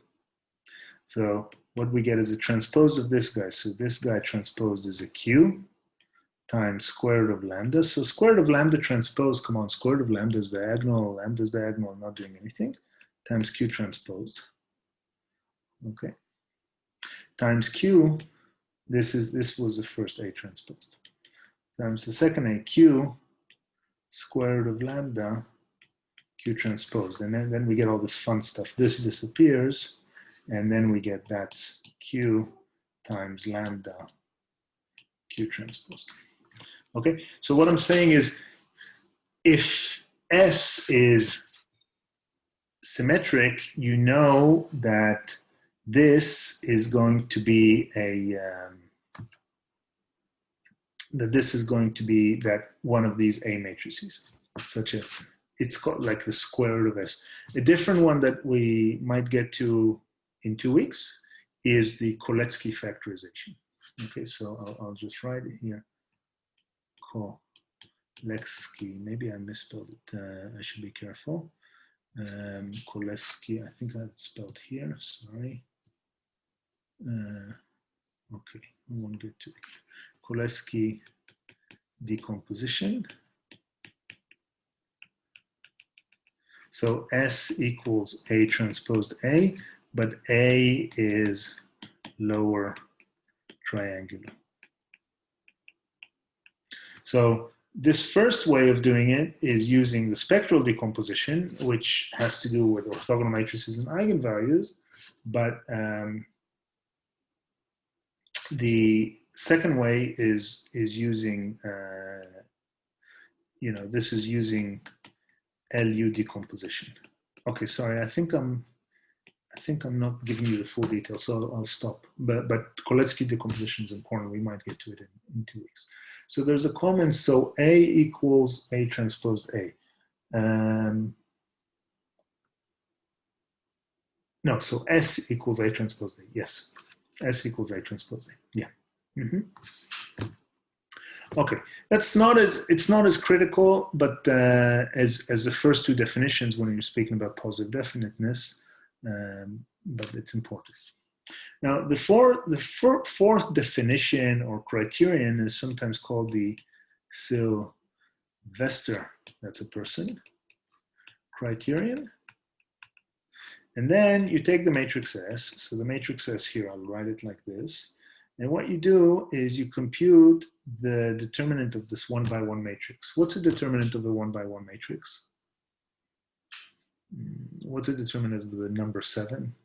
Speaker 1: So what we get is a transpose of this guy. So this guy transposed is a Q times square root of lambda. So square root of lambda transpose, come on, square root of lambda is diagonal, I'm not doing anything, times Q transpose. Okay. Times Q, this was the first A transpose. Times the second A, Q square root of lambda Q transposed. And then we get all this fun stuff. This disappears, and then we get that's Q times lambda Q transposed. Okay, so what I'm saying is, if S is symmetric, you know that this is going to be a that one of these A matrices, such as it's called like the square root of S. A different one that we might get to in 2 weeks is the Koletsky factorization. Okay, so I'll just write it here. Koletsky, maybe I misspelled it. I should be careful. Koletsky, I think I spelled here, sorry. Okay, I won't get to it. Koletsky decomposition. So S equals A transposed A, but A is lower triangular. So this first way of doing it is using the spectral decomposition, which has to do with orthogonal matrices and eigenvalues, but the second way is using, this is using LU decomposition. Okay, sorry, I think I'm not giving you the full details, so I'll stop. But Koletsky decomposition is important. We might get to it in 2 weeks. So there's a comment. So A equals A transposed A. No, so S equals A transpose A. Yes, S equals A transpose A. Yeah. Okay, it's not as critical, but as the first two definitions when you're speaking about positive definiteness, but it's important. Now, the fourth definition or criterion is sometimes called the Sylvester, that's a person, criterion. And then you take the matrix S. So the matrix S here, I'll write it like this. And what you do is you compute the determinant of this 1-by-1 matrix. What's the determinant of the 1-by-1 matrix? What's the determinant of the number 7?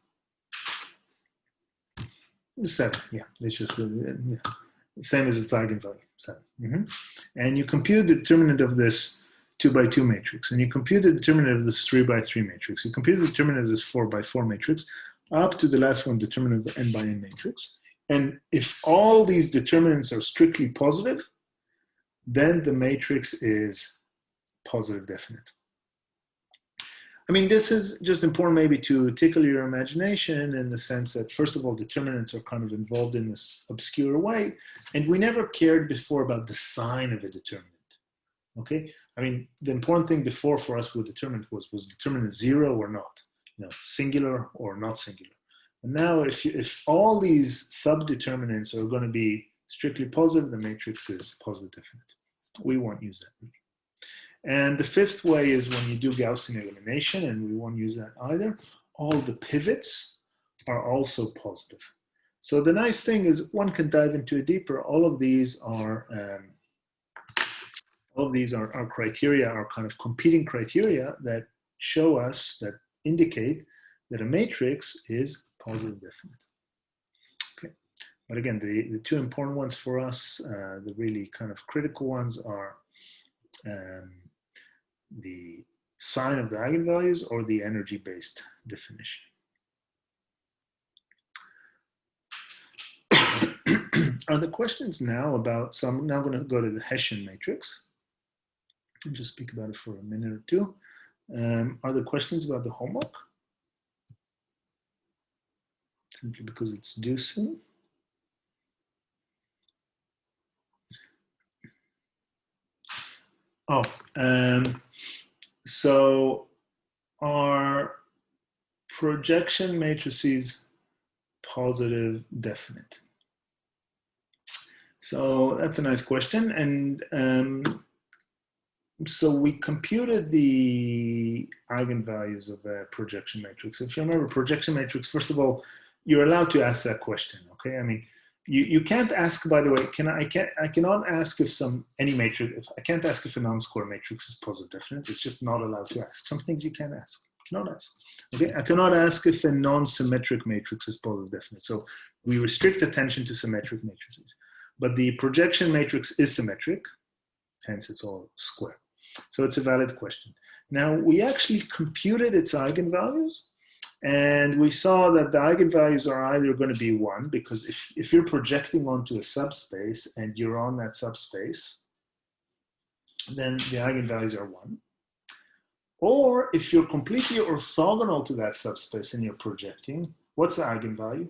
Speaker 1: 7, yeah. It's just same as its eigenvalue, 7. And you compute the determinant of this 2-by-2 matrix, and you compute the determinant of this 3-by-3 matrix. You compute the determinant of this 4-by-4 matrix, up to the last one, determinant of the n-by-n matrix. And if all these determinants are strictly positive, then the matrix is positive definite. I mean, this is just important maybe to tickle your imagination in the sense that, first of all, determinants are kind of involved in this obscure way, and we never cared before about the sign of a determinant. Okay, I mean, the important thing before for us with determinant was determinant 0 or not, singular or not singular. And now, if all these subdeterminants are going to be strictly positive, the matrix is positive definite. We won't use that really. And the fifth way is when you do Gaussian elimination, and we won't use that either. All the pivots are also positive. So the nice thing is one can dive into it deeper. All of these are criteria, are kind of competing criteria that show us, that indicate that a matrix is positive definite. Okay, but again, the two important ones for us, the really kind of critical ones are the sign of the eigenvalues or the energy-based definition. Are the questions now about, so I'm now going to go to the Hessian matrix and just speak about it for a minute or two. Are there questions about the homework? Simply because it's due soon. Oh, so are projection matrices positive definite? So that's a nice question. And so we computed the eigenvalues of a projection matrix. If you remember projection matrix, first of all, you're allowed to ask that question, okay? I mean, you can't ask, by the way, I cannot ask if any matrix, I can't ask if a non-square matrix is positive definite. It's just not allowed to ask. Some things you can't ask, cannot ask, okay? I cannot ask if a non-symmetric matrix is positive definite. So we restrict attention to symmetric matrices. But the projection matrix is symmetric, hence it's all square. So it's a valid question. Now we actually computed its eigenvalues, and we saw that the eigenvalues are either going to be 1, because if you're projecting onto a subspace and you're on that subspace, then the eigenvalues are 1. Or if you're completely orthogonal to that subspace and you're projecting, what's the eigenvalue?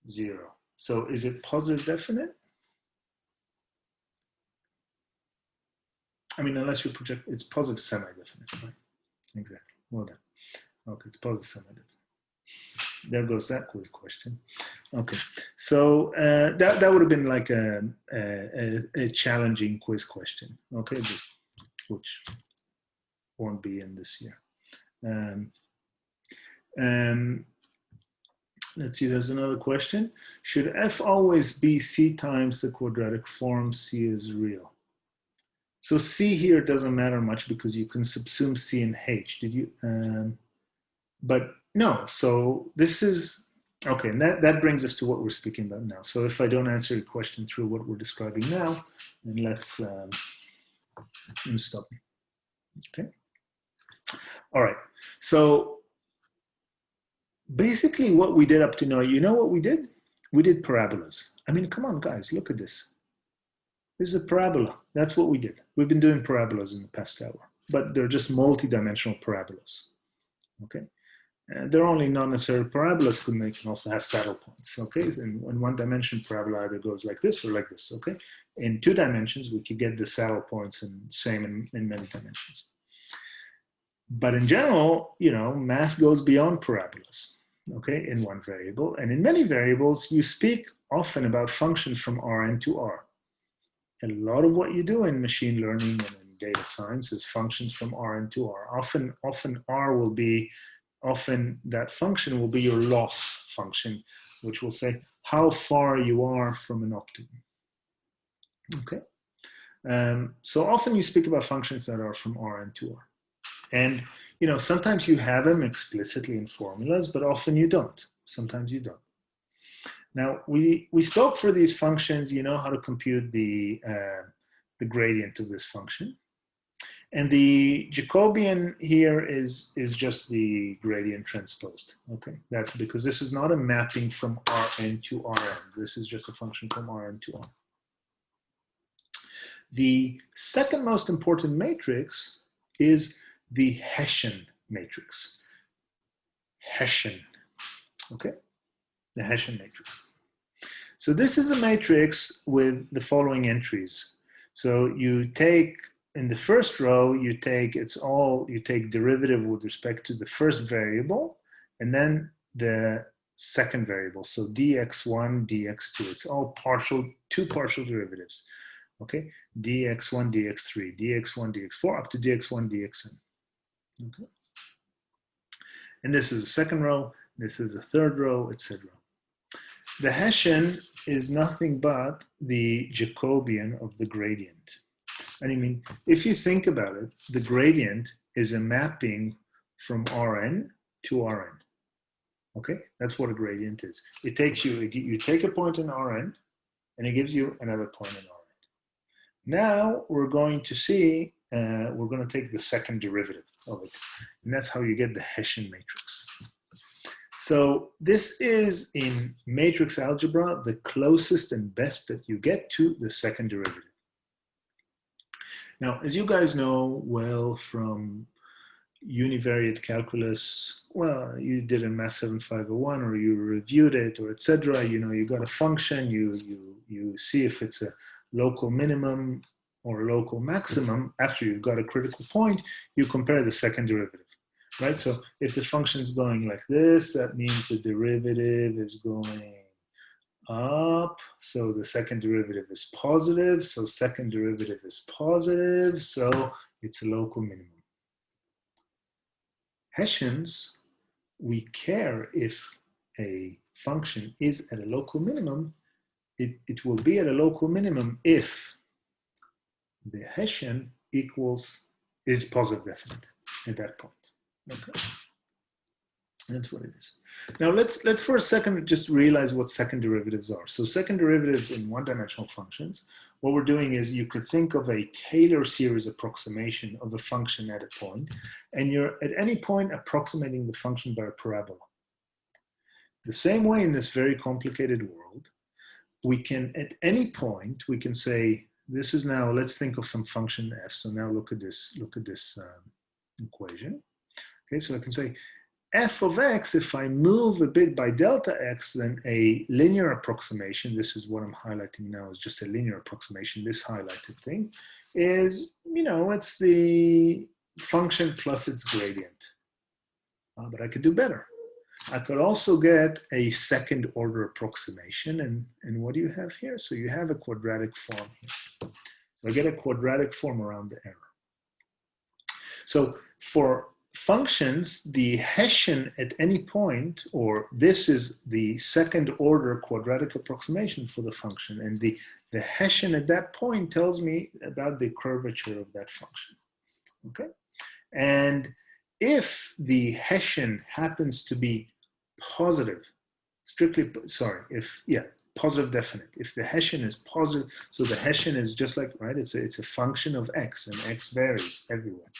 Speaker 1: 0. So is it positive definite? I mean, unless you project, it's positive semi-definite, right? Exactly, well done. Okay, it's positive semi-definite. There goes that quiz question. Okay, so that would have been like a challenging quiz question, okay, which won't be in this year. Let's see, there's another question. Should F always be C times the quadratic form C is real? So C here doesn't matter much because you can subsume C and H. Did you? But no, so this is, okay, and that brings us to what we're speaking about now. So if I don't answer your question through what we're describing now, then let's stop. Okay. All right, so basically what we did up to now, you know what we did? We did parabolas. I mean, come on, guys, look at this. This is a parabola. That's what we did. We've been doing parabolas in the past hour, but they're just multi-dimensional parabolas, okay? And they're only non-necessary parabolas, and they can also have saddle points, okay? In one-dimension, parabola either goes like this or like this, okay? In 2 dimensions, we could get the saddle points, and same in many dimensions. But in general, you know, math goes beyond parabolas, okay, in one variable. And in many variables, you speak often about functions from Rn to R. A lot of what you do in machine learning and in data science is functions from Rn to R. Often R will be, that function will be your loss function, which will say how far you are from an optimum. Okay, so often you speak about functions that are from Rn to R. And, you know, sometimes you have them explicitly in formulas, but often you don't. Sometimes you don't. Now, we spoke for these functions, you know how to compute the gradient of this function. And the Jacobian here is just the gradient transposed. Okay, that's because this is not a mapping from Rn to Rn. This is just a function from Rn to R. The second most important matrix is the Hessian matrix. Hessian, okay? The Hessian matrix. So this is a matrix with the following entries. So you take, in the first row, you take derivative with respect to the first variable, and then the second variable. So dx1, dx2, it's all two partial derivatives. Okay, dx1, dx3, dx1, dx4, up to dx1, dxn. Okay. And this is the second row, this is the third row, etc. The Hessian is nothing but the Jacobian of the gradient. And I mean, if you think about it, the gradient is a mapping from Rn to Rn. Okay, that's what a gradient is. It takes you take a point in Rn, and it gives you another point in Rn. Now we're going to see, we're going to take the second derivative of it. And that's how you get the Hessian matrix. So this is, in matrix algebra, the closest and best that you get to the second derivative. Now, as you guys know well from univariate calculus, well, you did in MATH7501, or you reviewed it, or etc. You know, you got a function, you see if it's a local minimum or local maximum. After you've got a critical point, you compare the second derivative, right? So if the function is going like this, that means the derivative is going up, so the second derivative is positive, so second derivative is positive, so it's a local minimum. Hessians, we care if a function is at a local minimum. It will be at a local minimum if the Hessian is positive definite at that point. Okay, that's what it is. Now let's for a second just realize what second derivatives are. So second derivatives in one-dimensional functions, what we're doing is you could think of a Taylor series approximation of a function at a point, and you're at any point approximating the function by a parabola. The same way in this very complicated world, we can at any point we can say this is now, let's think of some function f. So now look at this equation. Okay, so I can say f of x, if I move a bit by delta x, then a linear approximation, this is what I'm highlighting now, is just a linear approximation, this highlighted thing, is, you know, it's the function plus its gradient. But I could do better. I could also get a second order approximation, and what do you have here? So you have a quadratic form here. So I get a quadratic form around the error. So for functions, the Hessian at any point, or this is the second order quadratic approximation for the function, and the Hessian at that point tells me about the curvature of that function. Okay, and if the Hessian happens to be positive, positive definite. If the Hessian is positive, so the Hessian is just like, right, it's a function of x, and x varies everywhere.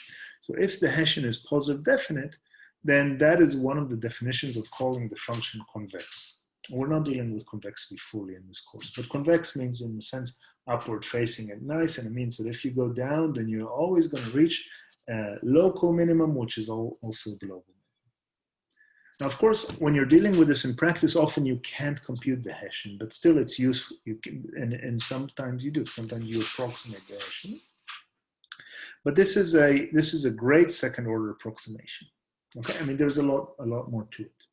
Speaker 1: So if the Hessian is positive definite, then that is one of the definitions of calling the function convex. We're not dealing with convexity fully in this course, but convex means in the sense upward facing and nice, and it means that if you go down, then you're always going to reach local minimum, which is also global minimum. Now, of course, when you're dealing with this in practice, often you can't compute the Hessian, but still it's useful. You can, and sometimes you do. Sometimes you approximate the Hessian. But this is a great second order approximation. Okay, I mean there's a lot more to it.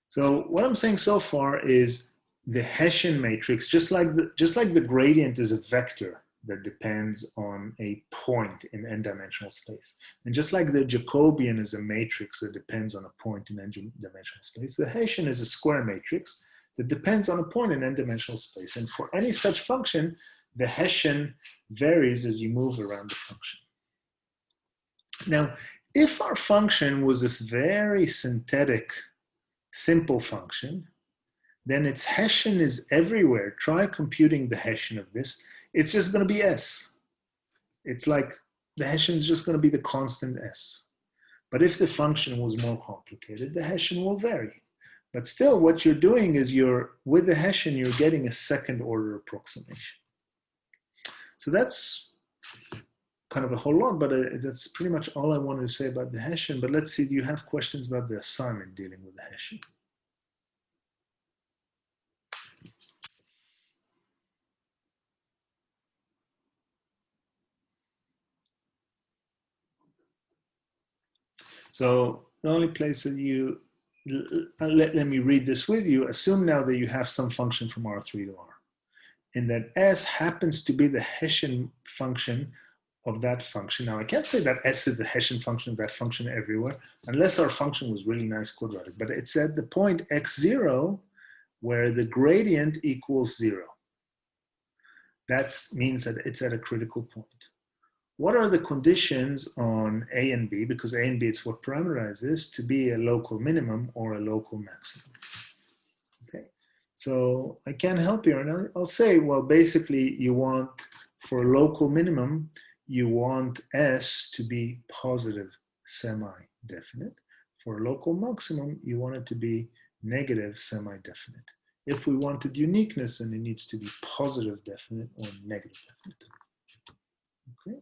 Speaker 1: So what I'm saying so far is the Hessian matrix, just like the gradient is a vector that depends on a point in n-dimensional space. And just like the Jacobian is a matrix that depends on a point in n-dimensional space, the Hessian is a square matrix that depends on a point in n-dimensional space. And for any such function, the Hessian varies as you move around the function. Now, if our function was this very synthetic, simple function, then its Hessian is everywhere. Try computing the Hessian of this. It's just going to be S. It's like the Hessian is just going to be the constant S. But if the function was more complicated, the Hessian will vary. But still, what you're doing is with the Hessian, you're getting a second order approximation. So that's kind of a whole lot, but that's pretty much all I wanted to say about the Hessian. But let's see, do you have questions about the assignment dealing with the Hessian? So the only place that let me read this with you. Assume now that you have some function from R3 to R, and that S happens to be the Hessian function of that function. Now I can't say that S is the Hessian function of that function everywhere, unless our function was really nice quadratic, but it's at the point x0 where the gradient equals 0. That means that it's at a critical point. What are the conditions on A and B, because A and B, it's what parameterizes, to be a local minimum or a local maximum? Okay, so I can't help you, and I'll say, well, basically you want, for a local minimum, you want S to be positive semi-definite. For a local maximum, you want it to be negative semi-definite. If we wanted uniqueness, then it needs to be positive definite or negative definite. Okay.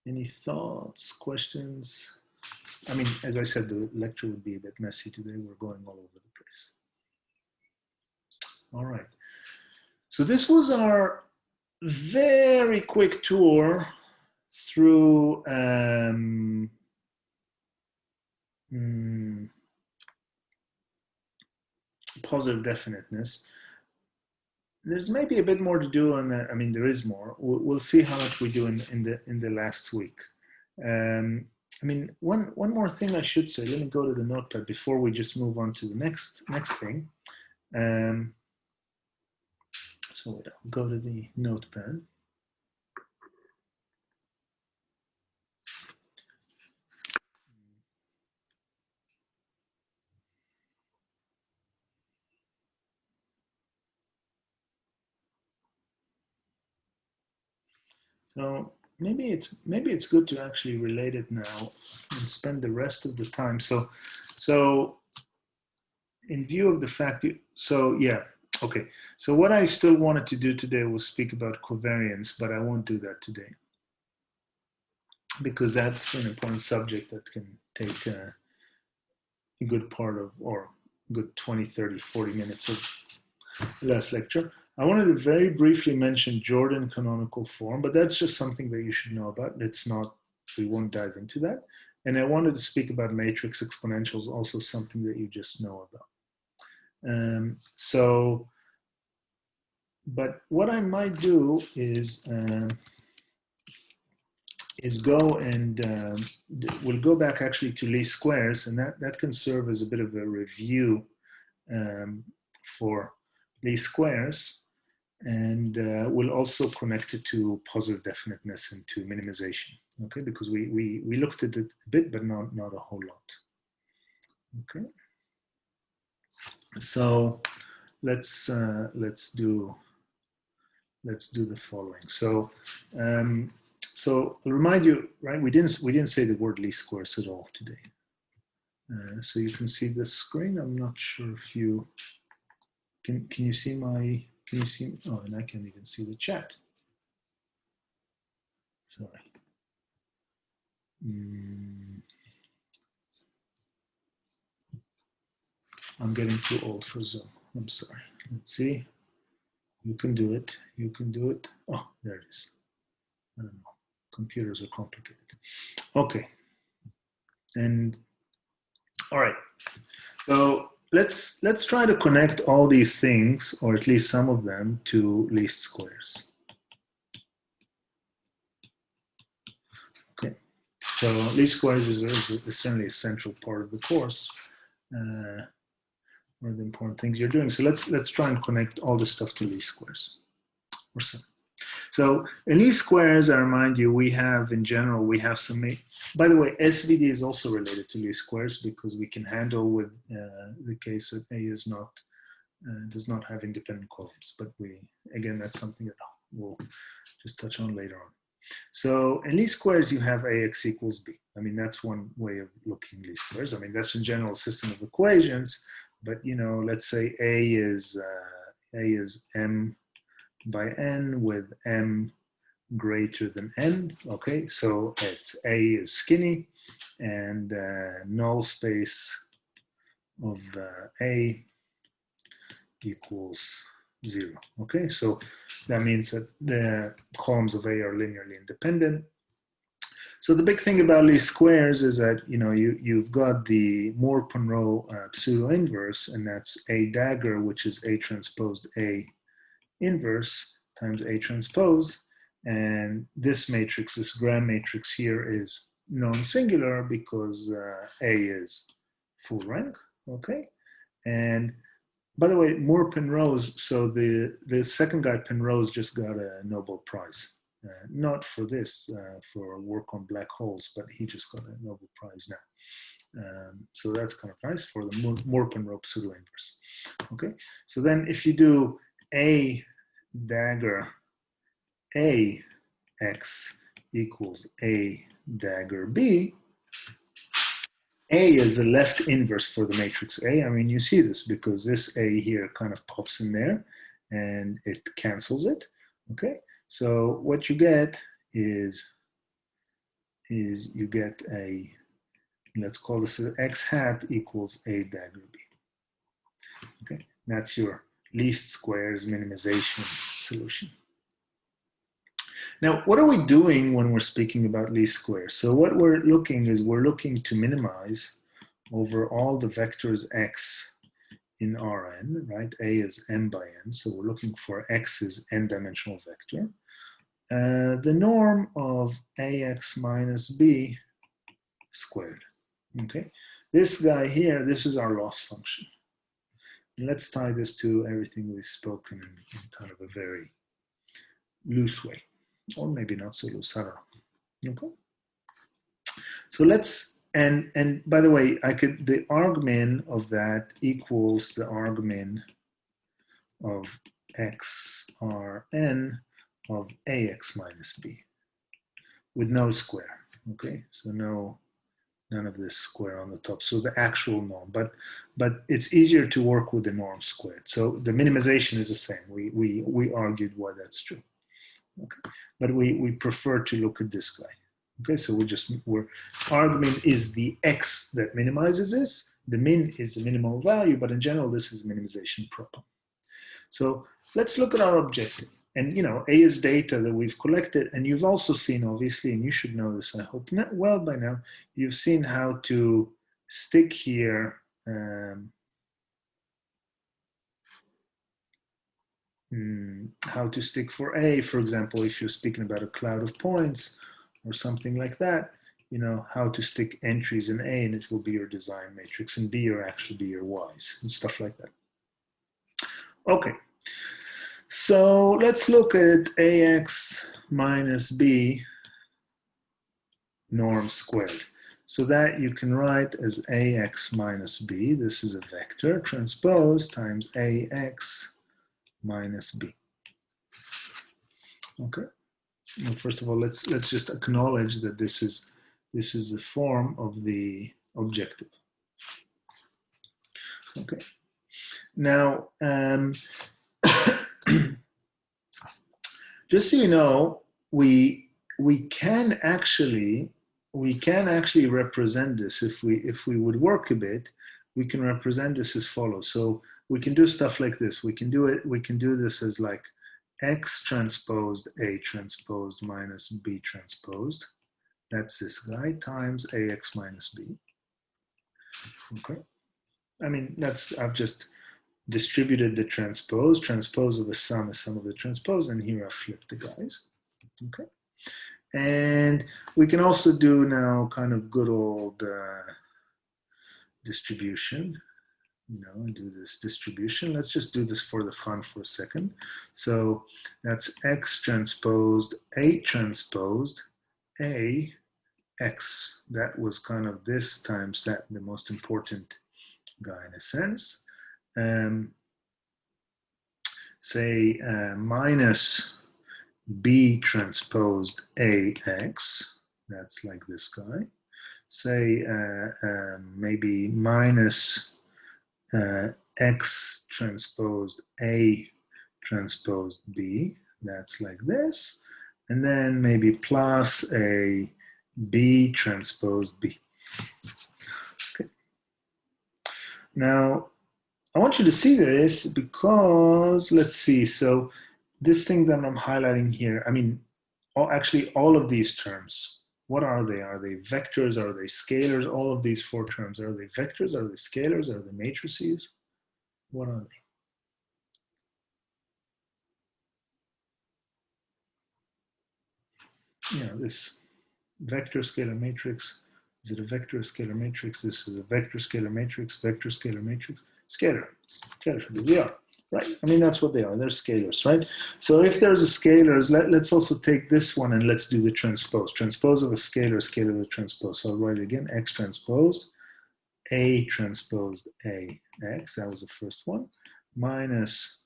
Speaker 1: Any thoughts, questions? I mean, as I said, the lecture would be a bit messy today. We're going all over the place. All right. So this was our very quick tour through positive definiteness. There's maybe a bit more to do on that. I mean, there is more. We'll see how much we do in the last week. I mean, one more thing I should say. Let me go to the notepad before we just move on to the next thing. So I'll go to the notepad. So maybe it's good to actually relate it now and spend the rest of the time. So in view of the fact yeah, okay. So what I still wanted to do today was speak about covariance, but I won't do that today because that's an important subject that can take a good part of, or good 20, 30, 40 minutes of the last lecture. I wanted to very briefly mention Jordan canonical form, but that's just something that you should know about. It's not, we won't dive into that. And I wanted to speak about matrix exponentials, also something that you just know about. But what I might do is go and we'll go back actually to least squares, and that can serve as a bit of a review for least squares, and we'll also connect it to positive definiteness and to minimization, okay? Because we looked at it a bit, but not a whole lot, okay? So let's do the following. So so I'll remind you, right? We didn't say the word least squares at all today. So you can see the screen. I'm not sure if you can you see my, can you see, oh, and I can't even see the chat. Sorry. I'm getting too old for Zoom. I'm sorry. Let's see. You can do it. You can do it. Oh, there it is. I don't know. Computers are complicated. Okay. And all right. So let's try to connect all these things, or at least some of them, to least squares. Okay. So least squares is certainly a central part of the course. One of the important things you're doing. So let's try and connect all this stuff to least squares, or some. So in least squares, I remind you, we have, in general, we have some, by the way, SVD is also related to least squares because we can handle with the case that A is not, does not have independent columns, but again, that's something that we'll just touch on later on. So in least squares, you have AX equals B. I mean, that's one way of looking at least squares. I mean, that's in general a system of equations, but you know, let's say A is M by N with M greater than N, okay? So it's A is skinny and null space of A equals 0, okay? So that means that the columns of A are linearly independent. So the big thing about least squares is that, you know, you've got the Moore-Penrose pseudo-inverse, and that's A dagger, which is A transposed A inverse times A transposed. And this matrix, this Gram matrix here, is non-singular because A is full rank, okay? And by the way, Moore-Penrose, so the second guy, Penrose, just got a Nobel Prize. Not for this, for work on black holes, but he just got a Nobel Prize now. So that's kind of nice for the Moore-Penrose pseudo-inverse. Okay, so then if you do A dagger AX equals A dagger B, A is the left inverse for the matrix A. I mean, you see this because this A here kind of pops in there and it cancels it, okay? So what you get is you get a, let's call this X hat equals A dagger B, okay? That's your least squares minimization solution. Now, what are we doing when we're speaking about least squares? So what we're looking to minimize over all the vectors x in Rn, right? A is m by n, so we're looking for x is n-dimensional vector. The norm of ax minus b squared, okay? This guy here, this is our loss function. And let's tie this to everything we've spoken in kind of a very loose way, or maybe not so loose, I don't know, okay? So let's, and by the way, the argmin of that equals the argmin of xrn of ax minus b with no square, okay? So none of this square on the top. So the actual norm, but it's easier to work with the norm squared. So the minimization is the same. We argued why that's true, okay? But we prefer to look at this guy. Okay, so argmin is the x that minimizes this. The min is the minimal value, but in general, this is minimization problem. So let's look at our objective. And A is data that we've collected, and you've also seen, obviously, and you should know this, I hope, not well by now, you've seen how to stick here how to stick for A, for example, if you're speaking about a cloud of points, or something like that, how to stick entries in A and it will be your design matrix, and B will actually be your Ys and stuff like that. Okay, so let's look at AX minus B norm squared. So that you can write as AX minus B, this is a vector, transpose times AX minus B. Okay. Well, first of all, let's just acknowledge that this is the form of the objective. Okay. Now, just so you know, we can actually represent this if we would work a bit. We can represent this as follows. So we can do stuff like this. We can do this as like X transposed A transposed minus B transposed. That's this guy times AX minus B. Okay. I mean, I've just distributed the transpose of the sum is sum of the transpose, and here I've flipped the guys. Okay. And we can also do now kind of good old distribution. And do this distribution. Let's just do this for the fun for a second. So that's X transposed A transposed A X. That was kind of this times that, the most important guy in a sense. Say minus B transposed AX. That's like this guy. Say maybe minus X transposed A transposed B, that's like this, and then maybe plus a B transposed B. Okay. Now, I want you to see this because, let's see, so this thing that I'm highlighting here, I mean, actually all of these terms, what are they? Are they vectors? Are they scalars? All of these four terms, are they vectors? Are they scalars? Are they matrices? What are they? This vector scalar matrix. Is it a vector scalar matrix? This is a vector scalar matrix, vector scalar matrix. Scalar should be, they are, right? I mean, that's what they are. They're scalars, right? So if there's a scalars, let's also take this one and let's do the transpose. Transpose of a scalar, scalar of a transpose. So I'll write it again, X transposed, A transposed AX, that was the first one, minus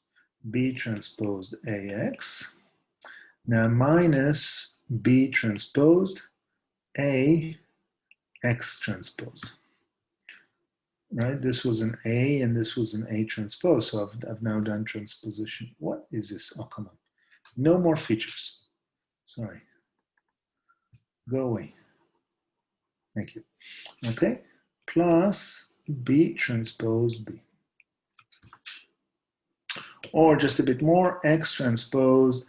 Speaker 1: B transposed AX. Now minus B transposed AX transposed. Right, this was an A and this was an A transpose, so I've now done transposition. What is this? Oh, come on. No more features. Sorry. Go away. Thank you. Okay, plus B transpose B. Or just a bit more, X transposed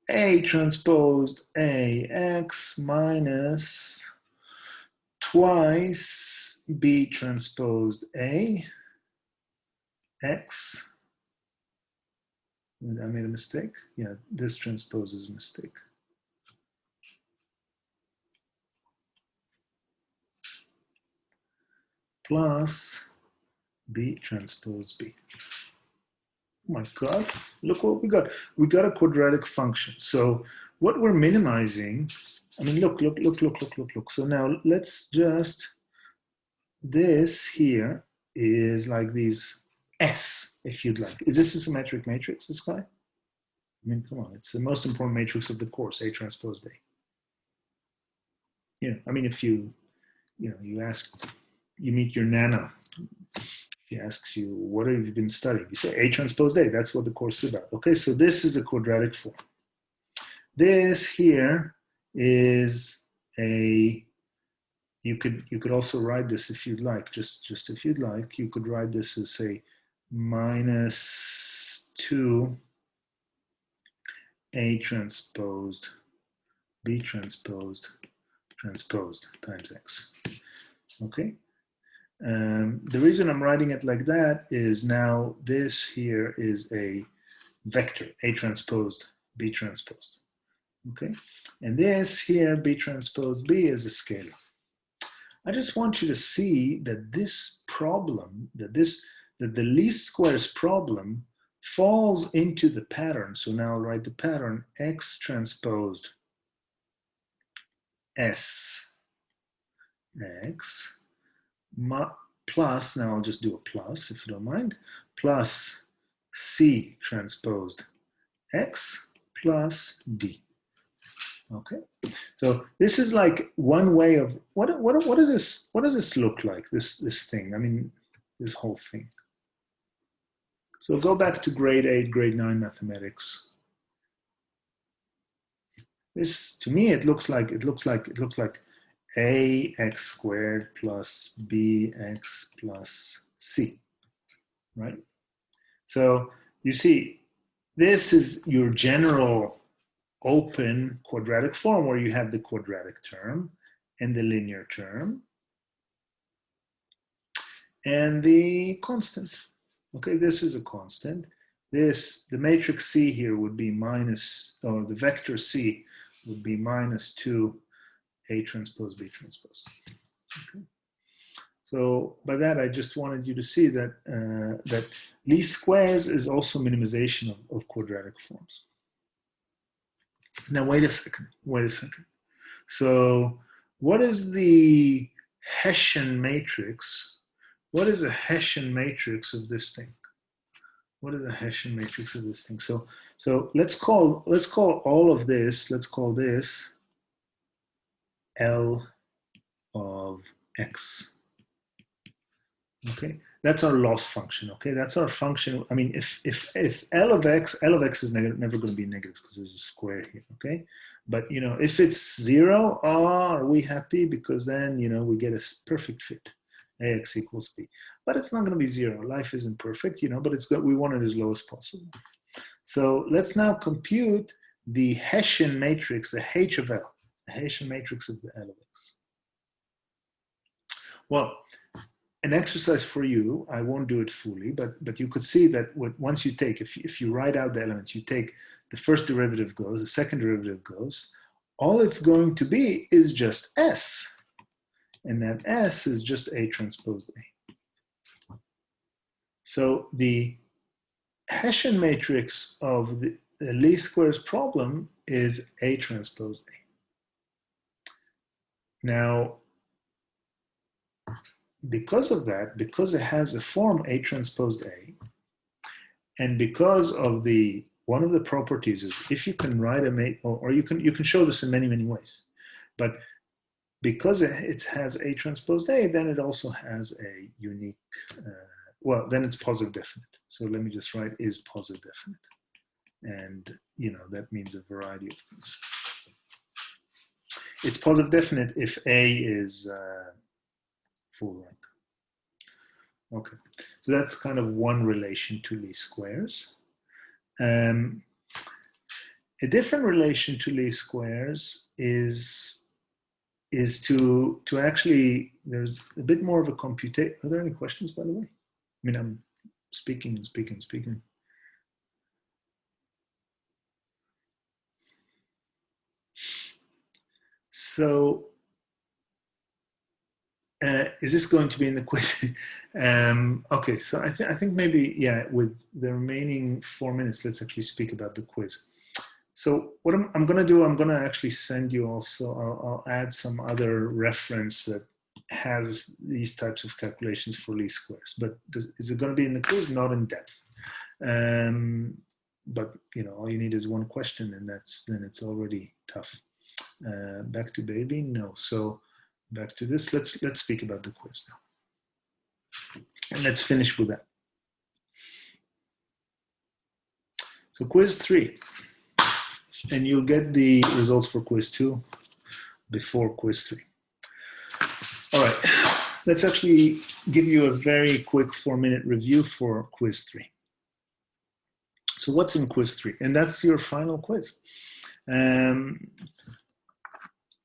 Speaker 1: A transposed AX minus twice B transposed A, X. I made a mistake. Yeah, this transposes a mistake. Plus B transpose B. Oh my God, look what we got. We got a quadratic function. So what we're minimizing, I mean, look. So now let's just, this here is like these S, if you'd like. Is this a symmetric matrix, this guy? I mean, come on, it's the most important matrix of the course, A transpose A. Yeah, I mean, if you meet your nana, she asks you, what have you been studying? You say A transpose A, that's what the course is about. Okay, so this is a quadratic form. This here is a, you could also write this if you'd like, just if you'd like, you could write this as, say, minus 2 A transposed B transposed times X. Okay. The reason I'm writing it like that is now this here is a vector, A transposed B transposed. Okay. And this here, B transposed B, is a scalar. I just want you to see that this problem, that the least squares problem falls into the pattern. So now I'll write the pattern X transposed S X plus, now I'll just do a plus if you don't mind, plus C transposed X plus D. Okay, so this is like one way of, what does this look like, this thing? I mean, this whole thing. So go back to grade 8, grade 9 mathematics. This, to me, it looks like ax squared plus bx plus c, right? So you see, this is your general open quadratic form where you have the quadratic term and the linear term and the constant. Okay, this is a constant. This, the matrix C here would be minus, or the vector C would be minus 2 A transpose B transpose. Okay. So by that, I just wanted you to see that that least squares is also minimization of quadratic forms. Now, wait a second. So what is the Hessian matrix? What is a Hessian matrix of this thing? What is the Hessian matrix of this thing? So let's call all of this, let's call this L of X. Okay, that's our loss function. Okay, that's our function. I mean, if L of X is never going to be negative because there's a square here. Okay, but you know, if it's 0, are we happy? Because then, you know, we get a perfect fit. Ax equals b, but it's not going to be 0. Life isn't perfect, you know, but it's good. We want it as low as possible. So let's now compute the Hessian matrix, the H of L, the Hessian matrix of the L of X. Well, an exercise for you, I won't do it fully, but you could see that once you take, if you write out the elements, you take the first derivative goes, the second derivative goes, all it's going to be is just S. And that S is just A transpose A. So the Hessian matrix of the least squares problem is A transpose A. Now, because of that, because it has a form A transpose A, and because of one of the properties is if you can write or you can show this in many, many ways, but because it has A transpose A, then it also has a unique, well, then it's positive definite. So let me just write is positive definite. And, you know, that means a variety of things. It's positive definite if A is full rank. Okay, so that's kind of one relation to least squares. A different relation to least squares is is to actually, there's a bit more of a computation. Are there any questions, by the way? I mean, I'm speaking and speaking and speaking. So, is this going to be in the quiz? Okay, so I think maybe, yeah, with the remaining 4 minutes, let's actually speak about the quiz. So what I'm going to do, I'm going to actually send you also, I'll add some other reference that has these types of calculations for least squares. But is it going to be in the quiz? Not in depth. But you know, all you need is one question, and then it's already tough. Back to baby, no. So back to this. Let's speak about the quiz now, and let's finish with that. So quiz 3, and you'll get the results for quiz 2 before quiz 3. All right, let's actually give you a very quick 4-minute review for quiz 3. So what's in quiz 3? And that's your final quiz.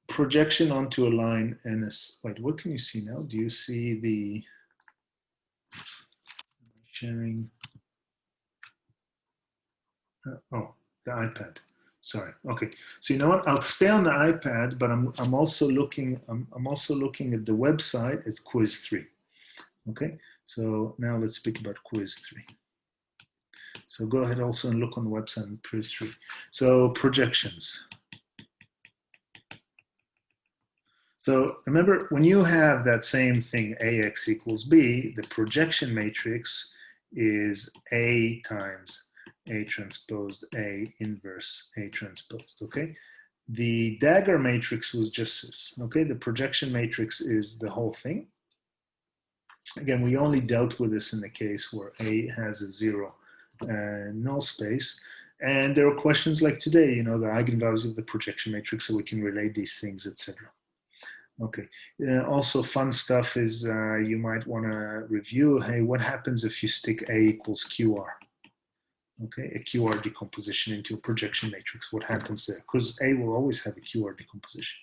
Speaker 1: Projection onto a line and a, wait, what can you see now? Do you see the sharing? Oh, the iPad. Sorry. Okay. So you know what? I'll stay on the iPad, but I'm also looking at the website at quiz 3. Okay. So now let's speak about quiz 3. So go ahead also and look on the website and quiz 3. So projections. So remember, when you have that same thing, AX equals B, the projection matrix is A times A transposed A inverse A transposed, okay? The dagger matrix was just this, okay? The projection matrix is the whole thing. Again, we only dealt with this in the case where A has a 0 null space. And there are questions like today, you know, the eigenvalues of the projection matrix, so we can relate these things, etc. Okay. Also, fun stuff is you might want to review, hey, what happens if you stick A equals QR? Okay, a QR decomposition into a projection matrix. What happens there? Because A will always have a QR decomposition.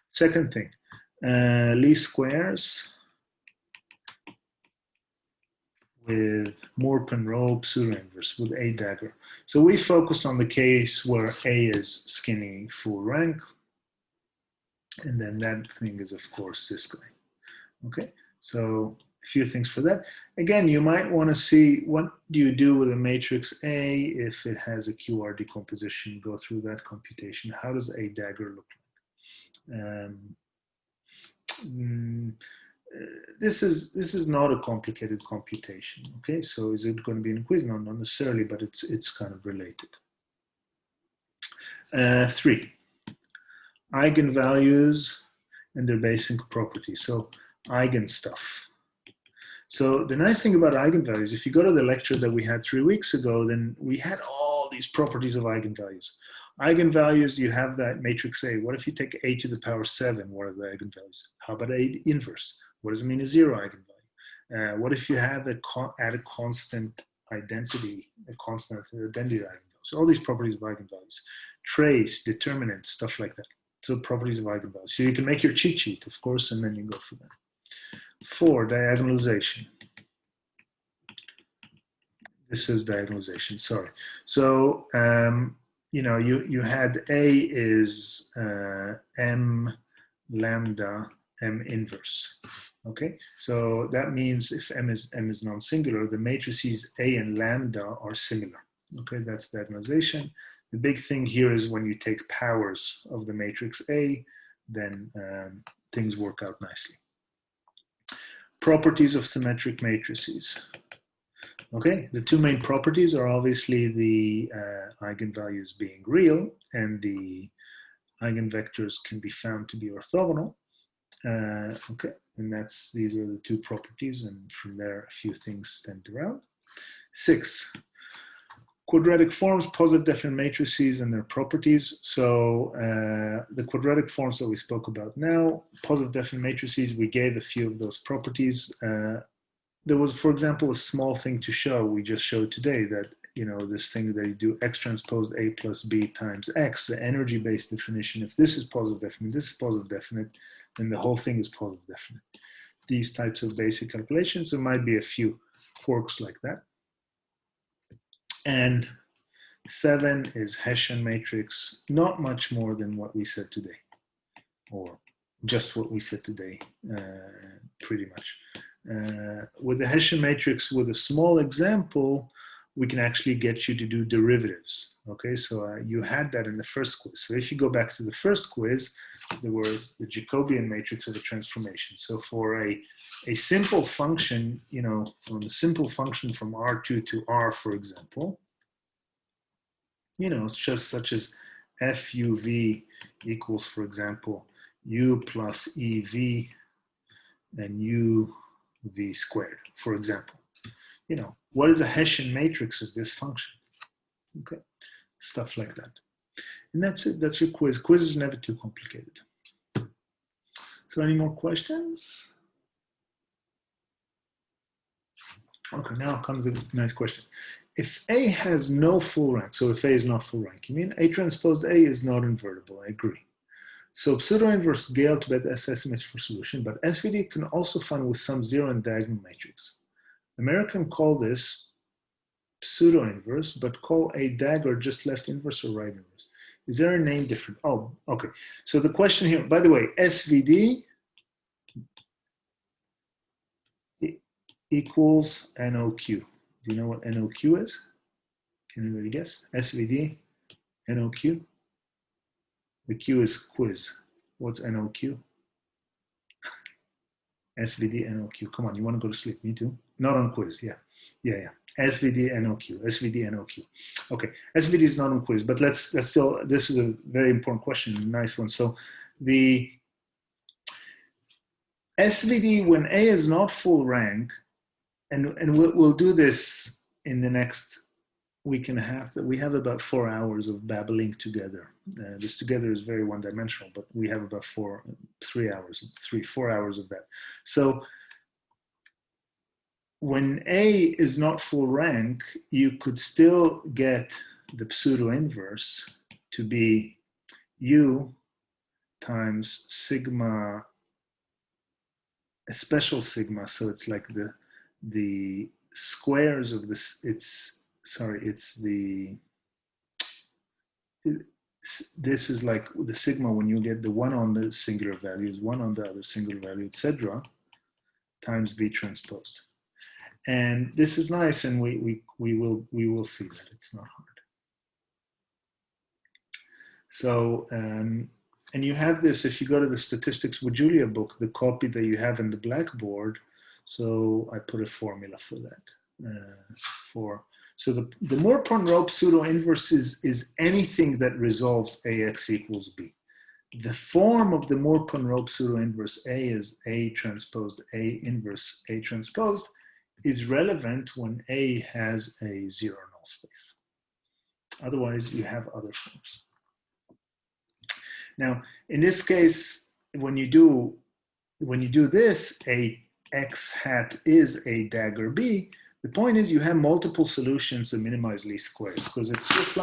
Speaker 1: Second thing, least squares with Moore-Penrose pseudo-inverse with A dagger. So we focused on the case where A is skinny full rank. And then that thing is, of course, this guy. Okay, so a few things for that. Again, you might want to see what do you do with a matrix A if it has a QR decomposition, go through that computation. How does A dagger look like? This is not a complicated computation. Okay, so is it going to be in a quiz? No, not necessarily, but it's kind of related. 3. Eigenvalues and their basic properties. So eigen stuff. So the nice thing about eigenvalues, if you go to the lecture that we had 3 weeks ago, then we had all these properties of eigenvalues. Eigenvalues, you have that matrix A. What if you take A to the power 7? What are the eigenvalues? How about A inverse? What does it mean a 0 eigenvalue? What if you have add a constant identity eigenvalue? So all these properties of eigenvalues. Trace, determinant, stuff like that. So properties of eigenvalues. So you can make your cheat sheet, of course, and then you go for that. 4, diagonalization. This is diagonalization, sorry. So, you know, you had A is M lambda M inverse. Okay, so that means if M is non-singular, the matrices A and lambda are similar. Okay, that's diagonalization. The big thing here is when you take powers of the matrix A, then things work out nicely. Properties of symmetric matrices. Okay, the 2 main properties are obviously the eigenvalues being real and the eigenvectors can be found to be orthogonal. Okay, and these are the 2 properties, and from there a few things stand around. 6. Quadratic forms, positive definite matrices and their properties. So the quadratic forms that we spoke about now, positive definite matrices, we gave a few of those properties. There was, for example, a small thing to show, we just showed today that you know, this thing that you do X transpose A plus B times X, the energy-based definition. If this is positive definite, this is positive definite, then the whole thing is positive definite. These types of basic calculations, there might be a few quirks like that. And 7 is Hessian matrix, not much more than what we said today, or just what we said today, pretty much. With the Hessian matrix, with a small example, we can actually get you to do derivatives. Okay, so you had that in the first quiz. So if you go back to the first quiz, there was the Jacobian matrix of a transformation. So for a simple function, you know, from a simple function from R2 to R, for example, you know, it's just such as FUV equals, for example, U plus EV and UV squared, for example. You know, what is a Hessian matrix of this function? Okay, stuff like that. And that's it, that's your quiz. Quiz is never too complicated. So any more questions? Okay, now comes a nice question. If A has no full rank, so if A is not full rank, you mean A transpose A is not invertible, I agree. So pseudo-inverse Gale to bet S estimates for solution, but SVD can also find with some zero and diagonal matrix. American call this pseudo-inverse, but call a dagger just left inverse or right inverse. Is there a name different? Oh, okay. So the question here, by the way, SVD equals NOQ. Do you know what NOQ is? Can anybody guess? SVD, NOQ? The Q is quiz. What's NOQ? SVD, NOQ. Come on, you want to go to sleep? Me too. Not on quiz, yeah. SVD, NOQ, SVD, NOQ. Okay, SVD is not on quiz, but let's still, this is a very important question, a nice one. So the SVD, when A is not full rank, and we'll do this in the next week and a half, but we have about 4 hours of babbling together. This together is very one-dimensional, but we have about 4 hours of that. So when A is not full rank, you could still get the pseudo-inverse to be U times sigma, a special sigma, so it's like the squares of this, this is like the sigma when you get the one on the singular values, one on the other singular value, etc., times B transposed. And this is nice, and we will see that it's not hard. So and you have this if you go to the Statistics with Julia book, the copy that you have in the Blackboard. So I put a formula for that. So the Moore-Ponroe pseudo-inverse is anything that resolves AX equals B. The form of the Moore-Ponroe pseudo-inverse A is A transposed A inverse A transposed is relevant when A has a zero null space. Otherwise, you have other forms. Now, in this case, when you do this, a X hat is a dagger B. The point is you have multiple solutions to minimize least squares, because it's just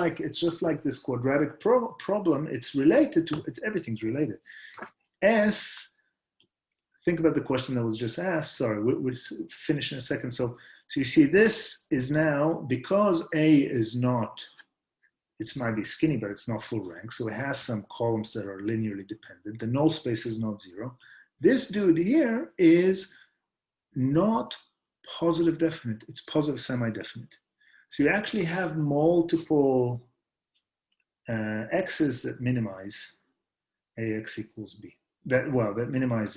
Speaker 1: like this quadratic problem. It's related to everything's related. S, think about the question that was just asked. Sorry, we'll finish in a second. So you see this is now, because A is not, it might be skinny, but it's not full rank. So it has some columns that are linearly dependent. The null space is not zero. This dude here is not positive definite, it's positive semi-definite. So you actually have multiple x's that minimize AX equals B. That minimize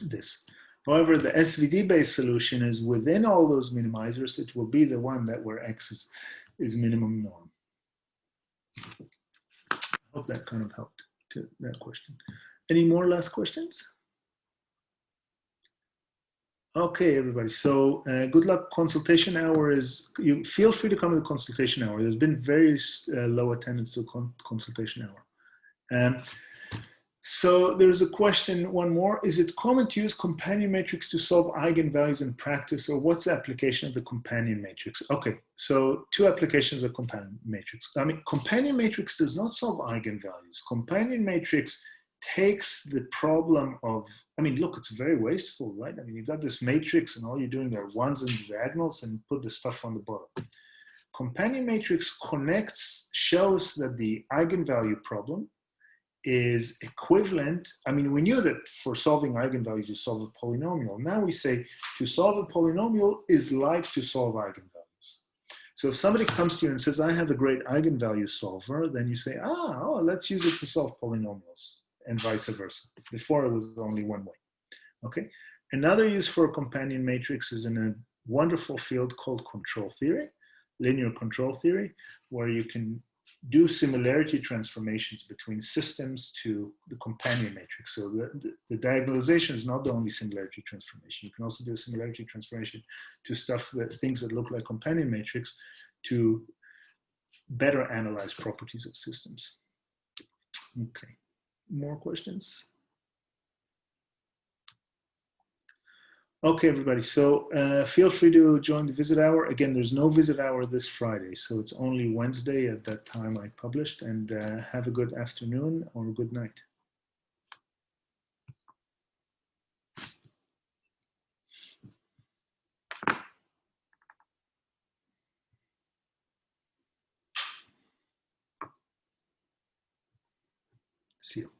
Speaker 1: this. However, the SVD-based solution is within all those minimizers, it will be the one that where X is minimum norm. I hope that kind of helped to that question. Any more last questions? Okay, everybody. So good luck. Consultation hour is, you feel free to come to the consultation hour. There's been very low attendance to consultation hour. So there's a question, one more. Is it common to use companion matrix to solve eigenvalues in practice, or what's the application of the companion matrix? Okay, so two applications of companion matrix. I mean, companion matrix does not solve eigenvalues. Companion matrix takes the problem of, I mean, look, it's very wasteful, right? I mean, you've got this matrix and all you're doing are ones and diagonals and put the stuff on the bottom. Companion matrix connects, shows that the eigenvalue problem is equivalent. I mean, we knew that for solving eigenvalues, you solve a polynomial. Now we say to solve a polynomial is like to solve eigenvalues. So if somebody comes to you and says, I have a great eigenvalue solver, then you say, let's use it to solve polynomials, and vice versa. Before it was only one way, okay? Another use for a companion matrix is in a wonderful field called control theory, linear control theory, where you can do similarity transformations between systems to the companion matrix. So the diagonalization is not the only similarity transformation. You can also do a similarity transformation to things that look like companion matrix to better analyze properties of systems. Okay, more questions? Okay, everybody, so feel free to join the visit hour. Again, there's no visit hour this Friday, so it's only Wednesday at that time I published, and have a good afternoon or a good night. See you.